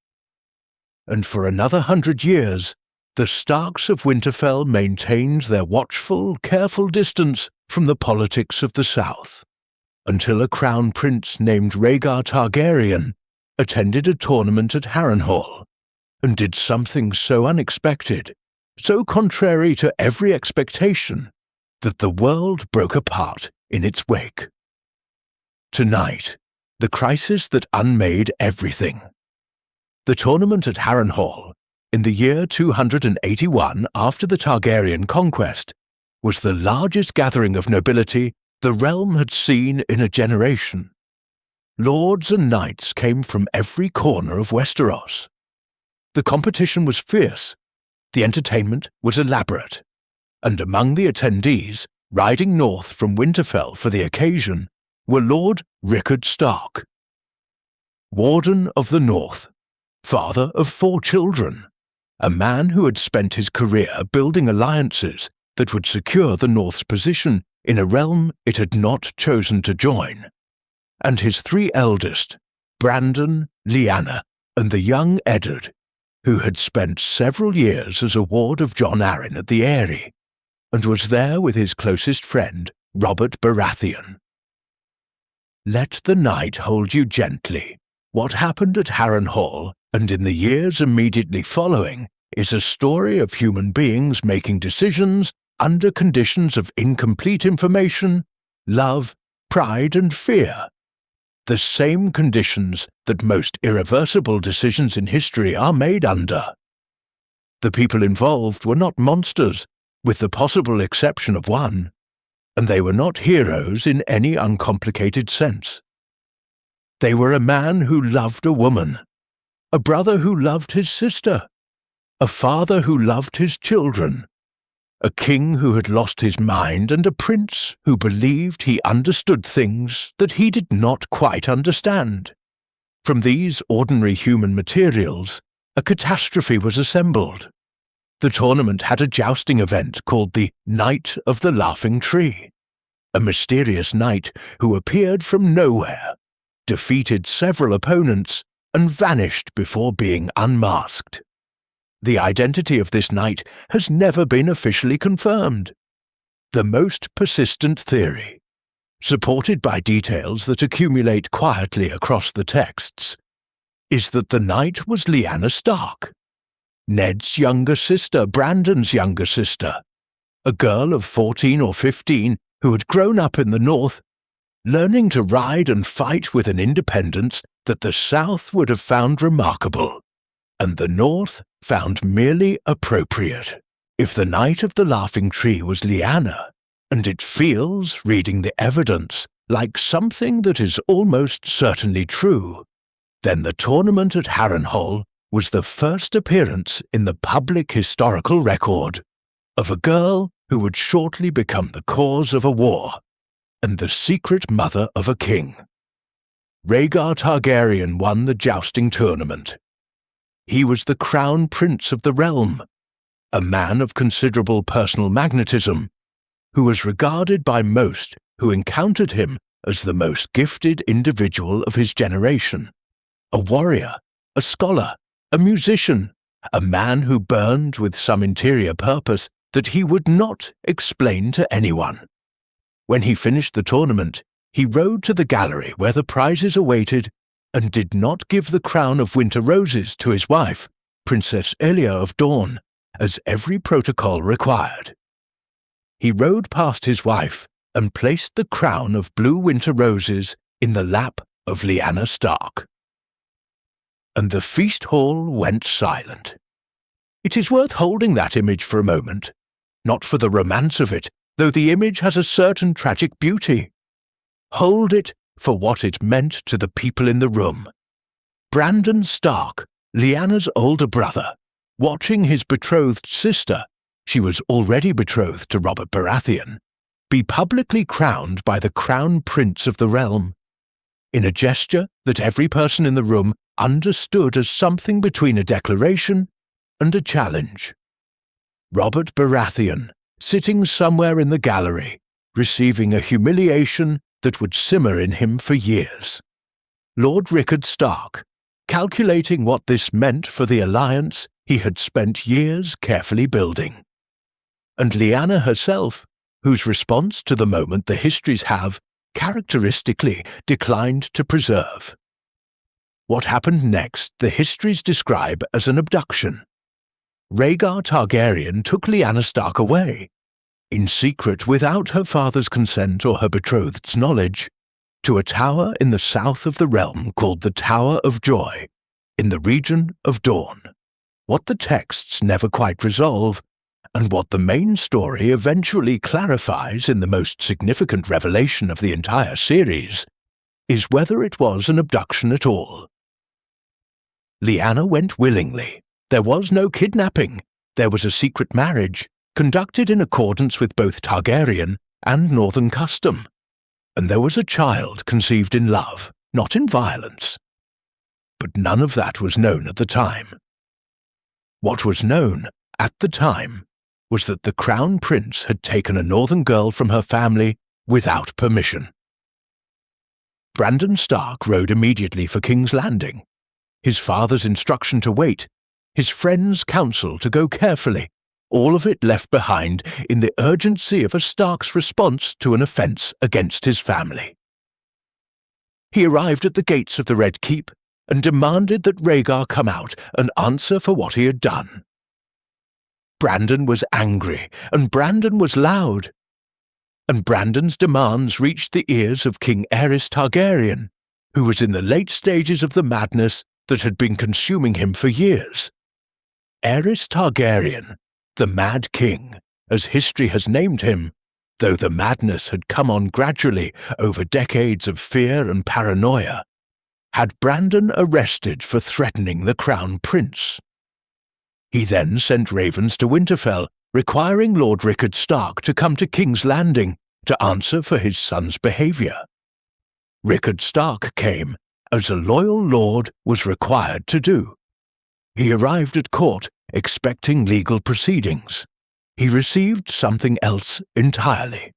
And for another 100 years, the Starks of Winterfell maintained their watchful, careful distance from the politics of the south, until a crown prince named Rhaegar Targaryen attended a tournament at Harrenhal, and did something so unexpected, so contrary to every expectation, that the world broke apart in its wake. Tonight, the crisis that unmade everything. The tournament at Harrenhal, in the year 281 after the Targaryen conquest, was the largest gathering of nobility the realm had seen in a generation. Lords and knights came from every corner of Westeros. The competition was fierce, the entertainment was elaborate, and among the attendees, riding north from Winterfell for the occasion, were Lord Rickard Stark, Warden of the North, father of 4 children, a man who had spent his career building alliances that would secure the North's position in a realm it had not chosen to join, and his 3 eldest, Brandon, Lyanna, and the young Eddard, who had spent several years as a ward of Jon Arryn at the Eyrie, and was there with his closest friend, Robert Baratheon. Let the night hold you gently. What happened at Harrenhal and in the years immediately following is a story of human beings making decisions under conditions of incomplete information, love, pride, and fear. The same conditions that most irreversible decisions in history are made under. The people involved were not monsters, with the possible exception of one, and they were not heroes in any uncomplicated sense. They were a man who loved a woman, a brother who loved his sister, a father who loved his children, a king who had lost his mind and a prince who believed he understood things that he did not quite understand. From these ordinary human materials, a catastrophe was assembled. The tournament had a jousting event called the Knight of the Laughing Tree, a mysterious knight who appeared from nowhere, defeated several opponents, and vanished before being unmasked. The identity of this knight has never been officially confirmed. The most persistent theory, supported by details that accumulate quietly across the texts, is that the knight was Lyanna Stark, Ned's younger sister, Brandon's younger sister, a girl of 14 or 15 who had grown up in the north, learning to ride and fight with an independence that the south would have found remarkable, and the north found merely appropriate. If the Knight of the Laughing Tree was Lyanna, and it feels, reading the evidence, like something that is almost certainly true, then the tournament at Harrenhal was the first appearance in the public historical record of a girl who would shortly become the cause of a war and the secret mother of a king. Rhaegar Targaryen won the jousting tournament. He was the crown prince of the realm, a man of considerable personal magnetism, who was regarded by most who encountered him as the most gifted individual of his generation, a warrior, a scholar, a musician, a man who burned with some interior purpose that he would not explain to anyone. When he finished the tournament, he rode to the gallery where the prizes awaited and did not give the crown of winter roses to his wife, Princess Elia of Dorne, as every protocol required. He rode past his wife and placed the crown of blue winter roses in the lap of Lyanna Stark. And the feast hall went silent. It is worth holding that image for a moment, not for the romance of it, though the image has a certain tragic beauty. Hold it for what it meant to the people in the room. Brandon Stark, Lyanna's older brother, watching his betrothed sister, she was already betrothed to Robert Baratheon, be publicly crowned by the crown prince of the realm, in a gesture that every person in the room understood as something between a declaration and a challenge. Robert Baratheon, sitting somewhere in the gallery, receiving a humiliation that would simmer in him for years. Lord Rickard Stark, calculating what this meant for the alliance he had spent years carefully building. And Lyanna herself, whose response to the moment the histories have, characteristically, declined to preserve. What happened next the histories describe as an abduction. Rhaegar Targaryen took Lyanna Stark away, in secret without her father's consent or her betrothed's knowledge, to a tower in the south of the realm called the Tower of Joy, in the region of Dorne. What the texts never quite resolve, and what the main story eventually clarifies in the most significant revelation of the entire series, is whether it was an abduction at all. Lyanna went willingly. There was no kidnapping. There was a secret marriage, conducted in accordance with both Targaryen and Northern custom. And there was a child conceived in love, not in violence. But none of that was known at the time. What was known, at the time, was that the Crown Prince had taken a Northern girl from her family without permission. Brandon Stark rode immediately for King's Landing. His father's instruction to wait, his friend's counsel to go carefully, all of it left behind in the urgency of a Stark's response to an offence against his family. He arrived at the gates of the Red Keep and demanded that Rhaegar come out and answer for what he had done. Brandon was angry, and Brandon was loud. And Brandon's demands reached the ears of King Aerys Targaryen, who was in the late stages of the madness that had been consuming him for years. Aerys Targaryen, the Mad King, as history has named him, though the madness had come on gradually over decades of fear and paranoia, had Brandon arrested for threatening the Crown Prince. He then sent ravens to Winterfell requiring Lord Rickard Stark to come to King's Landing to answer for his son's behaviour. Rickard Stark came, as a loyal lord was required to do. He arrived at court expecting legal proceedings. He received something else entirely.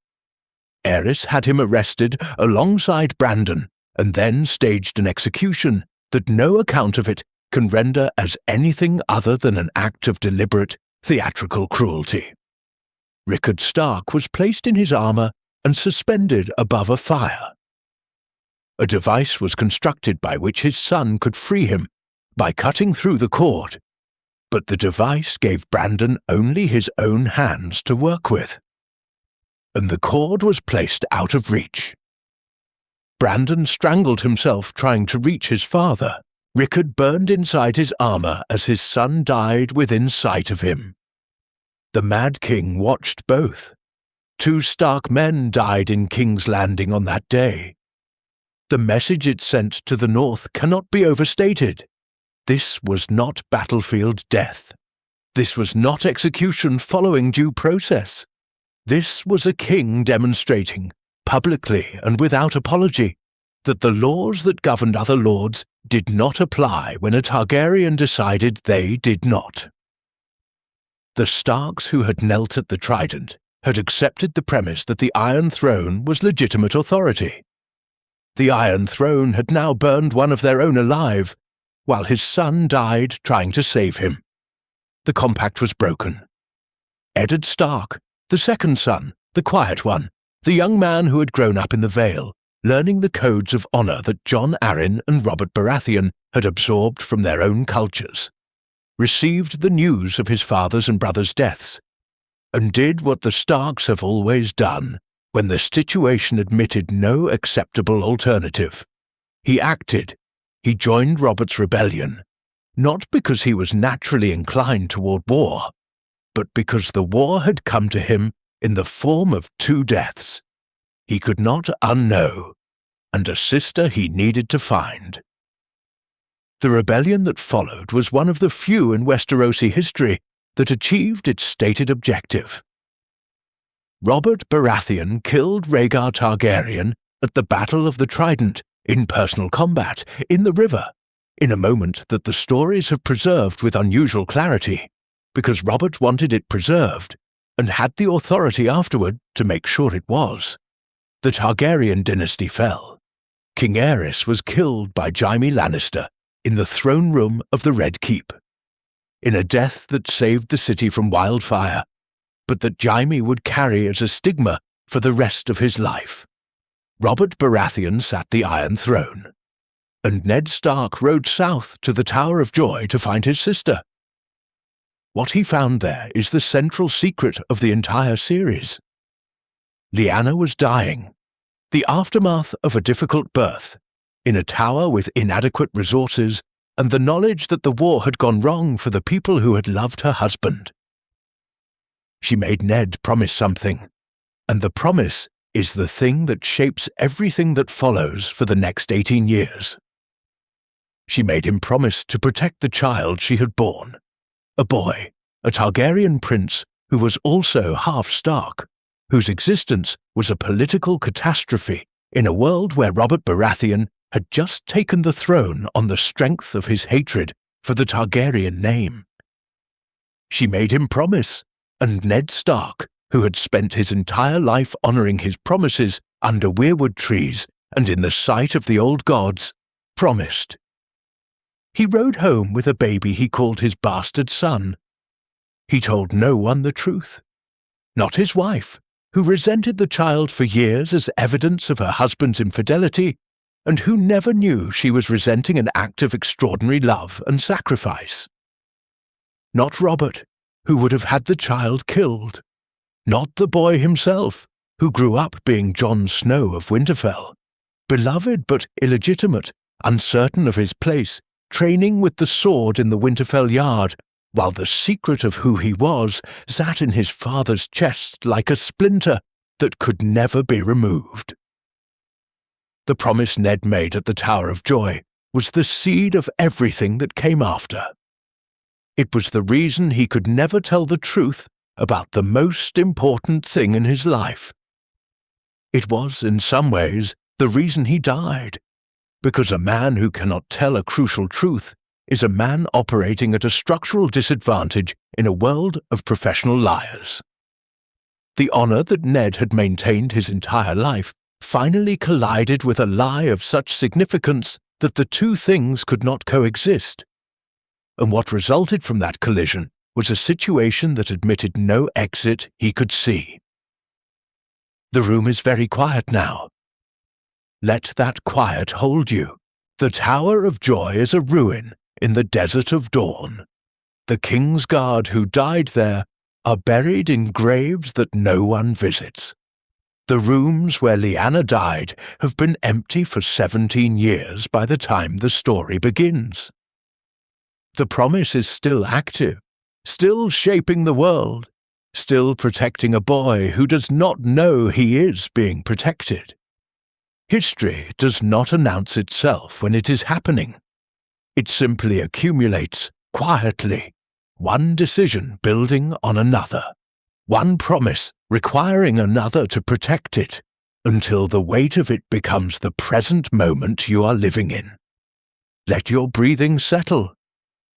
Aerys had him arrested alongside Brandon and then staged an execution that no account of it can render as anything other than an act of deliberate, theatrical cruelty. Rickard Stark was placed in his armour and suspended above a fire. A device was constructed by which his son could free him by cutting through the cord, but the device gave Brandon only his own hands to work with, and the cord was placed out of reach. Brandon strangled himself trying to reach his father. Rickard burned inside his armour as his son died within sight of him. The Mad King watched both. 2 Stark men died in King's Landing on that day. The message it sent to the north cannot be overstated. This was not battlefield death. This was not execution following due process. This was a king demonstrating, publicly and without apology, that the laws that governed other lords did not apply when a Targaryen decided they did not. The Starks who had knelt at the Trident had accepted the premise that the Iron Throne was legitimate authority. The Iron Throne had now burned one of their own alive, while his son died trying to save him. The compact was broken. Eddard Stark, the second son, the quiet one, the young man who had grown up in the Vale, learning the codes of honour that Jon Arryn and Robert Baratheon had absorbed from their own cultures, received the news of his father's and brother's deaths, and did what the Starks have always done when the situation admitted no acceptable alternative. He acted. He joined Robert's rebellion, not because he was naturally inclined toward war, but because the war had come to him in the form of 2 deaths he could not unknow, and a sister he needed to find. The rebellion that followed was one of the few in Westerosi history that achieved its stated objective. Robert Baratheon killed Rhaegar Targaryen at the Battle of the Trident in personal combat in the river, in a moment that the stories have preserved with unusual clarity, because Robert wanted it preserved and had the authority afterward to make sure it was. The Targaryen dynasty fell. King Aerys was killed by Jaime Lannister in the throne room of the Red Keep, in a death that saved the city from wildfire, but that Jaime would carry as a stigma for the rest of his life. Robert Baratheon sat the Iron Throne, and Ned Stark rode south to the Tower of Joy to find his sister. What he found there is the central secret of the entire series. Lyanna was dying, the aftermath of a difficult birth, in a tower with inadequate resources and the knowledge that the war had gone wrong for the people who had loved her husband. She made Ned promise something, and the promise is the thing that shapes everything that follows for the next 18 years. She made him promise to protect the child she had borne, a boy, a Targaryen prince who was also half Stark, whose existence was a political catastrophe in a world where Robert Baratheon had just taken the throne on the strength of his hatred for the Targaryen name. She made him promise, and Ned Stark, who had spent his entire life honouring his promises under weirwood trees and in the sight of the old gods, promised. He rode home with a baby he called his bastard son. He told no one the truth, not his wife, who resented the child for years as evidence of her husband's infidelity, and who never knew she was resenting an act of extraordinary love and sacrifice. Not Robert, who would have had the child killed. Not the boy himself, who grew up being Jon Snow of Winterfell, beloved but illegitimate, uncertain of his place, training with the sword in the Winterfell yard, while the secret of who he was sat in his father's chest like a splinter that could never be removed. The promise Ned made at the Tower of Joy was the seed of everything that came after. It was the reason he could never tell the truth about the most important thing in his life. It was, in some ways, the reason he died, because a man who cannot tell a crucial truth is a man operating at a structural disadvantage in a world of professional liars. The honor that Ned had maintained his entire life finally collided with a lie of such significance that the two things could not coexist. And what resulted from that collision was a situation that admitted no exit he could see. The room is very quiet now. Let that quiet hold you. The Tower of Joy is a ruin in the Desert of Dawn. The King's Guard who died there are buried in graves that no one visits. The rooms where Lyanna died have been empty for 17 years by the time the story begins. The promise is still active, still shaping the world, still protecting a boy who does not know he is being protected. History does not announce itself when it is happening. It simply accumulates, quietly, one decision building on another, one promise requiring another to protect it, until the weight of it becomes the present moment you are living in. Let your breathing settle.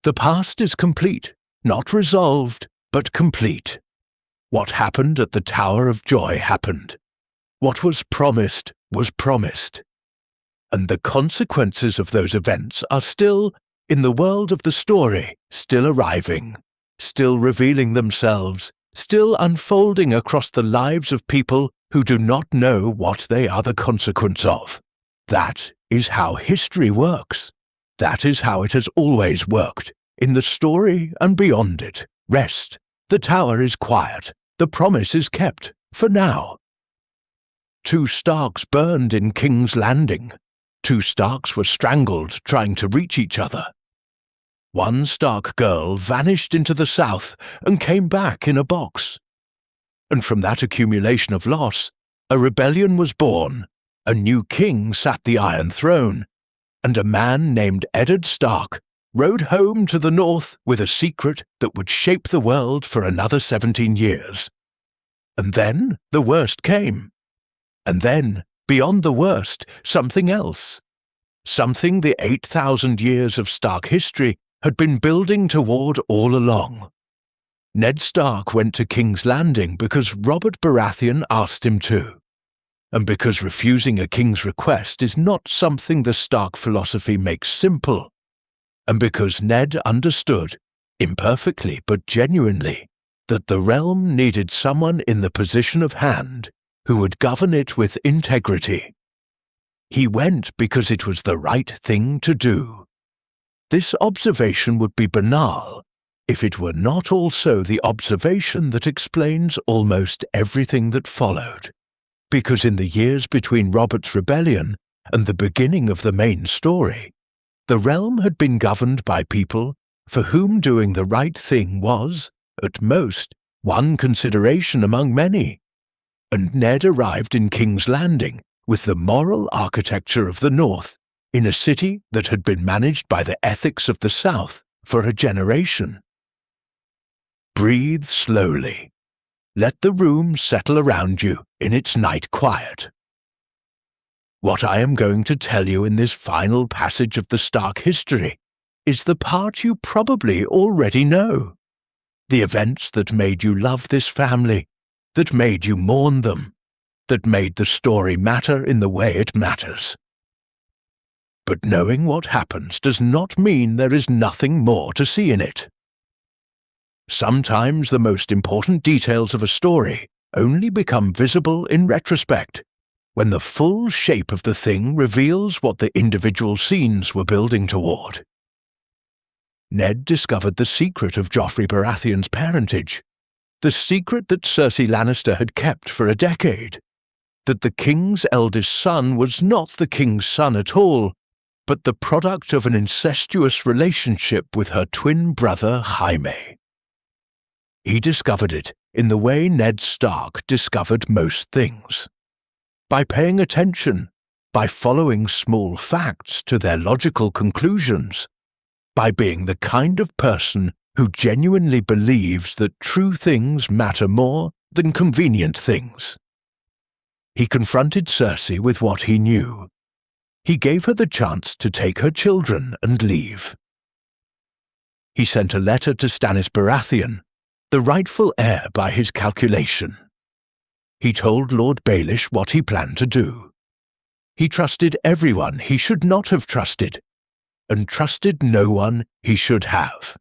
The past is complete, not resolved, but complete. What happened at the Tower of Joy happened. What was promised was promised. And the consequences of those events are still, in the world of the story, still arriving, still revealing themselves, still unfolding across the lives of people who do not know what they are the consequence of. That is how history works. That is how it has always worked, in the story and beyond it. Rest. The tower is quiet. The promise is kept, for now. 2 Starks burned in King's Landing. 2 Starks were strangled trying to reach each other. 1 Stark girl vanished into the south and came back in a box. And from that accumulation of loss, a rebellion was born, a new king sat the Iron Throne, and a man named Eddard Stark rode home to the north with a secret that would shape the world for another 17 years. And then the worst came. And then, beyond the worst, something else. Something the 8,000 years of Stark history had been building toward all along. Ned Stark went to King's Landing because Robert Baratheon asked him to, and because refusing a king's request is not something the Stark philosophy makes simple, and because Ned understood, imperfectly but genuinely, that the realm needed someone in the position of hand who would govern it with integrity. He went because it was the right thing to do. This observation would be banal if it were not also the observation that explains almost everything that followed, because in the years between Robert's rebellion and the beginning of the main story, the realm had been governed by people for whom doing the right thing was, at most, one consideration among many. And Ned arrived in King's Landing with the moral architecture of the North, in a city that had been managed by the ethics of the South for a generation. Breathe slowly. Let the room settle around you in its night quiet. What I am going to tell you in this final passage of the Stark history is the part you probably already know. The events that made you love this family, that made you mourn them, that made the story matter in the way it matters. But knowing what happens does not mean there is nothing more to see in it. Sometimes the most important details of a story only become visible in retrospect, when the full shape of the thing reveals what the individual scenes were building toward. Ned discovered the secret of Joffrey Baratheon's parentage, the secret that Cersei Lannister had kept for a decade, that the king's eldest son was not the king's son at all, but the product of an incestuous relationship with her twin brother Jaime. He discovered it in the way Ned Stark discovered most things. By paying attention, by following small facts to their logical conclusions, by being the kind of person who genuinely believes that true things matter more than convenient things. He confronted Cersei with what he knew. He gave her the chance to take her children and leave. He sent a letter to Stannis Baratheon, the rightful heir by his calculation. He told Lord Baelish what he planned to do. He trusted everyone he should not have trusted, and trusted no one he should have.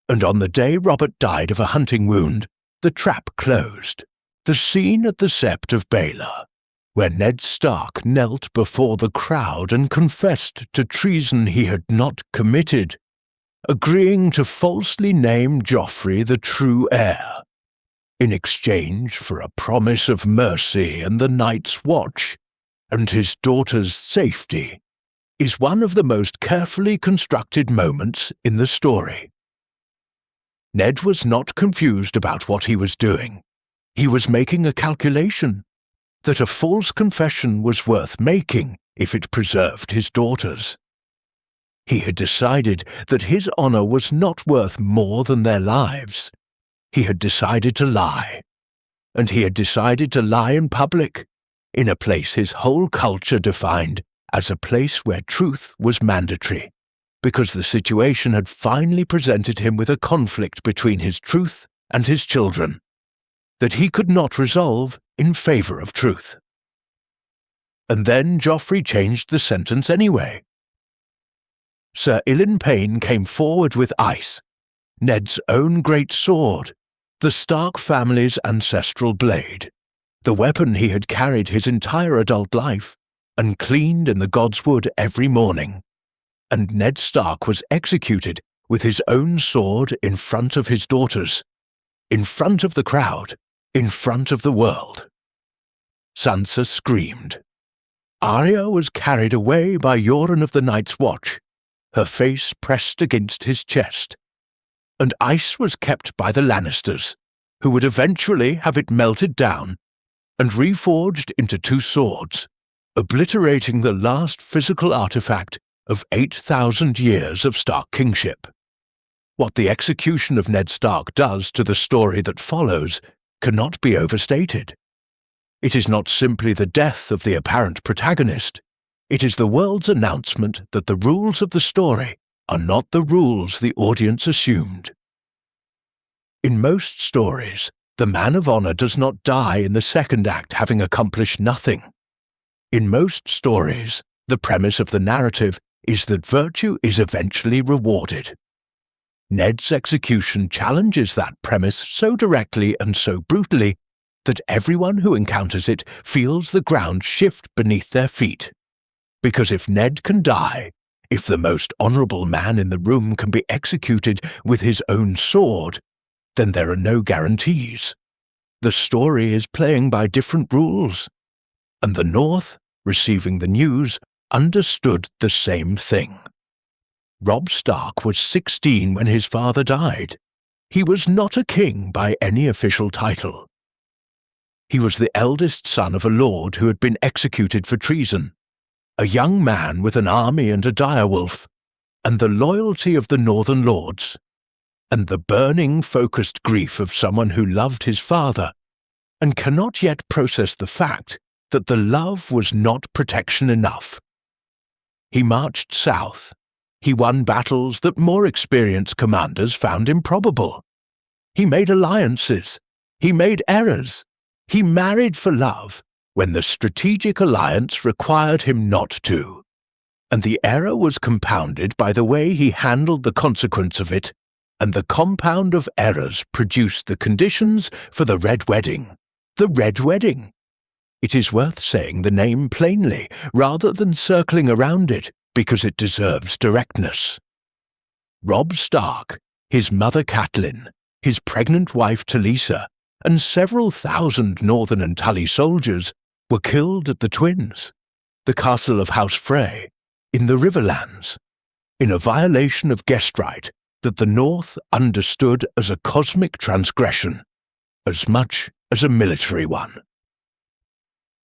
And on the day Robert died of a hunting wound, the trap closed. The scene at the Sept of Baelor, where Ned Stark knelt before the crowd and confessed to treason he had not committed, agreeing to falsely name Joffrey the true heir, in exchange for a promise of mercy and the Night's Watch, and his daughter's safety, is one of the most carefully constructed moments in the story. Ned was not confused about what he was doing. He was making a calculation that a false confession was worth making if it preserved his daughters. He had decided that his honor was not worth more than their lives. He had decided to lie. And he had decided to lie in public, in a place his whole culture defined as a place where truth was mandatory, because the situation had finally presented him with a conflict between his truth and his children that he could not resolve in favor of truth. And then Joffrey changed the sentence anyway. Sir Ilyn Payne came forward with ice, Ned's own great sword, the Stark family's ancestral blade, the weapon he had carried his entire adult life and cleaned in the Godswood every morning. And Ned Stark was executed with his own sword in front of his daughters, in front of the crowd, in front of the world. Sansa screamed. Arya was carried away by Yoren of the Night's Watch, her face pressed against his chest, and ice was kept by the Lannisters, who would eventually have it melted down and reforged into two swords, obliterating the last physical artifact of 8,000 years of Stark kingship. What the execution of Ned Stark does to the story that follows cannot be overstated. It is not simply the death of the apparent protagonist. It is the world's announcement that the rules of the story are not the rules the audience assumed. In most stories, the man of honor does not die in the second act having accomplished nothing. In most stories, the premise of the narrative is that virtue is eventually rewarded. Ned's execution challenges that premise so directly and so brutally that everyone who encounters it feels the ground shift beneath their feet. Because if Ned can die, if the most honorable man in the room can be executed with his own sword, then there are no guarantees. The story is playing by different rules, and the North, receiving the news, understood the same thing. Robb Stark was 16 when his father died. He was not a king by any official title. He was the eldest son of a lord who had been executed for treason, a young man with an army and a direwolf, and the loyalty of the Northern Lords, and the burning, focused grief of someone who loved his father, and cannot yet process the fact that the love was not protection enough. He marched south. He won battles that more experienced commanders found improbable. He made alliances. He made errors. He married for love when the strategic alliance required him not to. And the error was compounded by the way he handled the consequence of it, and the compound of errors produced the conditions for the Red Wedding. The Red Wedding. It is worth saying the name plainly, rather than circling around it, because it deserves directness. Robb Stark, his mother Catelyn, his pregnant wife Talisa, and several thousand Northern and Tully soldiers were killed at the Twins, the castle of House Frey, in the Riverlands, in a violation of guest right that the North understood as a cosmic transgression, as much as a military one.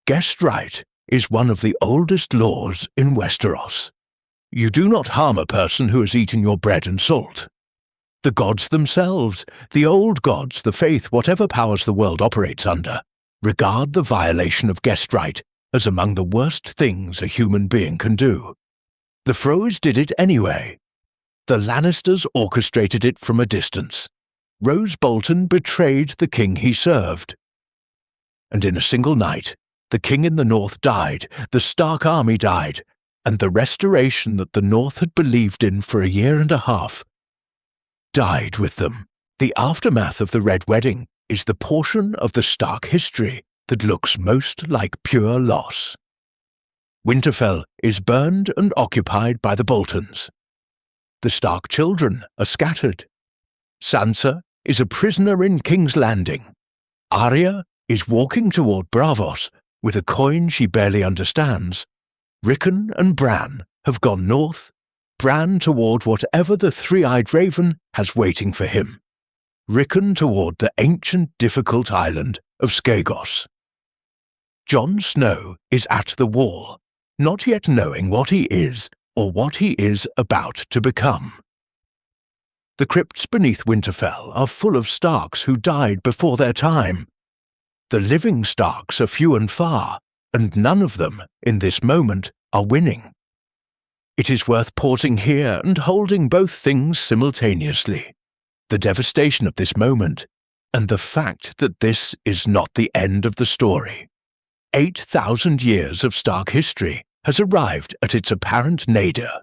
Guest right is one of the oldest laws in Westeros. You do not harm a person who has eaten your bread and salt. The gods themselves, the old gods, the faith, whatever powers the world operates under, regard the violation of guest right as among the worst things a human being can do. The Froes did it anyway. The Lannisters orchestrated it from a distance. Rose Bolton betrayed the king he served. And in a single night, the king in the north died, the Stark army died, and the restoration that the north had believed in for a year and a half died with them. The aftermath of the Red Wedding is the portion of the Stark history that looks most like pure loss. Winterfell is burned and occupied by the Boltons. The Stark children are scattered. Sansa is a prisoner in King's Landing. Arya is walking toward Braavos with a coin she barely understands. Rickon and Bran have gone north, Bran toward whatever the three-eyed raven has waiting for him. Rickon toward the ancient difficult island of Skagos. Jon Snow is at the wall, not yet knowing what he is or what he is about to become. The crypts beneath Winterfell are full of Starks who died before their time. The living Starks are few and far, and none of them, in this moment, are winning. It is worth pausing here and holding both things simultaneously. The devastation of this moment, and the fact that this is not the end of the story. 8,000 years of Stark history has arrived at its apparent nadir.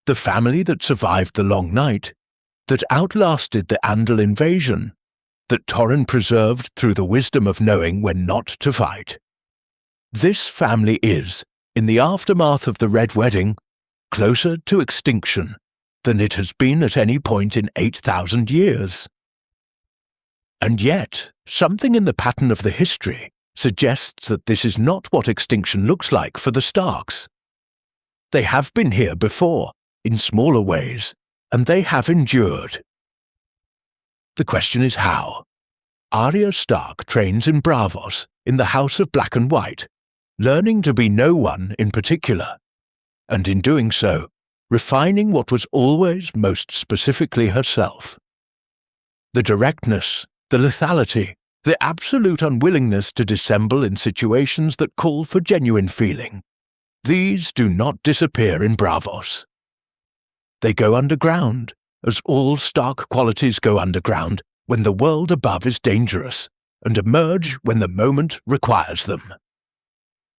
The family that survived the long night, that outlasted the Andal invasion, that Torrhen preserved through the wisdom of knowing when not to fight. This family is, in the aftermath of the Red Wedding, closer to extinction than it has been at any point in 8,000 years. And yet, something in the pattern of the history suggests that this is not what extinction looks like for the Starks. They have been here before, in smaller ways, and they have endured. The question is how. Arya Stark trains in Braavos, in the House of Black and White, learning to be no one in particular, and in doing so, refining what was always most specifically herself. The directness, the lethality, the absolute unwillingness to dissemble in situations that call for genuine feeling, these do not disappear in Braavos. They go underground, as all Stark qualities go underground when the world above is dangerous, and emerge when the moment requires them.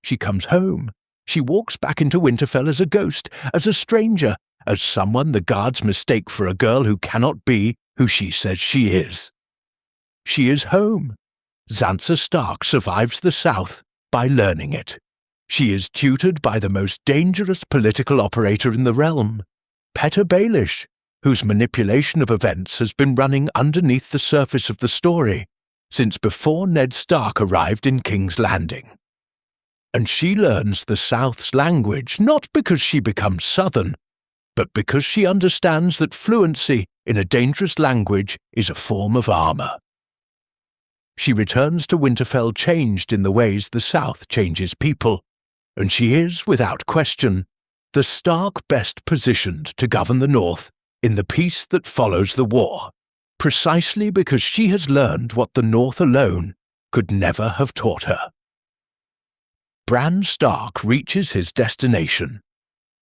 She comes home. She walks back into Winterfell as a ghost, as a stranger, as someone the guards mistake for a girl who cannot be who she says she is. She is home. Sansa Stark survives the South by learning it. She is tutored by the most dangerous political operator in the realm, Petyr Baelish, whose manipulation of events has been running underneath the surface of the story since before Ned Stark arrived in King's Landing. And she learns the South's language not because she becomes Southern, but because she understands that fluency in a dangerous language is a form of armor. She returns to Winterfell changed in the ways the South changes people, and she is, without question, the Stark best positioned to govern the North in the peace that follows the war, precisely because she has learned what the North alone could never have taught her. Bran Stark reaches his destination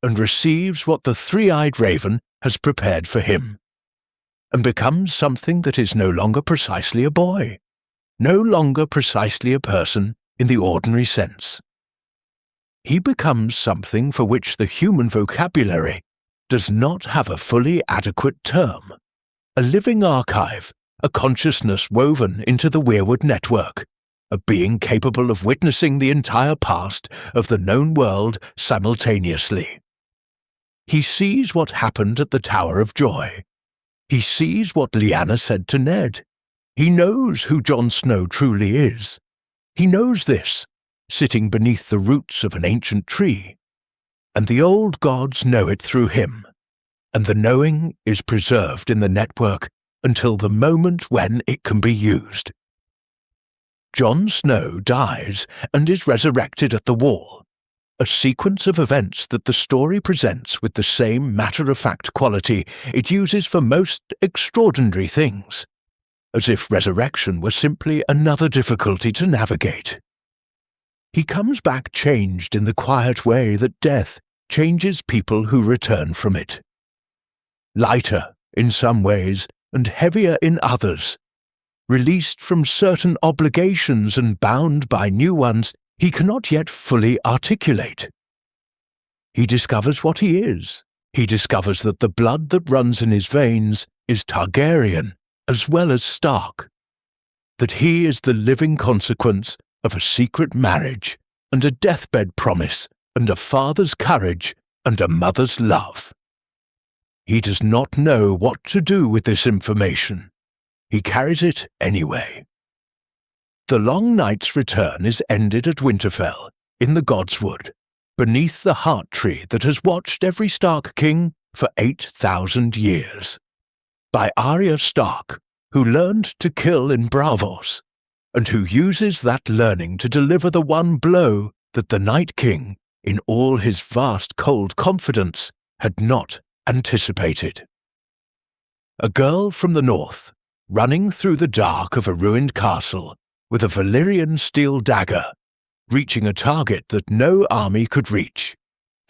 and receives what the three-eyed raven has prepared for him, and becomes something that is no longer precisely a boy, no longer precisely a person in the ordinary sense. He becomes something for which the human vocabulary does not have a fully adequate term, a living archive, a consciousness woven into the weirwood network, a being capable of witnessing the entire past of the known world simultaneously. He sees what happened at the Tower of Joy. He sees what Lyanna said to Ned. He knows who Jon Snow truly is. He knows this, sitting beneath the roots of an ancient tree. And the old gods know it through him, and the knowing is preserved in the network until the moment when it can be used. Jon Snow dies and is resurrected at the Wall, a sequence of events that the story presents with the same matter-of-fact quality it uses for most extraordinary things, as if resurrection were simply another difficulty to navigate. He comes back changed in the quiet way that death changes people who return from it. Lighter in some ways and heavier in others, released from certain obligations and bound by new ones he cannot yet fully articulate. He discovers what he is. He discovers that the blood that runs in his veins is Targaryen as well as Stark, that he is the living consequence of a secret marriage and a deathbed promise and a father's courage and a mother's love. He does not know what to do with this information. He carries it anyway. The long night's return is ended at Winterfell, in the Godswood, beneath the heart tree that has watched every Stark king for 8,000 years, by Arya Stark, who learned to kill in Braavos, and who uses that learning to deliver the one blow that the Night King, in all his vast cold confidence, had not anticipated. A girl from the north, running through the dark of a ruined castle with a Valyrian steel dagger, reaching a target that no army could reach,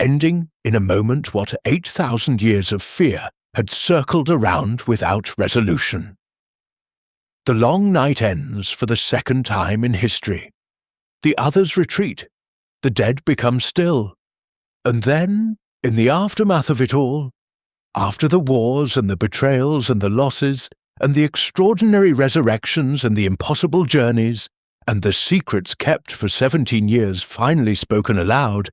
ending in a moment what 8,000 years of fear had circled around without resolution. The long night ends for the second time in history. The others retreat. The dead become still. And then, in the aftermath of it all, after the wars and the betrayals and the losses, and the extraordinary resurrections and the impossible journeys, and the secrets kept for 17 years finally spoken aloud,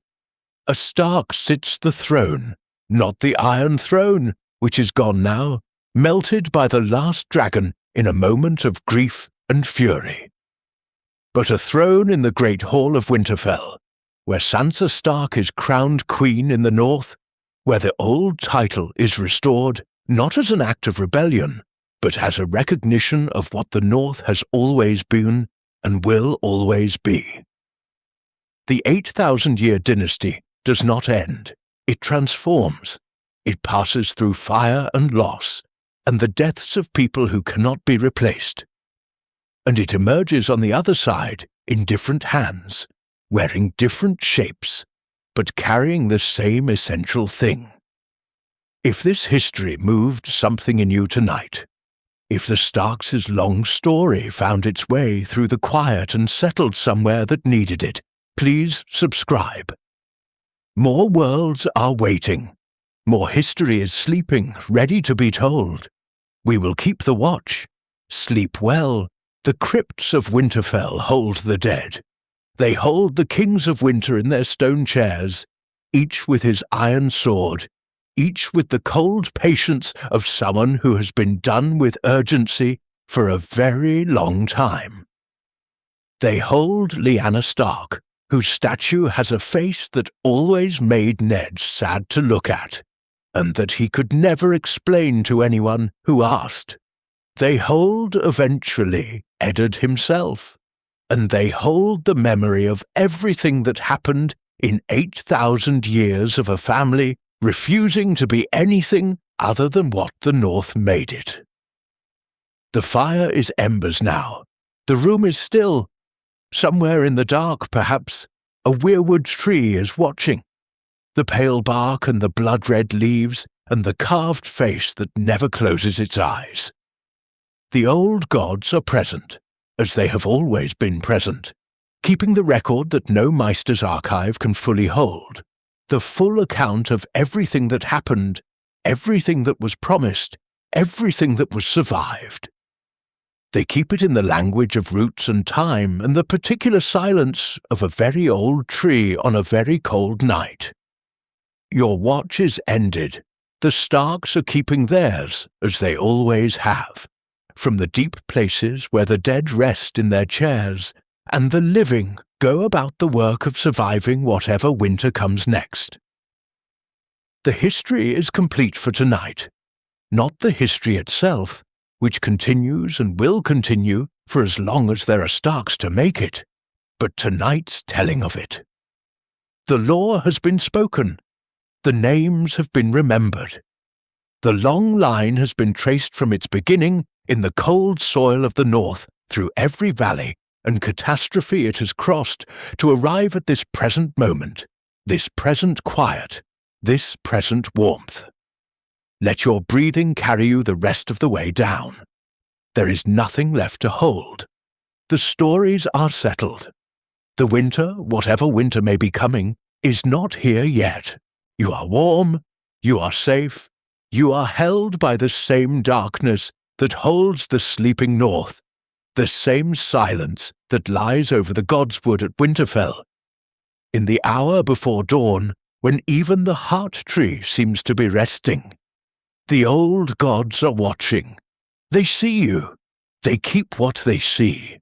a Stark sits the throne, not the Iron Throne, which is gone now, melted by the last dragon in a moment of grief and fury, but a throne in the great hall of Winterfell, where Sansa Stark is crowned queen in the north, where the old title is restored not as an act of rebellion, but as a recognition of what the North has always been and will always be. The 8,000-year dynasty does not end. It transforms. It passes through fire and loss, and the deaths of people who cannot be replaced. And it emerges on the other side in different hands, wearing different shapes, but carrying the same essential thing. If this history moved something in you tonight, if the Starks' long story found its way through the quiet and settled somewhere that needed it, please subscribe. More worlds are waiting. More history is sleeping, ready to be told. We will keep the watch. Sleep well. The crypts of Winterfell hold the dead. They hold the kings of winter in their stone chairs, each with his iron sword, each with the cold patience of someone who has been done with urgency for a very long time. They hold Lyanna Stark, whose statue has a face that always made Ned sad to look at, and that he could never explain to anyone who asked. They hold, eventually, Eddard himself, and they hold the memory of everything that happened in 8,000 years of a family refusing to be anything other than what the North made it. The fire is embers now. The room is still. Somewhere in the dark, perhaps, a weirwood tree is watching. The pale bark and the blood-red leaves and the carved face that never closes its eyes. The old gods are present, as they have always been present, keeping the record that no Meister's archive can fully hold, the full account of everything that happened, everything that was promised, everything that was survived. They keep it in the language of roots and time and the particular silence of a very old tree on a very cold night. Your watch is ended. The Starks are keeping theirs, as they always have, from the deep places where the dead rest in their chairs, and the living go about the work of surviving whatever winter comes next. The history is complete for tonight, not the history itself, which continues and will continue for as long as there are Starks to make it, but tonight's telling of it. The law has been spoken. The names have been remembered. The long line has been traced from its beginning in the cold soil of the north through every valley and catastrophe it has crossed to arrive at this present moment, this present quiet, this present warmth. Let your breathing carry you the rest of the way down. There is nothing left to hold. The stories are settled. The winter, whatever winter may be coming, is not here yet. You are warm, you are safe, you are held by the same darkness that holds the sleeping north, the same silence that lies over the godswood at Winterfell. In the hour before dawn, when even the heart tree seems to be resting, the old gods are watching. They see you. They keep what they see.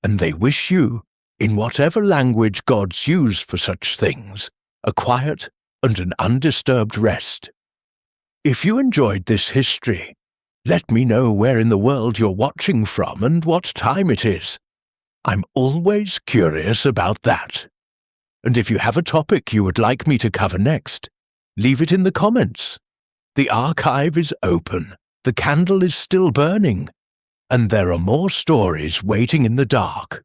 And they wish you, in whatever language gods use for such things, a quiet and an undisturbed rest. If you enjoyed this history, let me know where in the world you're watching from and what time it is. I'm always curious about that. And if you have a topic you would like me to cover next, leave it in the comments. The archive is open, the candle is still burning, and there are more stories waiting in the dark.